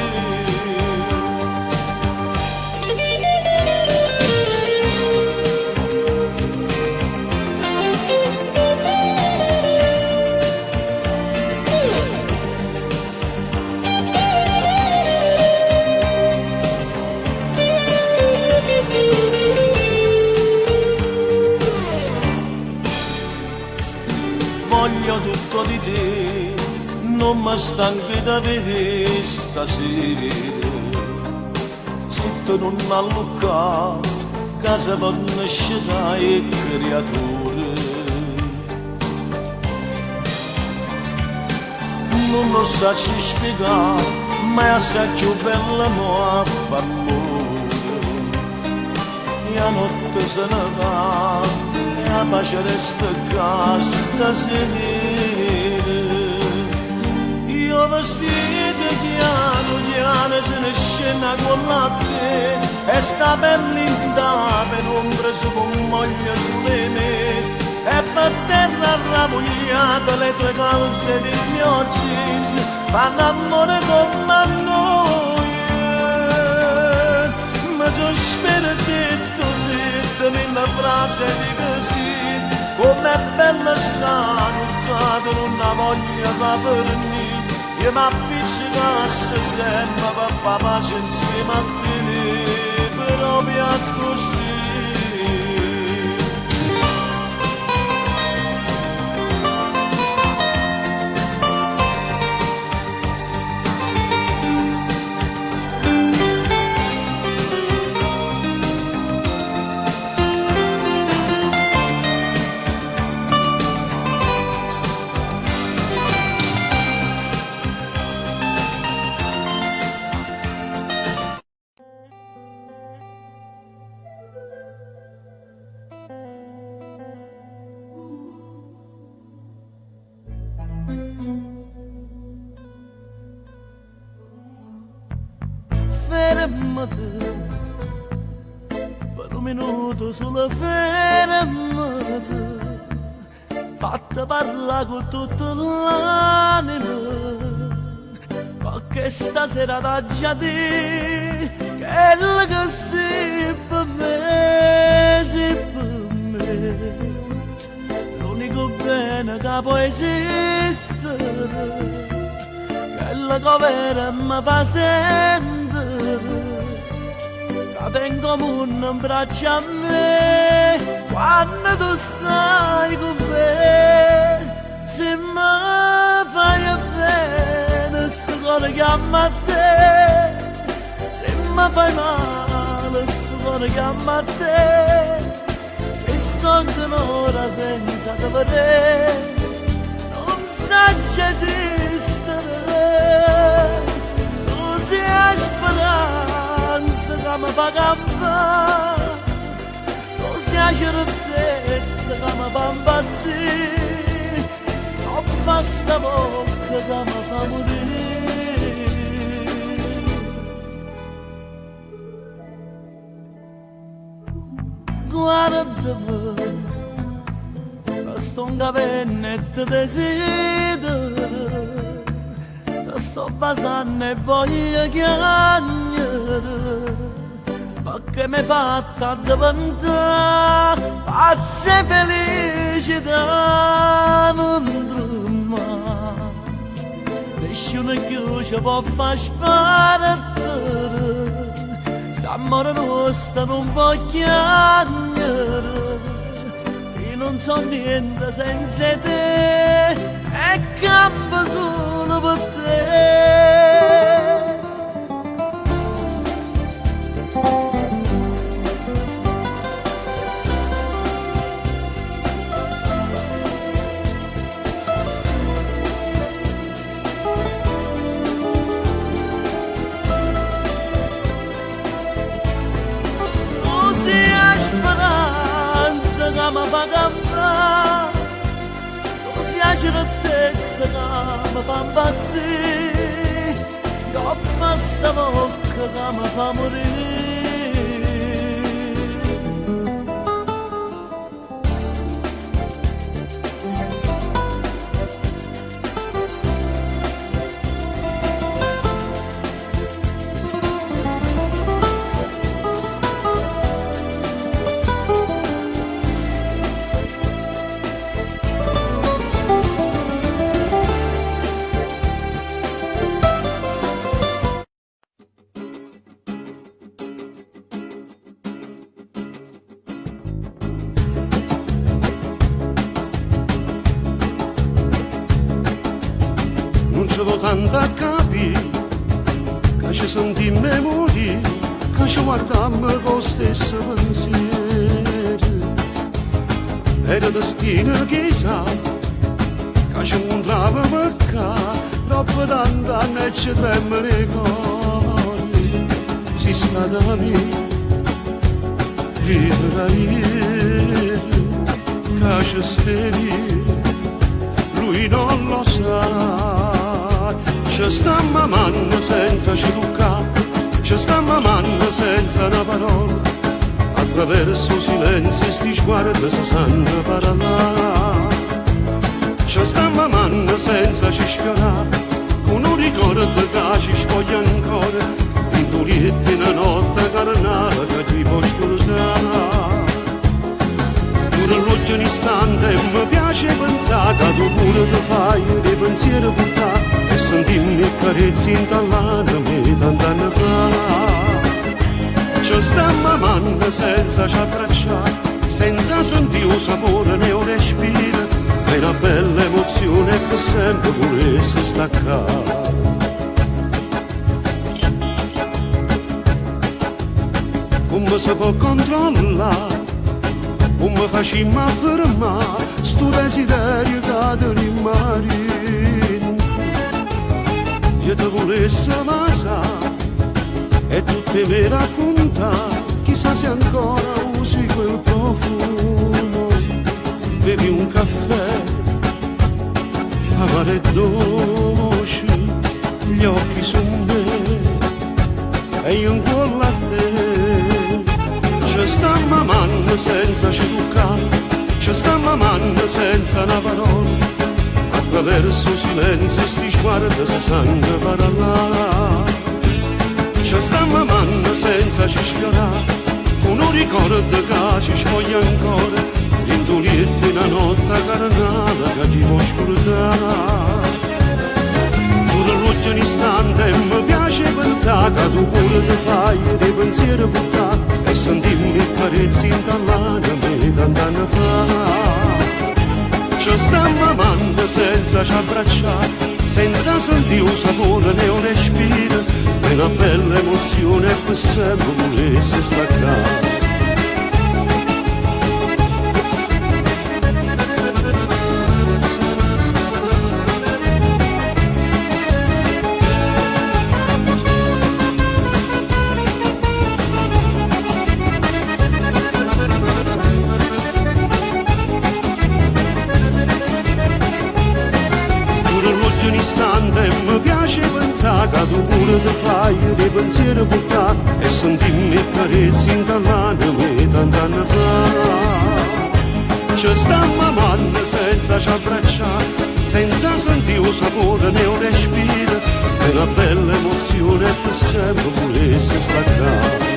[SPEAKER 7] Voglio tutto di te, non mi stanco da vedere stasera. Zitto non allucca, casa vanno scegliere creature. Non lo so ci spiegare, ma è assai più bella mo a fallore. La notte se ne va, e la pace resta qua stasera. Io vestito piano piano se ne scena con latte e sta per linda penombra si commoglia sulle me e per terra ravogliate le tue calze di mio jeans
[SPEAKER 3] fanno amore come a noi. Ma sono spero zitto, zitto, nella frase di così, com'è bella stare, non la voglia da fornire, io mi appiccicasse sempre per fare pace insieme a te, però mi ha così. Fermate per un minuto, solo fermate, fatta parlare con tutta l'anima, perché stasera t'ha già detto che è la che sei per me, sei per me, l'unico bene che può esistere, quella che vera mi fa sentire, che tengo un braccio a me, quando tu stai con me, se mi fai bene, sto cuore chiama a te, se mi fai male, sto cuore chiama a te, e sto anche un'ora senza te vedere, non saggio esistere, tu sei la speranza che mi fa campare, tu sei la certezza che mi fa impazzire, non basta bocca che mi fa morire. Guardami, sto un capennetto desidero, ti sto basando e voglio chiagnere, perché mi fatta diventare pazza e felicità, non tremare, nessuno più ci può far sparare, st'amore nostro non può chiagnere, non so niente senza te e campo solo per te. Tu sei la speranza che mi fa campare, tu sei la certezza che mi fa impazzire, io basta bocca che mi fa morire.
[SPEAKER 9] Non ci vo tanto a capire, che ci sentimmo morire, che ci guardammo con lo stesso pensiero. Era destino che sa, che ci incontravamo qua, troppo tanti anni e ci tremano i cuori. Si sta da me, vivere ieri, che ci stevi, lui non lo sa. Ci sta mamando senza ci toccare, ci sta mamando senza una parola, attraverso silenzio sti sguardi si sanno parlare. Ci sta mamando senza ci sfiorare, con un ricordo che ci spoglia ancora, rintuliette una notte carnale che ti può scordare. Dura l'ultimo istante e mi piace pensare che tu pure ti fai dei pensieri portare e sentirmi carezzi in tall'anima tant'anni fa. Ci stiamo amando senza ci abbracciare, senza sentire il sapore né un respiro, è una bella emozione che sempre volesse staccare. Come si può controllare, come facciamo a fermare sto desiderio che ti rimane? Io ti volessi amare e tu te mi racconta, chissà se ancora usi quel profumo. Bevi un caffè, amaro e dolce, gli occhi su me e io incolla a te. Ci stiamo amando senza ci toccare, ci stiamo amando senza una parola, attraverso il silenzio sti sguardi si sangue parlare. Ci stiamo amando senza ci sfiorare, con un ricordo che ci spoglia ancora, rintuliette una notte carnale che ti può scordare. Dura l'ultimo istante e mi piace pensare che tu pure ti fai dei pensieri portare e sentirmi carezzi in tall'anima tant'anni fa. Ci stiamo amando senza ci abbracciare, senza sentire un sapore né un respiro, è una bella emozione che sempre volesse staccare. Che tu pure ti fai dei pensieri portare e sentirmi carezzi in tall'anima tant'anni fa. Ci stiamo amando senza ci abbracciare, senza sentire un sapore né un respiro, è una bella emozione che sempre volesse staccare.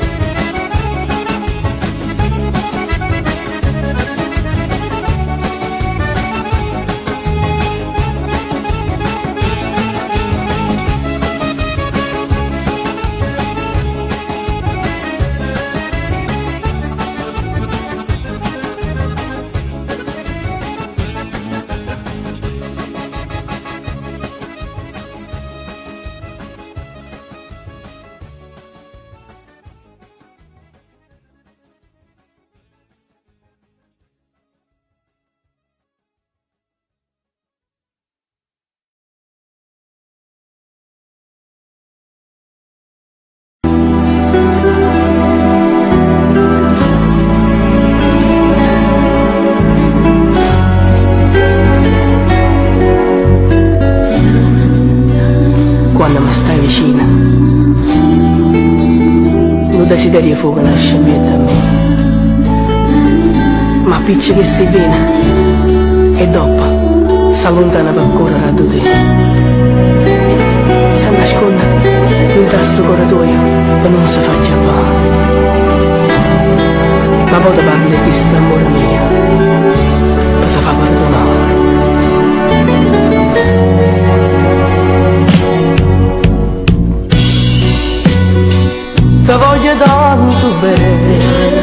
[SPEAKER 14] Quando mi stai vicina, lo desiderio fu che nasce a me, ma picci che stai bene e dopo si allontana per correre a te. Si nasconde in questo corridoio e non si fa chiappare, ma poi ti parli di questo amore mio che si fa perdonare. Ti voglio tanto bene,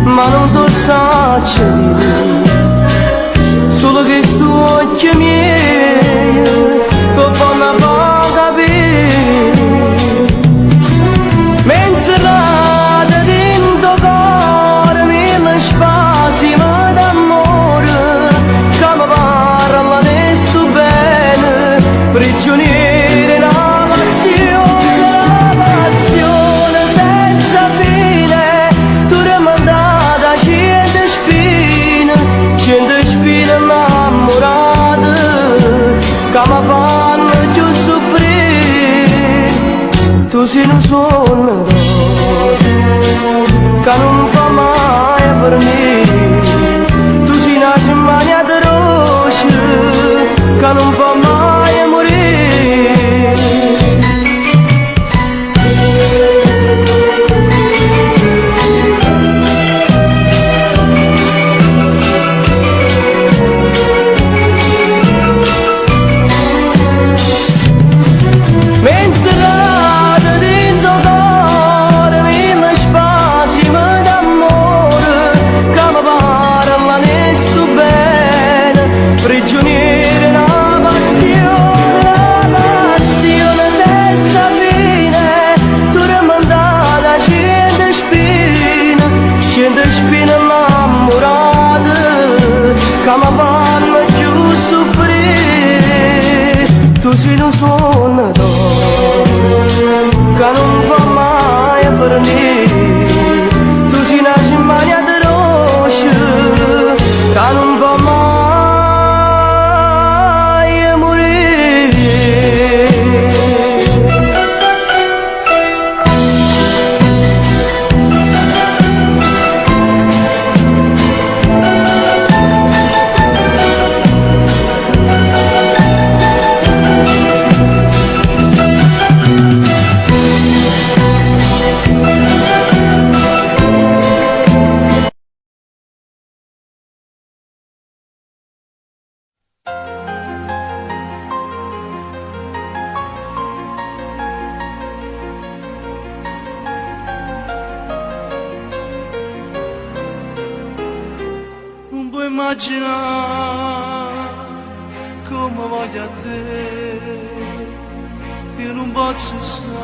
[SPEAKER 14] ma non ti saccio dire, solo che sto occhio miei ti fanno far capire. Mentre l'ada dentro cuore mille spazi d'amore, che mi parla di sto bene, prigioniere la passione. Che mi fanno più soffrire, tu sei un sogno che non fa mai finire, tu sei una cimagna di rosce che non fa mai morire. una donna che non può mai fornire, tu sei una cimagna di rosce che non può mai morire.
[SPEAKER 9] Non puoi immaginare come voglio a te, io non posso stare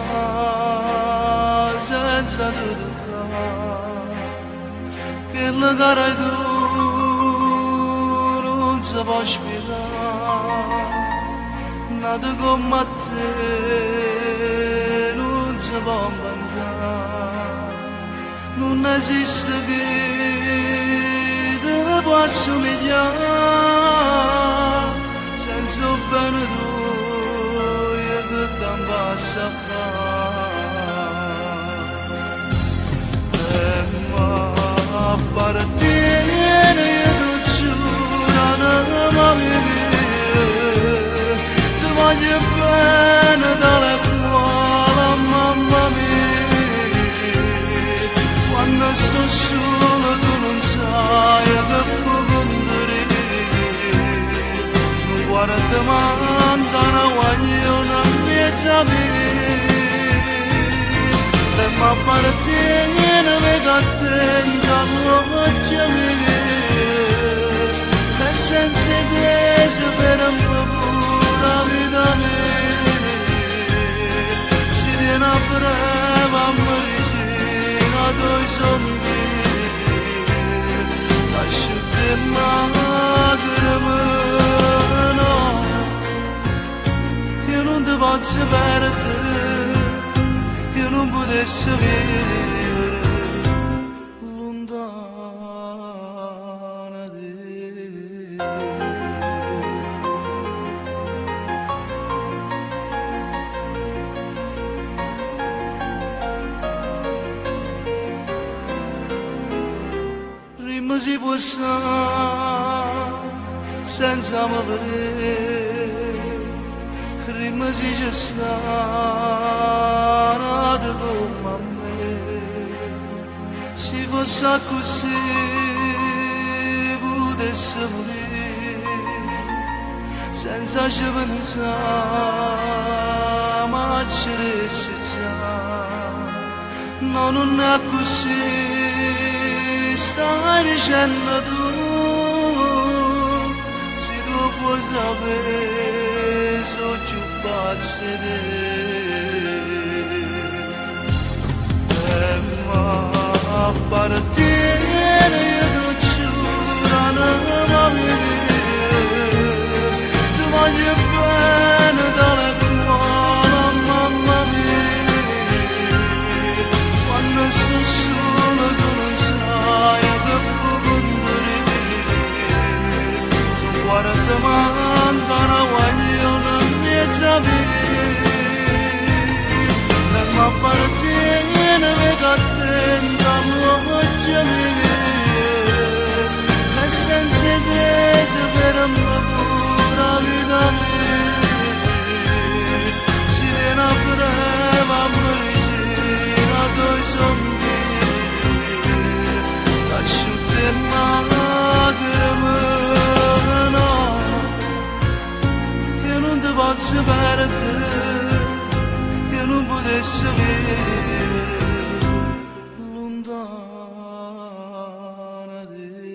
[SPEAKER 9] senza te toccare, che la cara tu non si può spiegare, nata come te non si può mancare, non esiste che può somigliare senza un bene tuo che campassa a fare. Ma appartiene io ti giuro anima mia, ti voglio bene dalle cuore mamma mia, quando sto solo tu non sai che può condurre, non guarda mandana voglio una mezza vita, ma appartiene che attenta l'occhio mio, e senza te per un po' la vita mia, si viene a breve a morire a tuoi sogni. Asciutte lacrime, no, io non ti posso perdere, io non potessi vivere lontana di te. Si può stare senza me vedere, prima si c'è stare come a me, se fosse così potesse morire, senza ci pensare, ma ci resta già, no non è così. Stai dicendo tu, se tu puoi sapere, sono più pazzo di te. Ma appartiene io ti giuro anima mia, ti voglio bene dalle cuore mamma mia, quando sto solo tu non sai che può condurre, guarda mandana voglio una mezza vita, ma appartiene che attenta l'occhio mio, e senza te per un po' la vita mia, si viene a breve a morire a tuoi sogni, asciutte lacrime, no, io non ti posso perdere, io non potessi vivere lontana di te.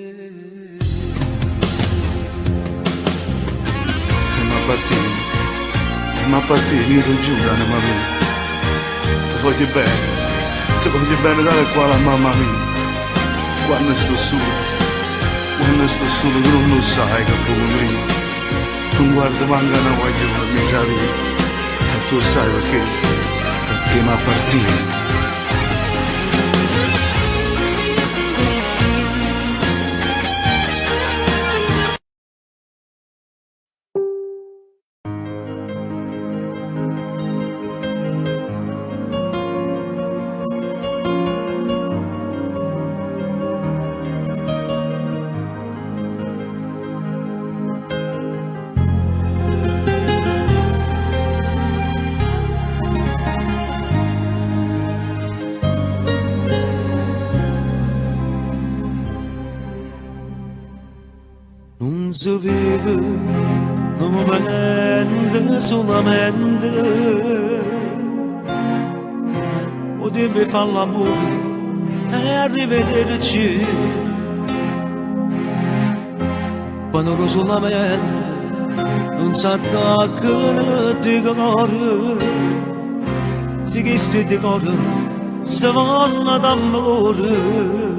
[SPEAKER 1] Ma appartieni, io ti giuro anima mia, ti voglio bene dalle cuore a mamma mia, quando sto solo tu non lo sai che può morire, non guarda manca una guaglione mezza vita, tu sai perché mi appartiene.
[SPEAKER 12] Non si vive un momento solamente, o deve fare l'amore e arrivederci, quando solamente non si attaccano di cuore, si chiede di cuore, si vanno d'amore.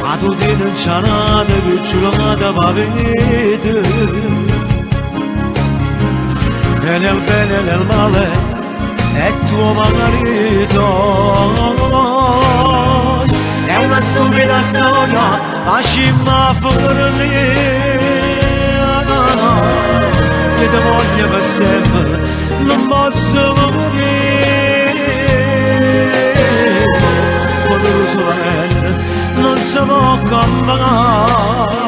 [SPEAKER 12] A tu ti non c'è nada che giurata va vedere, e nel bene e nel male è tuo marito. È una stupida storia, lasciami fuori, che ti voglio per sempre, non posso morire, quando solamente non si può cambiare.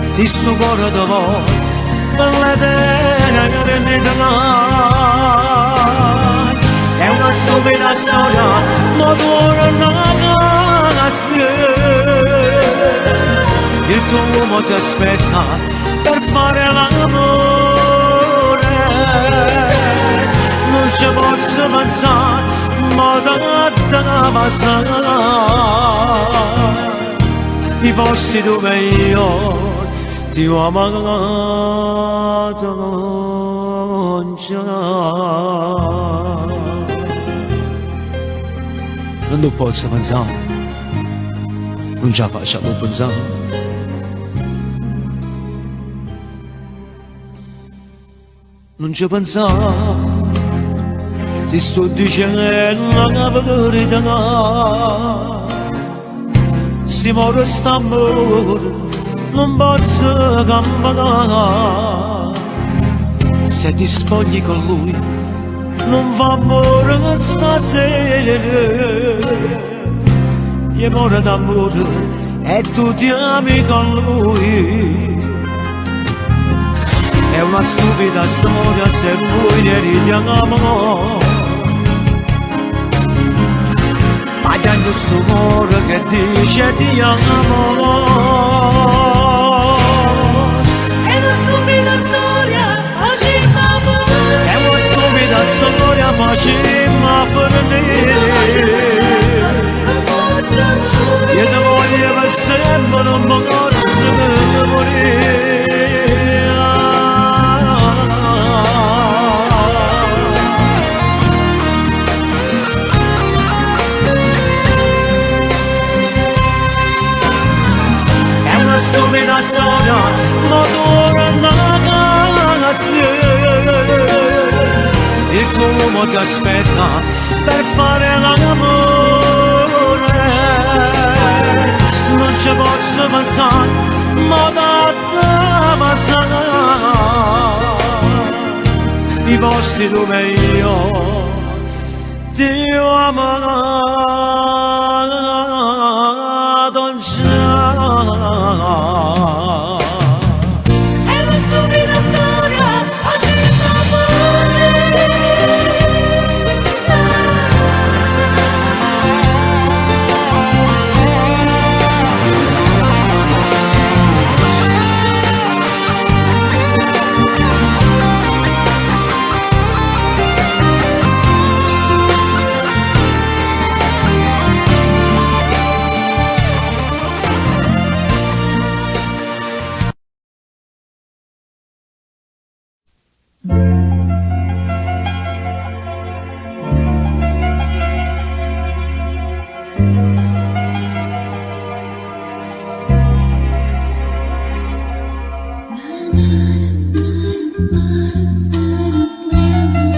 [SPEAKER 12] Se sto cuore ti vuole per la terra che renderà, è una stupida storia, ma tu non la il tuo uomo ti aspetta per fare l'amore, non ci posso pensare, ma da passare i posti dove io ti ho amato non c'è. Non posso pensare, non ce la facciamo pensare. Non ci pensare, si sto dicendo la verità, si muore st'amore, non posso cambiare. Se ti spogli con lui, non fa amore stasera, gli muore d'amore e tu ti ami con lui. È una stupida storia se vuoi ne ridiamo, ma c'è questo cuore che dice ti amo. È una stupida storia, facciamo fuori. È una stupida storia, facciamo fuori. Io ti voglio per sempre, non posso morire. Stupida storia, ma tu non la il tuo uomo ti aspetta per fare l'amore, non ci posso pensare, ma da passare i posti dove io ti ho amato non c'è. È una stupida storia, facciamo fuori.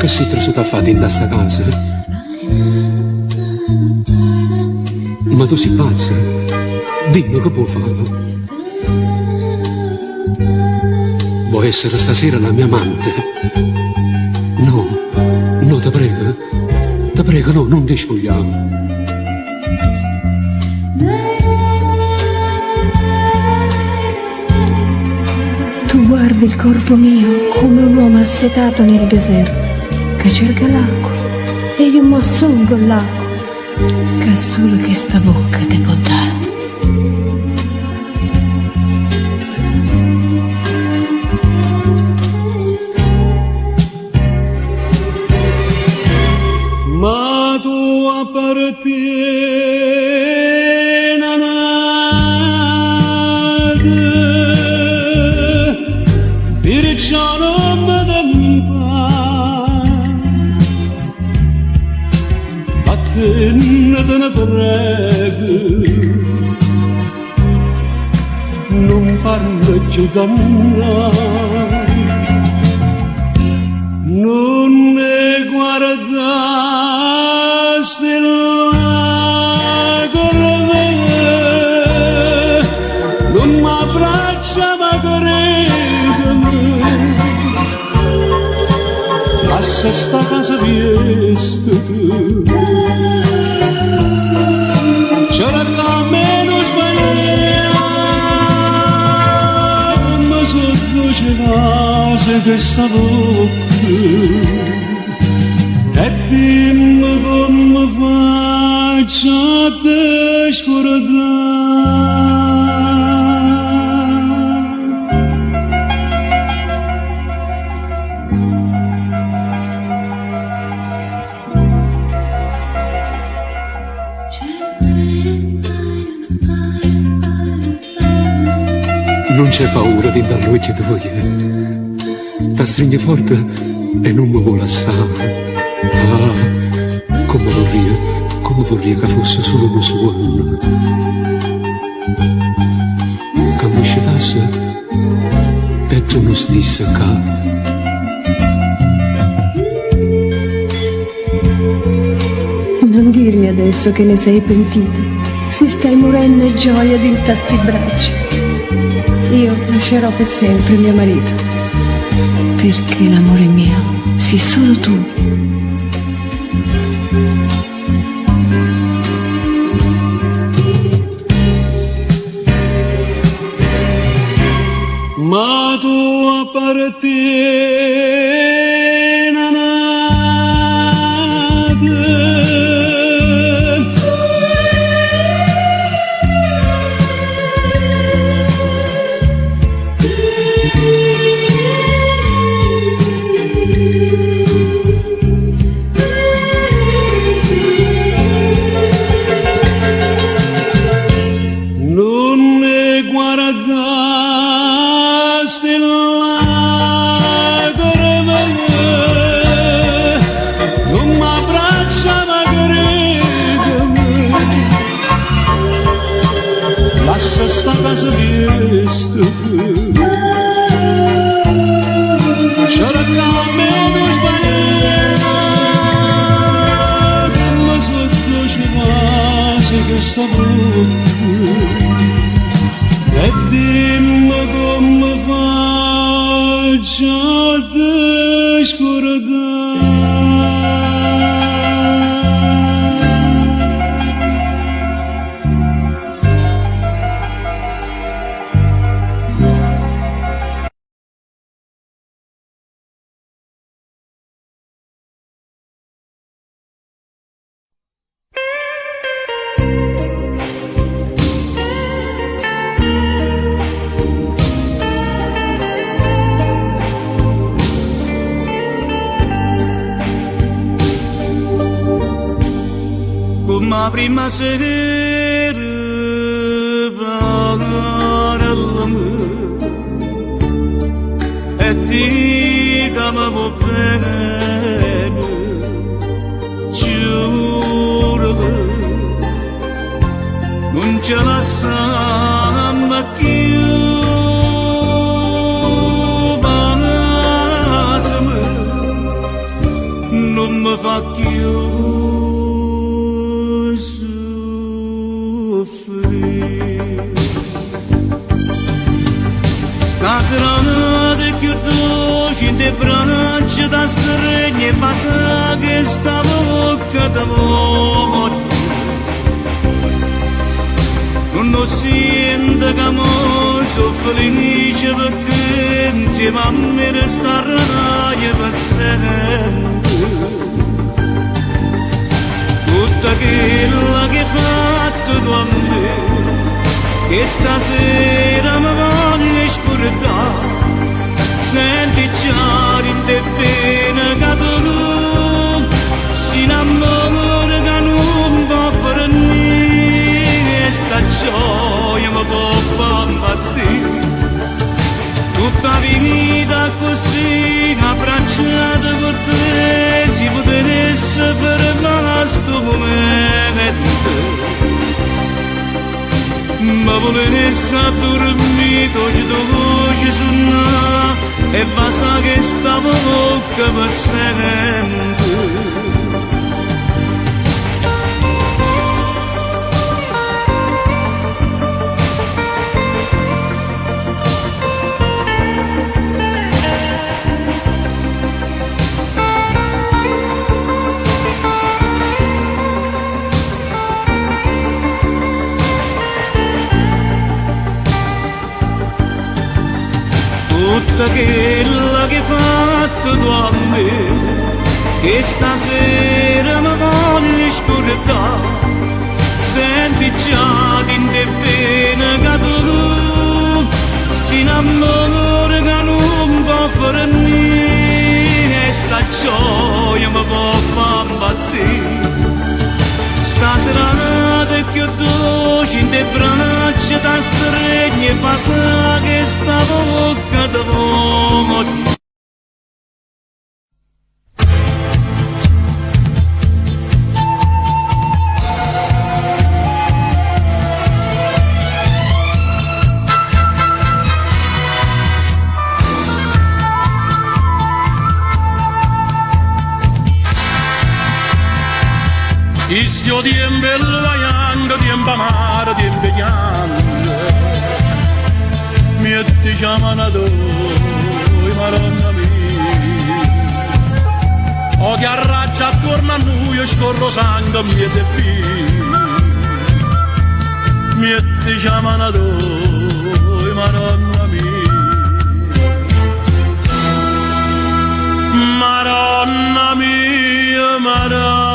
[SPEAKER 15] che si trasuta fatti in questa casa? Ma tu sei pazza? Dimmi che può fare? Vuoi essere stasera la mia amante? No, no, ti prego, no, non ti spogliamo.
[SPEAKER 16] Tu guardi il corpo mio come un uomo assetato nel deserto che cerca l'acqua e io mo son con l'acqua che solo che sta bocca te può dare.
[SPEAKER 9] Ma tu appartieni amate, perciò non mi tempare, vattene te ne prego, non farmi più dannare. Non ne guardassi lacrime, non m'abbraccia ma credimi, lascia sta casa visto tu, c'era meno sbagliato, ma sotto c'è case che sta bocca. E dimmi come faccio a te
[SPEAKER 15] Non c'è paura di dar l'occhio di voi, ti stringe forte e non mi vuole lasciare. Ah, come vorrei che fosse solo un suono. Che mi scegliesse e tu non stessi qua.
[SPEAKER 16] Non dirmi adesso che ne sei pentito, se stai morendo e gioia di sti braccia. Io lascerò per sempre mio marito, perché l'amore mio sei solo tu.
[SPEAKER 9] Ma tu appartieni amate, non ne guardasti lacrime, non m'abbraccia ma credimi, lascia sta casa visto tu, c'era meno sbagliato, ma sotto c'è case che sta bocca. E dimmi come faccio a te
[SPEAKER 1] Come la prima sera parlavamo e ti chiamavo bene, giuro non ce la sanno più. fa più soffrire. Stasera di più dolce in te braccia da stregne passa che sta bocca da voce. Non sento che sono felice perché insieme a me resterai per sempre. Tutta quella che hai fatto tu a me, che stasera mi voglio scordare. Senti già in te pena che tu si innamora che non può fare niente. Sta gioia mi può far impazzire. Tutta vita così abbracciata con te, si potesse fermare sto momento. Ma volesse dormire, oggi tu voce suona e basta che sta bocca per sempre. Tutta quella che hai fatto tu a me, che stasera mi voglio scordare. Senti già in te pena che tu si innamora che non può fare niente. Sta gioia mi può far impazzire. Stasera nata più dolce in te braccia da stregne passa che sta bocca da voce.
[SPEAKER 7] Istio tiempo vaiando, tiempo amaro, tiempo piangere. Mi ti chiamano tu, Madonna mia. O che arraccia attorno a noi, io scorro sangue, mezzo e figlio. Mi ti chiamano tu, Madonna mia. Madonna mia, Madonna.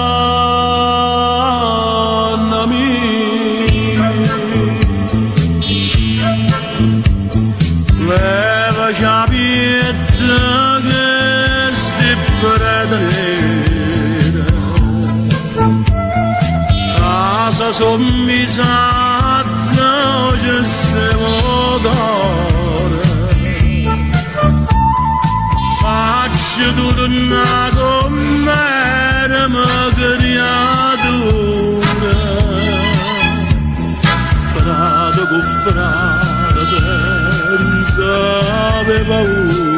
[SPEAKER 7] Leva ciapietta che sti predere, casa sommisata ci stiamo cuore. Faccio tornare con me creatura, frate con frate senza avere paura.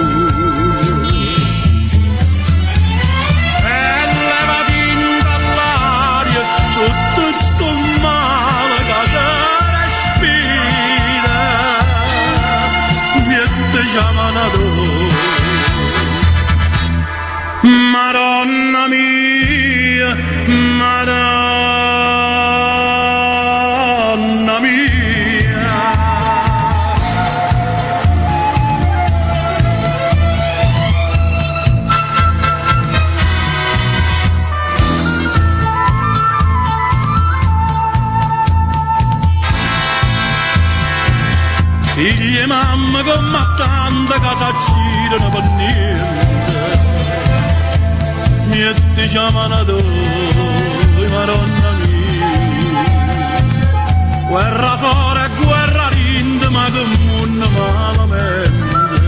[SPEAKER 7] E levati dall'aria tutto sto male che si respira. Niente chiamano tu, Madonna mia, Madonna mia. Figli e mamma come tanta casa girano per niente. Niente chiamano tu, Madonna mia. Guerra fuori e guerra rinda, ma come malamente.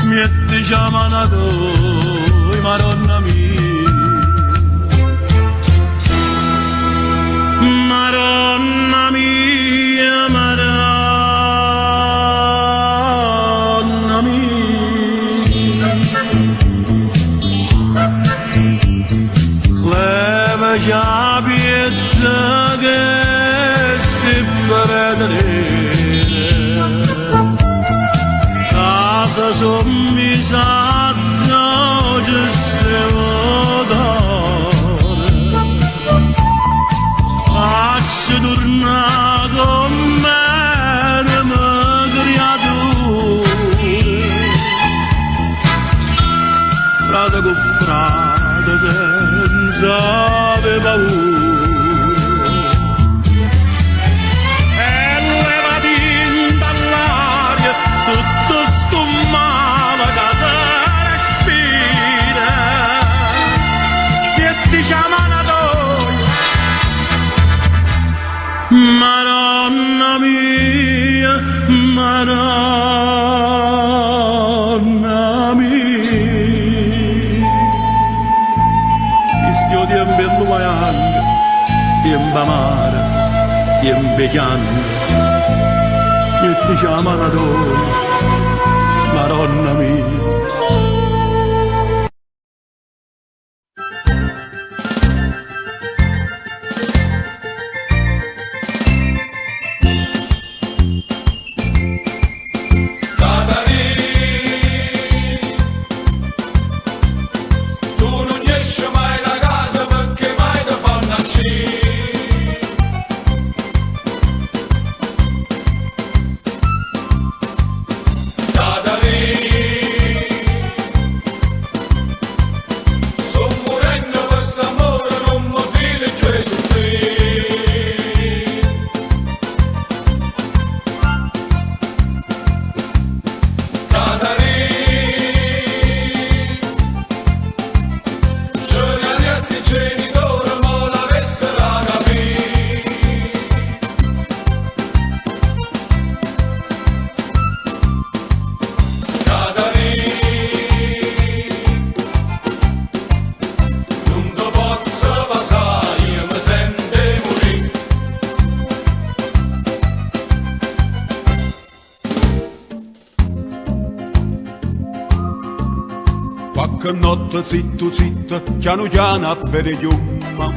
[SPEAKER 7] Niente chiamano tu, Madonna mia. Madonna mia, Madonna mia.
[SPEAKER 9] chiavietta che sti perdere casa sommisata ci stiamo dare faccio tornare con me frate con frate senza avere paura e levati dall'aria tutto sto male che si respira che diciamo una donna Madonna mia Madonna mia tiempo illuminando, tiempo amare, tiempo chiando, e ti chiama una donna, Madonna mia. Qualche notte zitto zitto, piano piano per gli umma.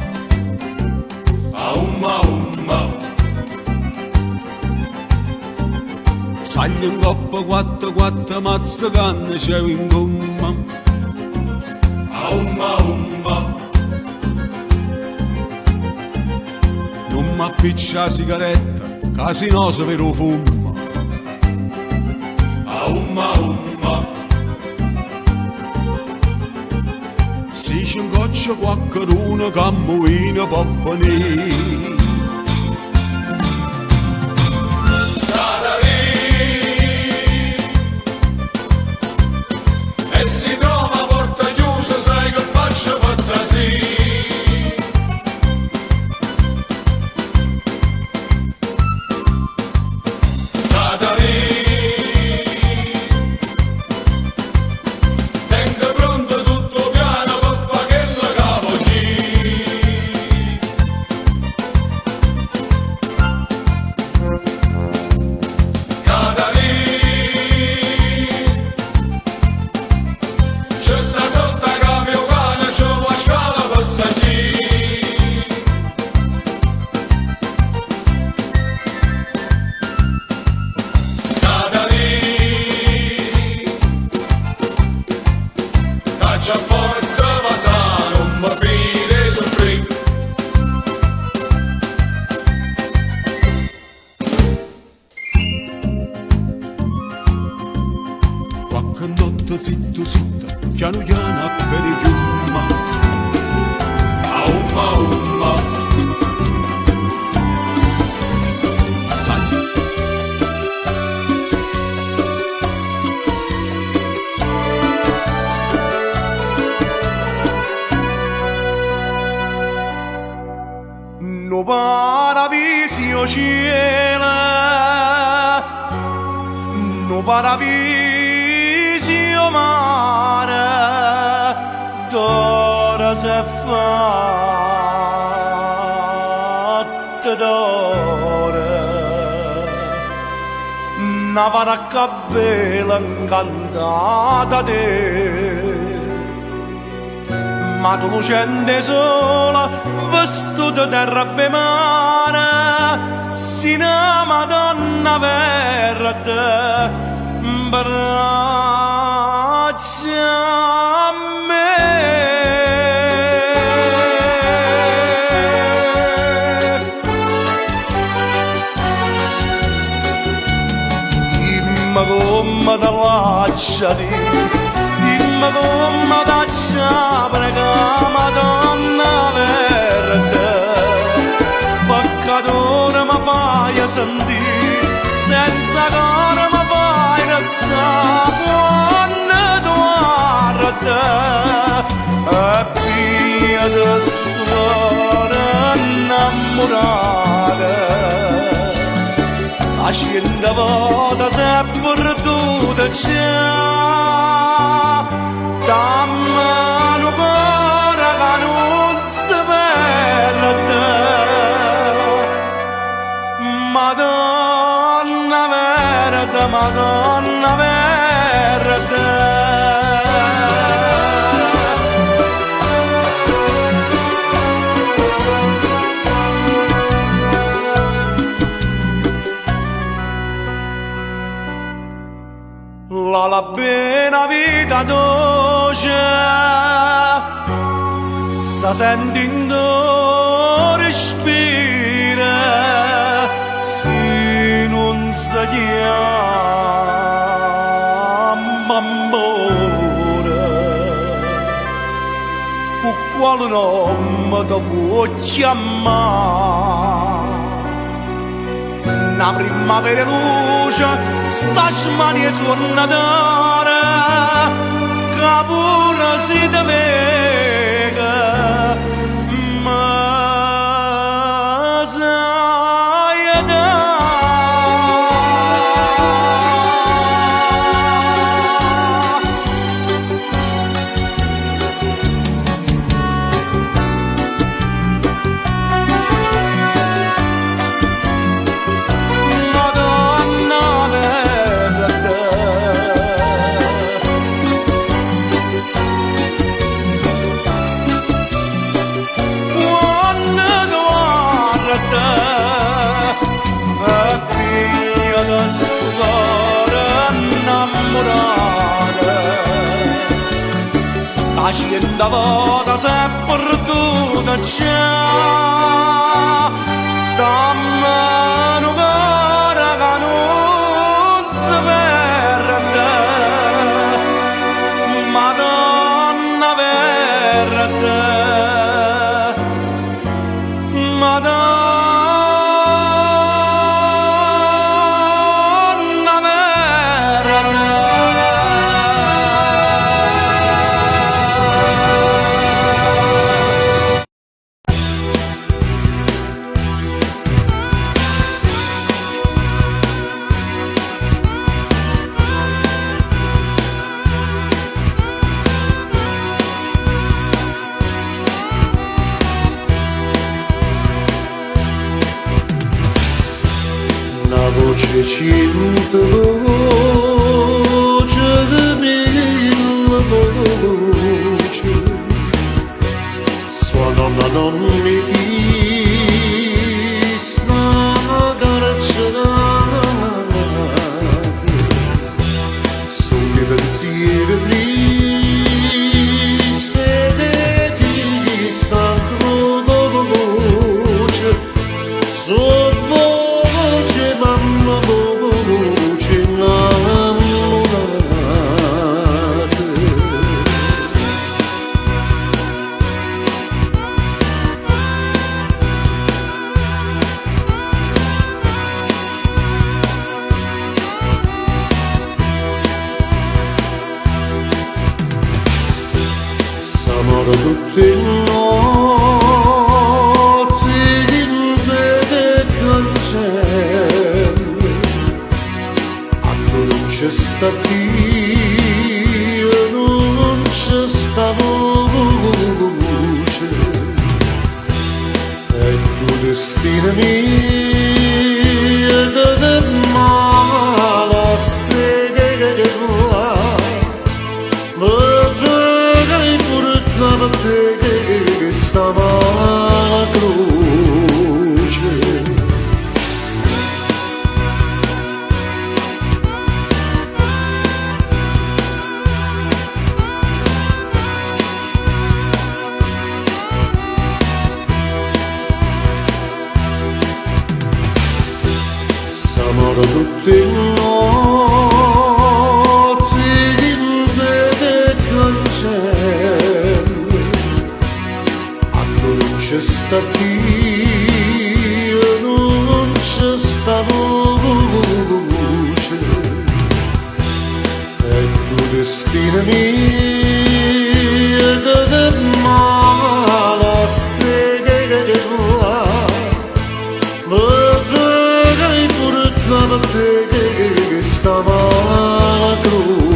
[SPEAKER 9] Umma umma. Sagli in coppa quattro mazza canne c'è in gomma. Umma umma. Non m'appiccia la sigaretta, casi no se vero fumma. Umma umma. Si c'è un goccio qualcuno che muovina può venire.
[SPEAKER 7] E si trova a porta chiusa, sai che faccio per trasì.
[SPEAKER 9] Zitto zitto, piano piano per il fiume. Umma umma. Sai.
[SPEAKER 13] No paravisio cielo, no paravisio mare, d'ora s'è fatta d'ora. Una varacca bella incantata te,
[SPEAKER 9] ma tu lucente sola, vestito di terra mare, si una Madonna verde, braccia a me. Dimmi come ti lasciati, dimmi come ti lasciati, Madonna verde, peccatore mi fai sentire, senza cuore mi fai restare, quando tu guarda, e via di storia innamorata, la scenda volta si è perduta già, dammi un cuore che non si perde, Madonna verde, Madonna verde. La bella vita dolce sta sentendo respira, se non si chiama amore, con quale nome ti può chiamare? Una primavera luce, sta smania suonatore, che pure si te vega, ma sai la scenda volta si è perduta già, dammi un cuore che non si perde, Madonna verde, Madonna
[SPEAKER 7] voce cinta, voce di mille voci, suona ma non mi sta carcerata, sono i pensieri tristi e ti stanno voce, so voce mamma voce innamorata. S'amore tutte le notti in te cancelli, non c'è sta Dio, non c'è sta voce, e tu destino mio che te mala streghe, ma freghi pure te.
[SPEAKER 4] per te che stava a croce. Siamo tutti notti in te cancelli, a non c'è sta Dio, non c'è sta luce, e tu destino mio che male stella, per te che stava a croce.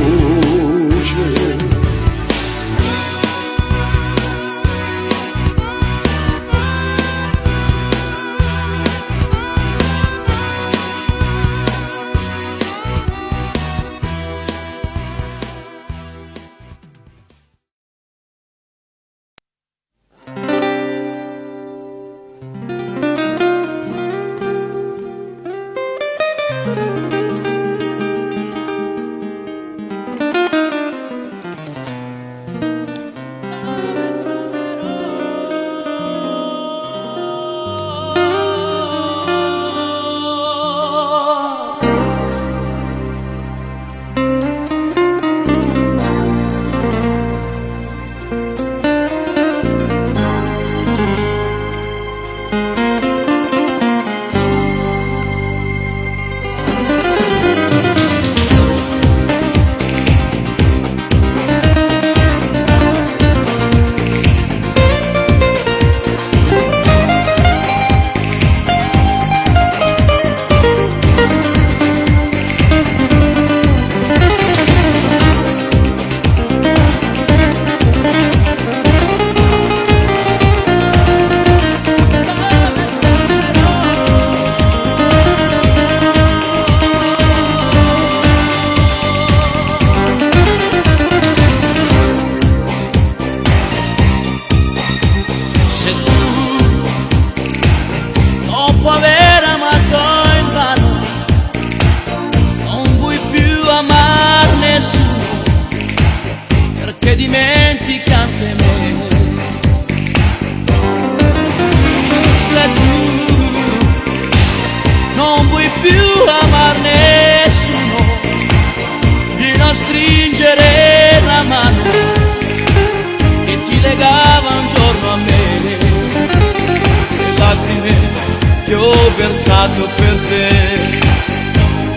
[SPEAKER 3] versato per te,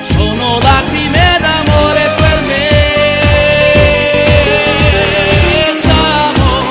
[SPEAKER 3] sono lacrime d'amore per me, d'amore.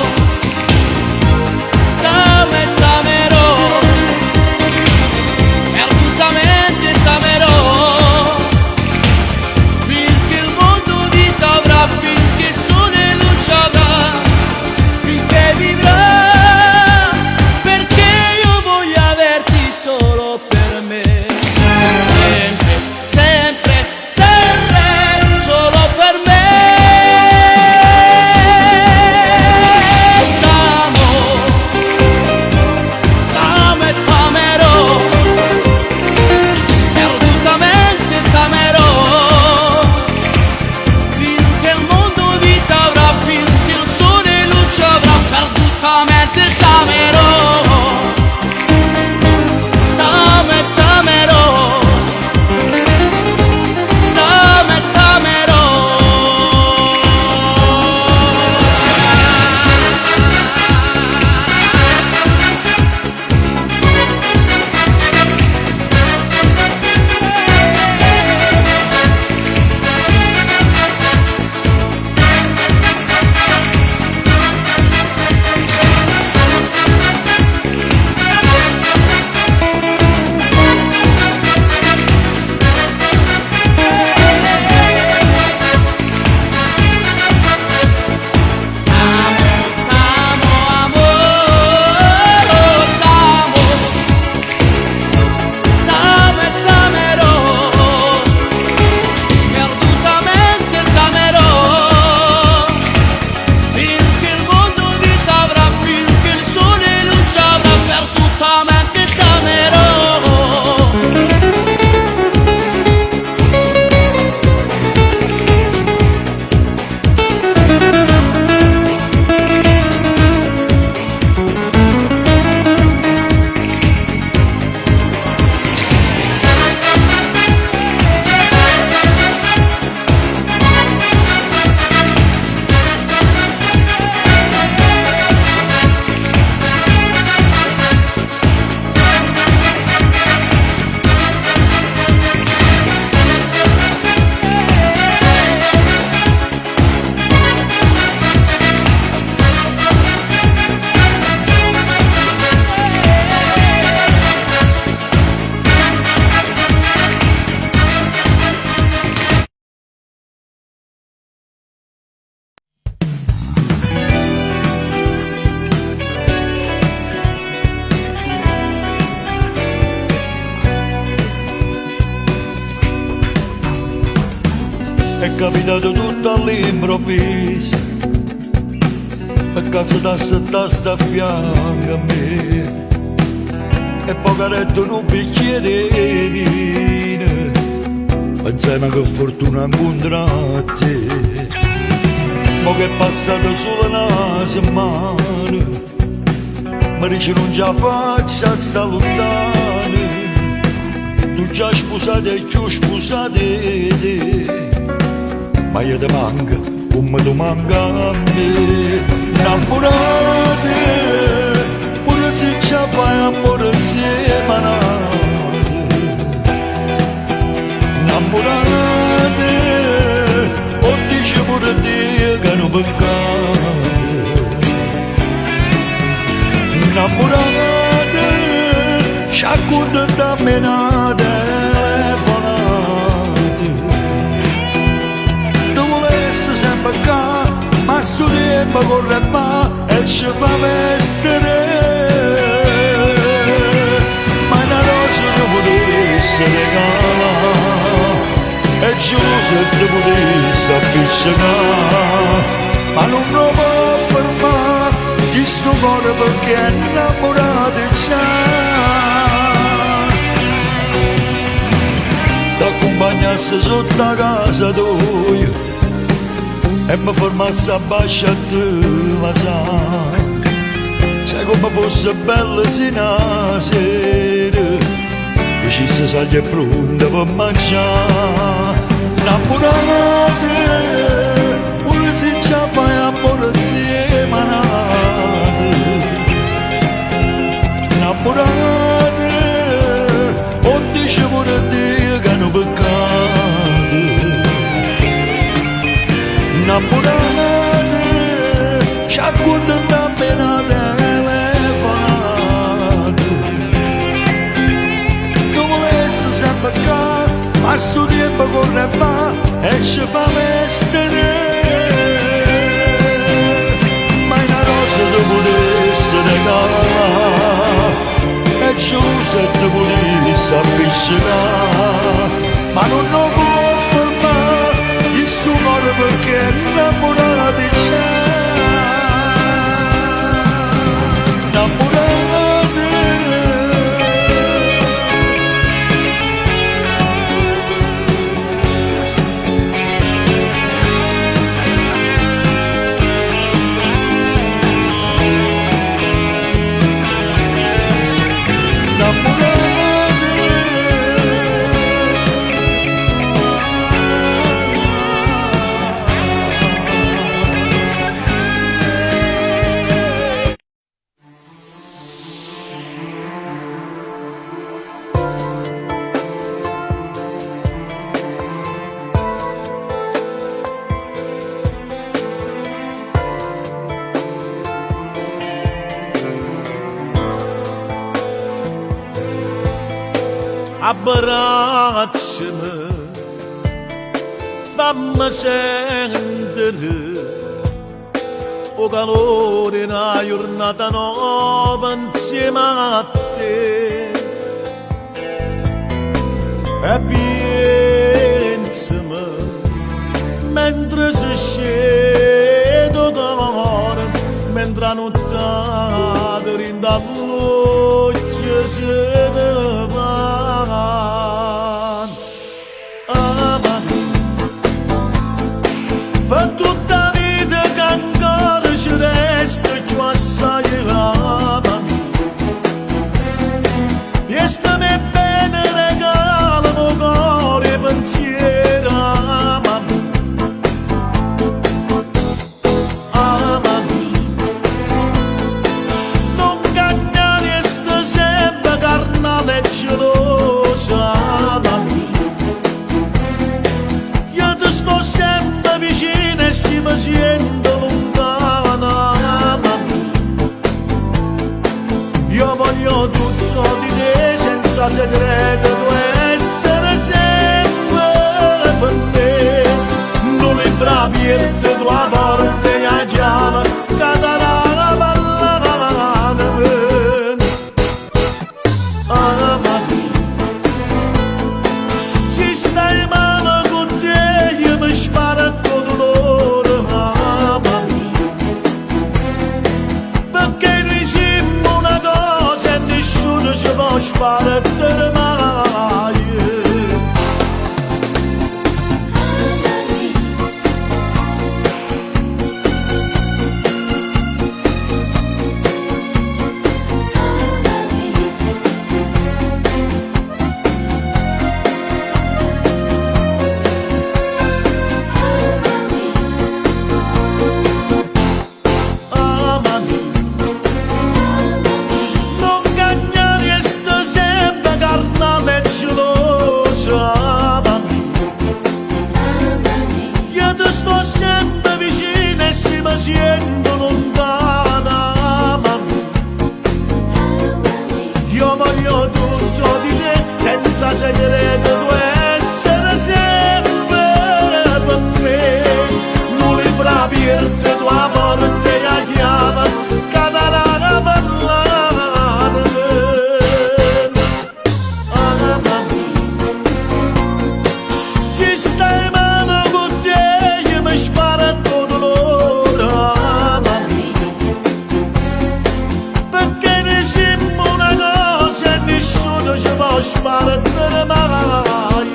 [SPEAKER 4] capitato tutto all'improvviso, a casa da sta a fianco a me, e poi caretto in un bicchiere di vino, insieme che fortuna incontra te. Mo che è passato solo una settimana, mi dice non ce la faccio a sta lontana, tu già sposate e già sposate te, ma io ti manca come tu manca a me. Innamorate, pure se ci fai amore insieme a nate. Innamorate, o dice pure Dio che non peccate. Innamorate, ci accontentiamo una telefonate. Tu volessi sempre qua, ma sto tempo corre va e ci fa vestere. Ma una rosa che potesse regalare e gelosa che potesse appiccicare, ma non lo può fermare chi sto cuore perché è innamorato già. T'accompagnasse sotto la casa tua e mi fermassi a bacio a te, ma sai come fosse bella sino a sera, dicesse saglia e pronta per mangiare. Innamorate, pure se già fai amore insieme a nate. Innamorate, o dice pure Dio che hanno peccato. Innamorate, ci accontentiamo una telefonata. Tu volessi sempre qua, ma sto tempo corre va e ci fa vestere. Ma una rosa ti potesse regalare e gelosa ti potesse appiccicare, ma non lo può fermare il suo cuore perché è innamorato già. Innamorate.
[SPEAKER 3] Abbracciami, fammi sentire o calore in una giornata nuova insieme a te. E pensami mentre si scende d'amore, mentre la notte rinda luce se ne va. Per tutta la vita che ancora ci resta più assai avanti, e stammi bene regalano cuore e pensiero amanti. Non cagnare sta sempre carnale e gelosa amanti. Io ti sto sempre vicino e si mi sento lontana. Io voglio tutto di te senza segreto, tu essere sempre per me. Non le bravi e te tua porta e la chiave cadrà la ballata. Si stai male con te io mi sparo
[SPEAKER 7] sparare mai. Siendo lontana, io voglio tutto di te senza segreto, tu essere sempre per me. Non libra aperte tua porta e la chiave, cadrà parlare. Ci stai mano con te, io mi spara tutto l'ora. Ci può sparare mai.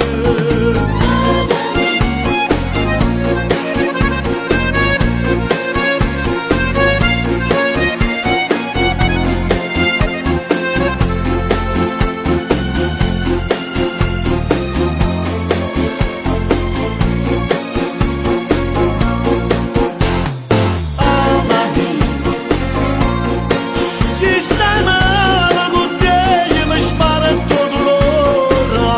[SPEAKER 7] Ci stai male con te, io mi sparo tutto l'ora.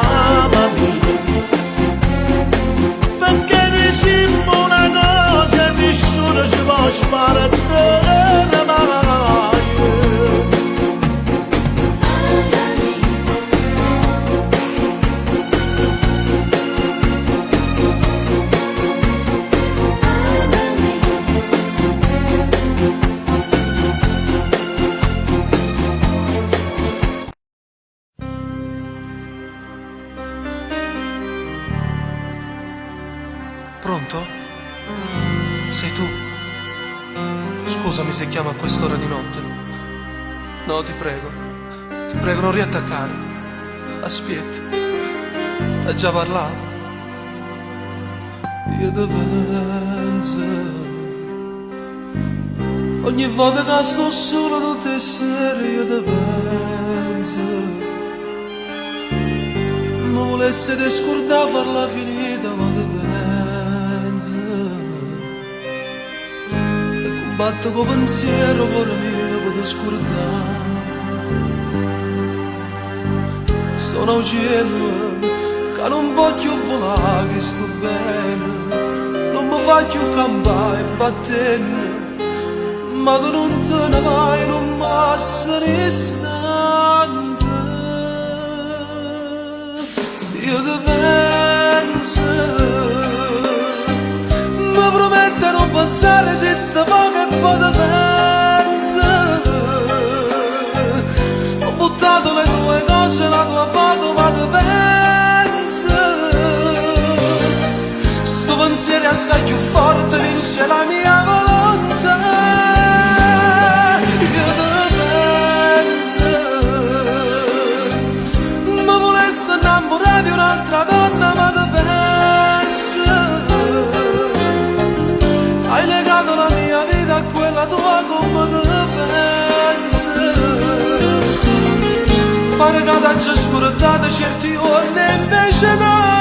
[SPEAKER 7] Perché diciamo una cosa e nessuno ci può sparare mai.
[SPEAKER 17] Pronto? Sei tu? Scusami se chiamo a quest'ora di notte. No, ti prego, non riattaccare. Aspetta, t'ha già parlato. Io ti penso ogni volta che sto solo tutte le sere, io ti penso. Non volesse te scordare farla finita, ma ti penso. E combatto con pensiero per mio per te scordare. Sono un cielo che non voglio volare, che sto bene. Non mi faccio campare e battene, ma tu non te ne vai, non passa un istante. Io ti penso, mi prometto a non pensare se sta poco e poi ti penso. Ho buttato le tue cose, la tua foto, ma ti penso. Sto pensiero assai più forte vince la mia volontà. Io ti penso, mi volessi innamorare di un'altra donna, ma ti penso. Hai legato la mia vita a quella tua come ti penso. Pare che ti già scordate certi giorni e invece no.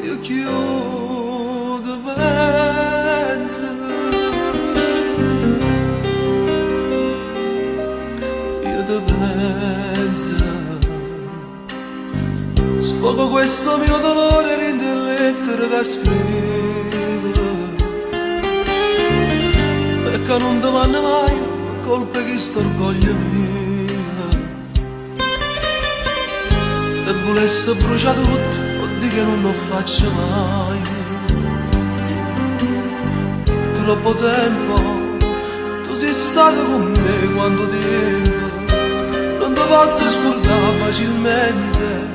[SPEAKER 17] Io chiudo penso. Io ti penso. Sfogo questo mio dolore rende lettere che scrivo. E che non ti vanno mai colpa che sto orgoglio mio. E volesse bruciare tutto, oddio che non lo faccio mai. Troppo tempo, tu sei stato con me quando tempo. Non ti posso scordare facilmente.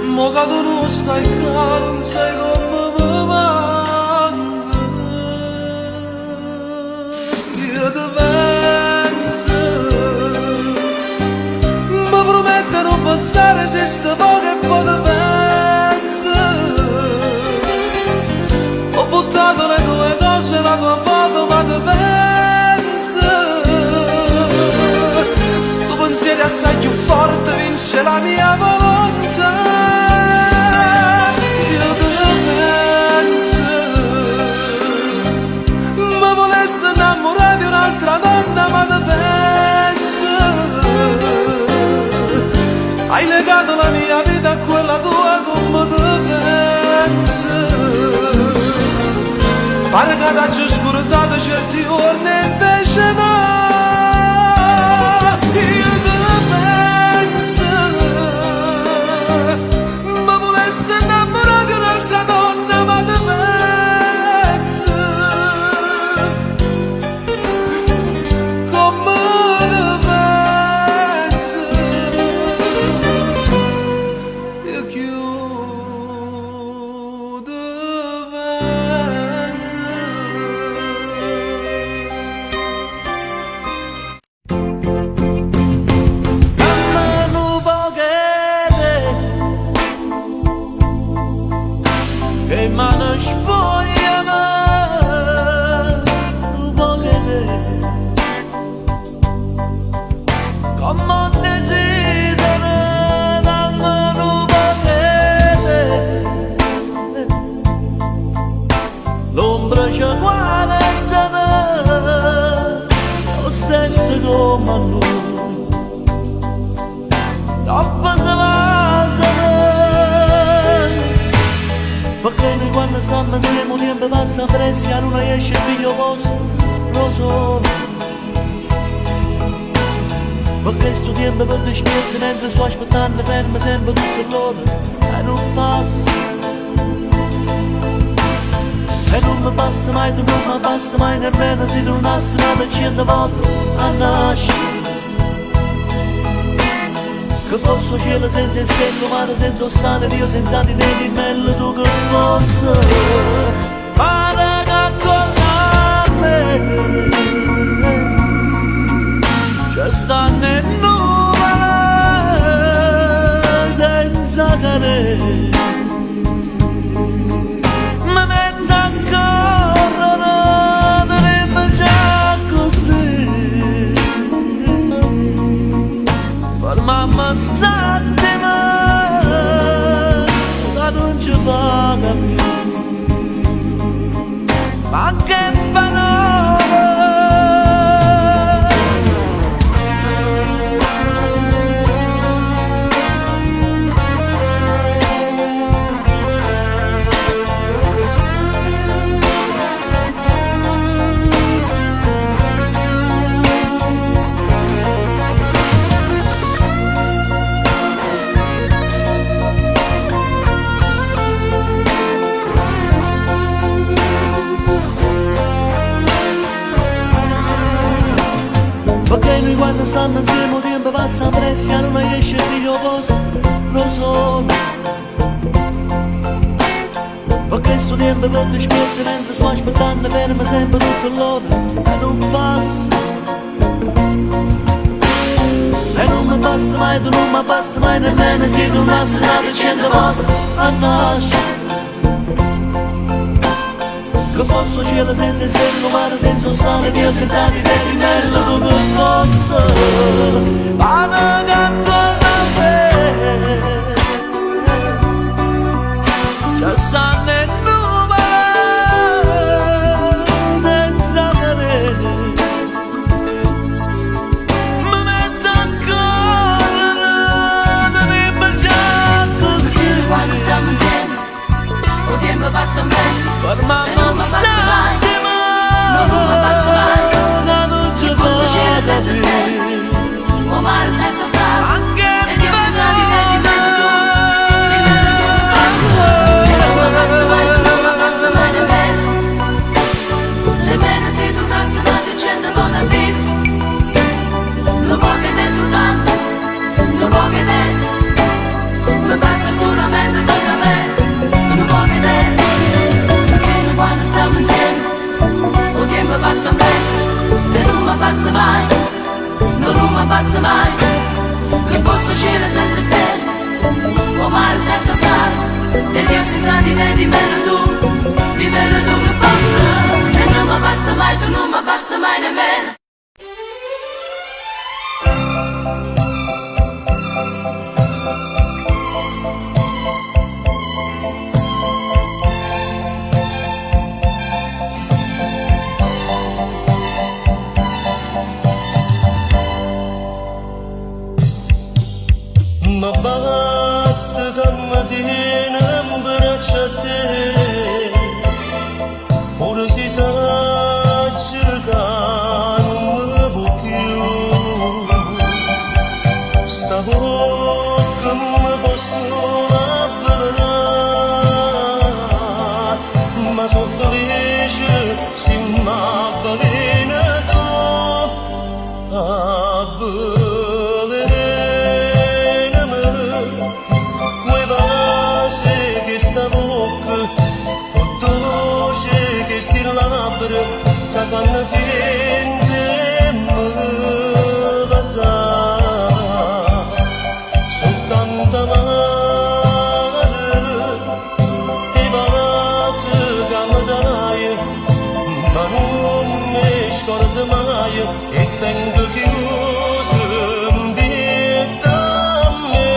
[SPEAKER 17] Mo che tu non stai qua, non sai come mi manca. Io ti penso, non sa resiste poco e poi te pensi. Ho buttato le tue cose, la tua foto, ma te pensi. Sto pensiero assai più forte vince la mia volontà. Io te penso, ma volessi innamorare di un'altra donna, ma te pensi. Hai legato la mia vita a quella tua come te pensi. Pare che t'hai scordato certi giorni e invece no. Io te penso, ma volessi innamorare di un'altra donna, ma te penso. Come te penso. Io chiudo penso.
[SPEAKER 3] Che mano spogliamo un po' che come un desidero dammi un po' che l'ombra ci guarda lo stesso come a lui troppo se va. Perché noi quando stiamo insieme tempo passa presto e non esce il figlio vostro, lo so. Perché sto tempo per dispiace mentre sto aspettando fermo sempre tutto l'ora e non passa. E non mi basta mai, tu non mi basta mai nemmeno se tu nasci una 100 volte a nascere. Che fosse cielo senza stelle, mare senza sale, Dio senza di te di bello tu che fosse. Mare che con me ci stanno in nuvole senza cadere. Ma mette a correre, dovrebbe già così. Per mamma state male, ma non ci paga più. Ma che parole. Perché noi quando stiamo insieme tempo passa presto e non esce il figlio vostro, lo so. Perché sto tempo per dispiace mentre sto aspettando fermo sempre tutto l'ora e non passa. E non mi basta mai, tu non mi basta mai nemmeno se tu nasci una 100 volte a nascere. Che fosse cielo senza stelle, mare senza sale, Dio senza di te di merda tu che fosse. Ma ne canto a me, ci stanno in nuvole senza cadere. Mi metto a correre, dovrebbe già così.
[SPEAKER 18] Quando stiamo insieme, il tempo passa presto.
[SPEAKER 3] Per mamma
[SPEAKER 18] basta mai, no, non mi basta mai. Che questo cielo senza stelle, o mare senza sale, e Dio senza di te di mezzo tu, di mezzo tu che passa. E non mi basta mai, tu non mi basta mai nemmeno. Nemmeno se tu nasci una 100 volte a vivere. Non può che te soltanto, non può che te, mi basta solamente per avere, non può che te. Quando stiamo insieme, il tempo passa presto e non mi basta mai, no, non mi basta mai. che fosse cielo senza stelle, o mare senza sale, e Dio senza di te, di meno tu che possa, e non mi basta mai, tu non mi basta mai nemmeno.
[SPEAKER 9] Ma basta che mi tieni in braccio a te, ora si sa che non mi può più. Sta bocca mi posso avvelenare, ma sono felice se mi avvelena tu. Che fanno finta mi basare, soltanto amare i passi che mi dai, ma non mi scordo mai e tengo chiuso in vita a me,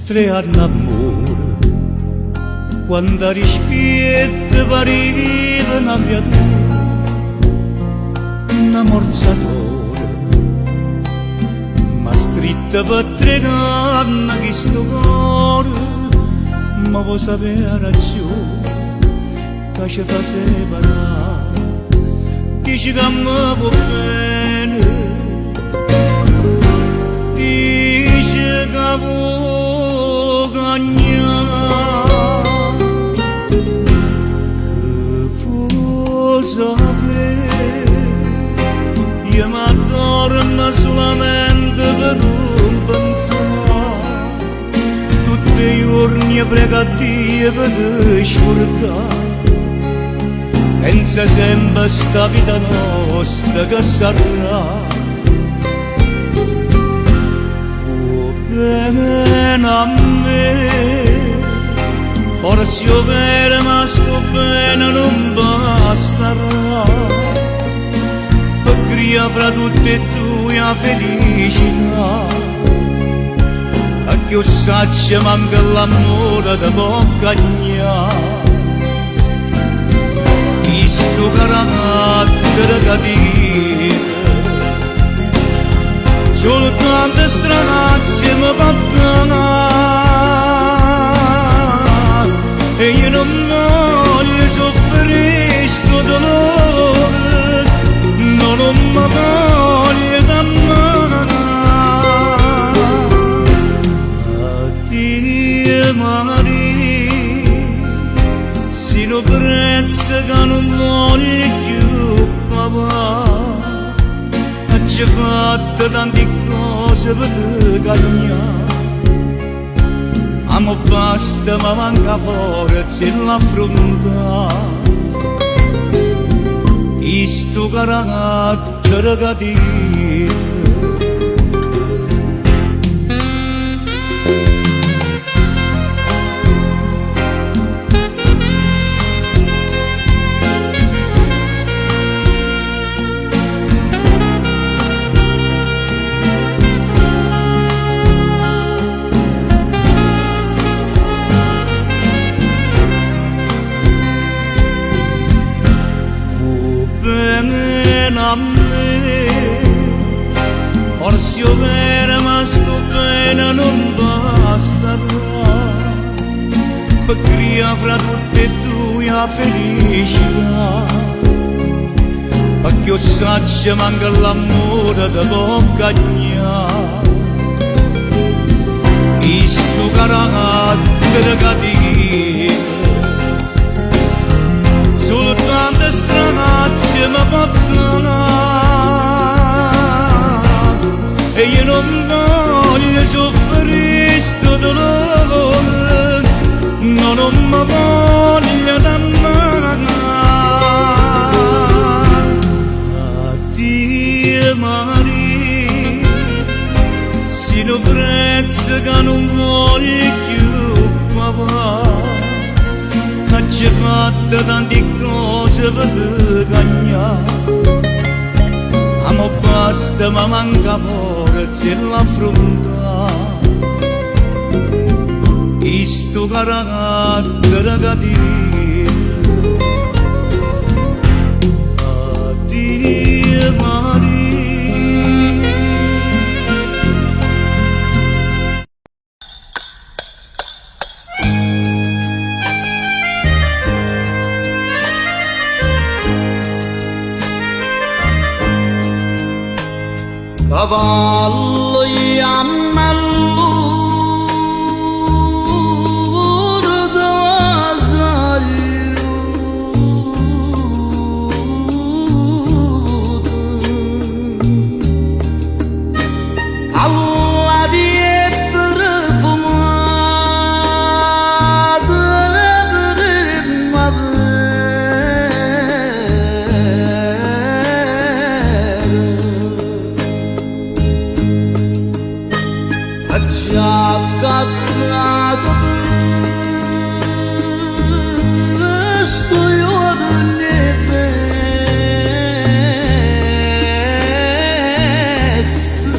[SPEAKER 1] tre anni amore, quando rispetto pariva una creatura, una morzatore, ma stritta per 3 anni che sto cuore, ma può sapere la ragione che ci fa separare, dici che mi può bene, dice che può che sapere, io mi adorno solamente per un pensare, tutti i giorni prego a Dio per te scordare, pensa sempre a sta vita nostra che sarà. Bene a me,
[SPEAKER 9] forse io vero ma sto bene non basterà per creare fra tutte e due la felicità a che io saccia manca l'amore da bocca questo carattere cattivo solo tante stranazze mi battono e io non voglio soffrire sto dolore non mi voglio dannare addio Maria si lo prezzo che non voglio più papà ci ha fatto tante cose per te cagnare amo basta ma manca forza in l'affrontare questo carattere cattivo forse io vero ma sto bene non basterà per creare fra tutte e due la felicità perché io saccia manca l'amore da bocca questo carattere cattivo solo tante stranazze mi battono e io non voglio soffrire sto dolore non mi voglio dannare addio Maria si lo prezzo che non voglio più papà ci ha fatto tante cose per te cagnare amo basta ma manca forza in l'affrontare questo carattere cattivo addio Maria
[SPEAKER 3] cavallo e ammellore da vasaglio callati e profumate accattato questo io ne festa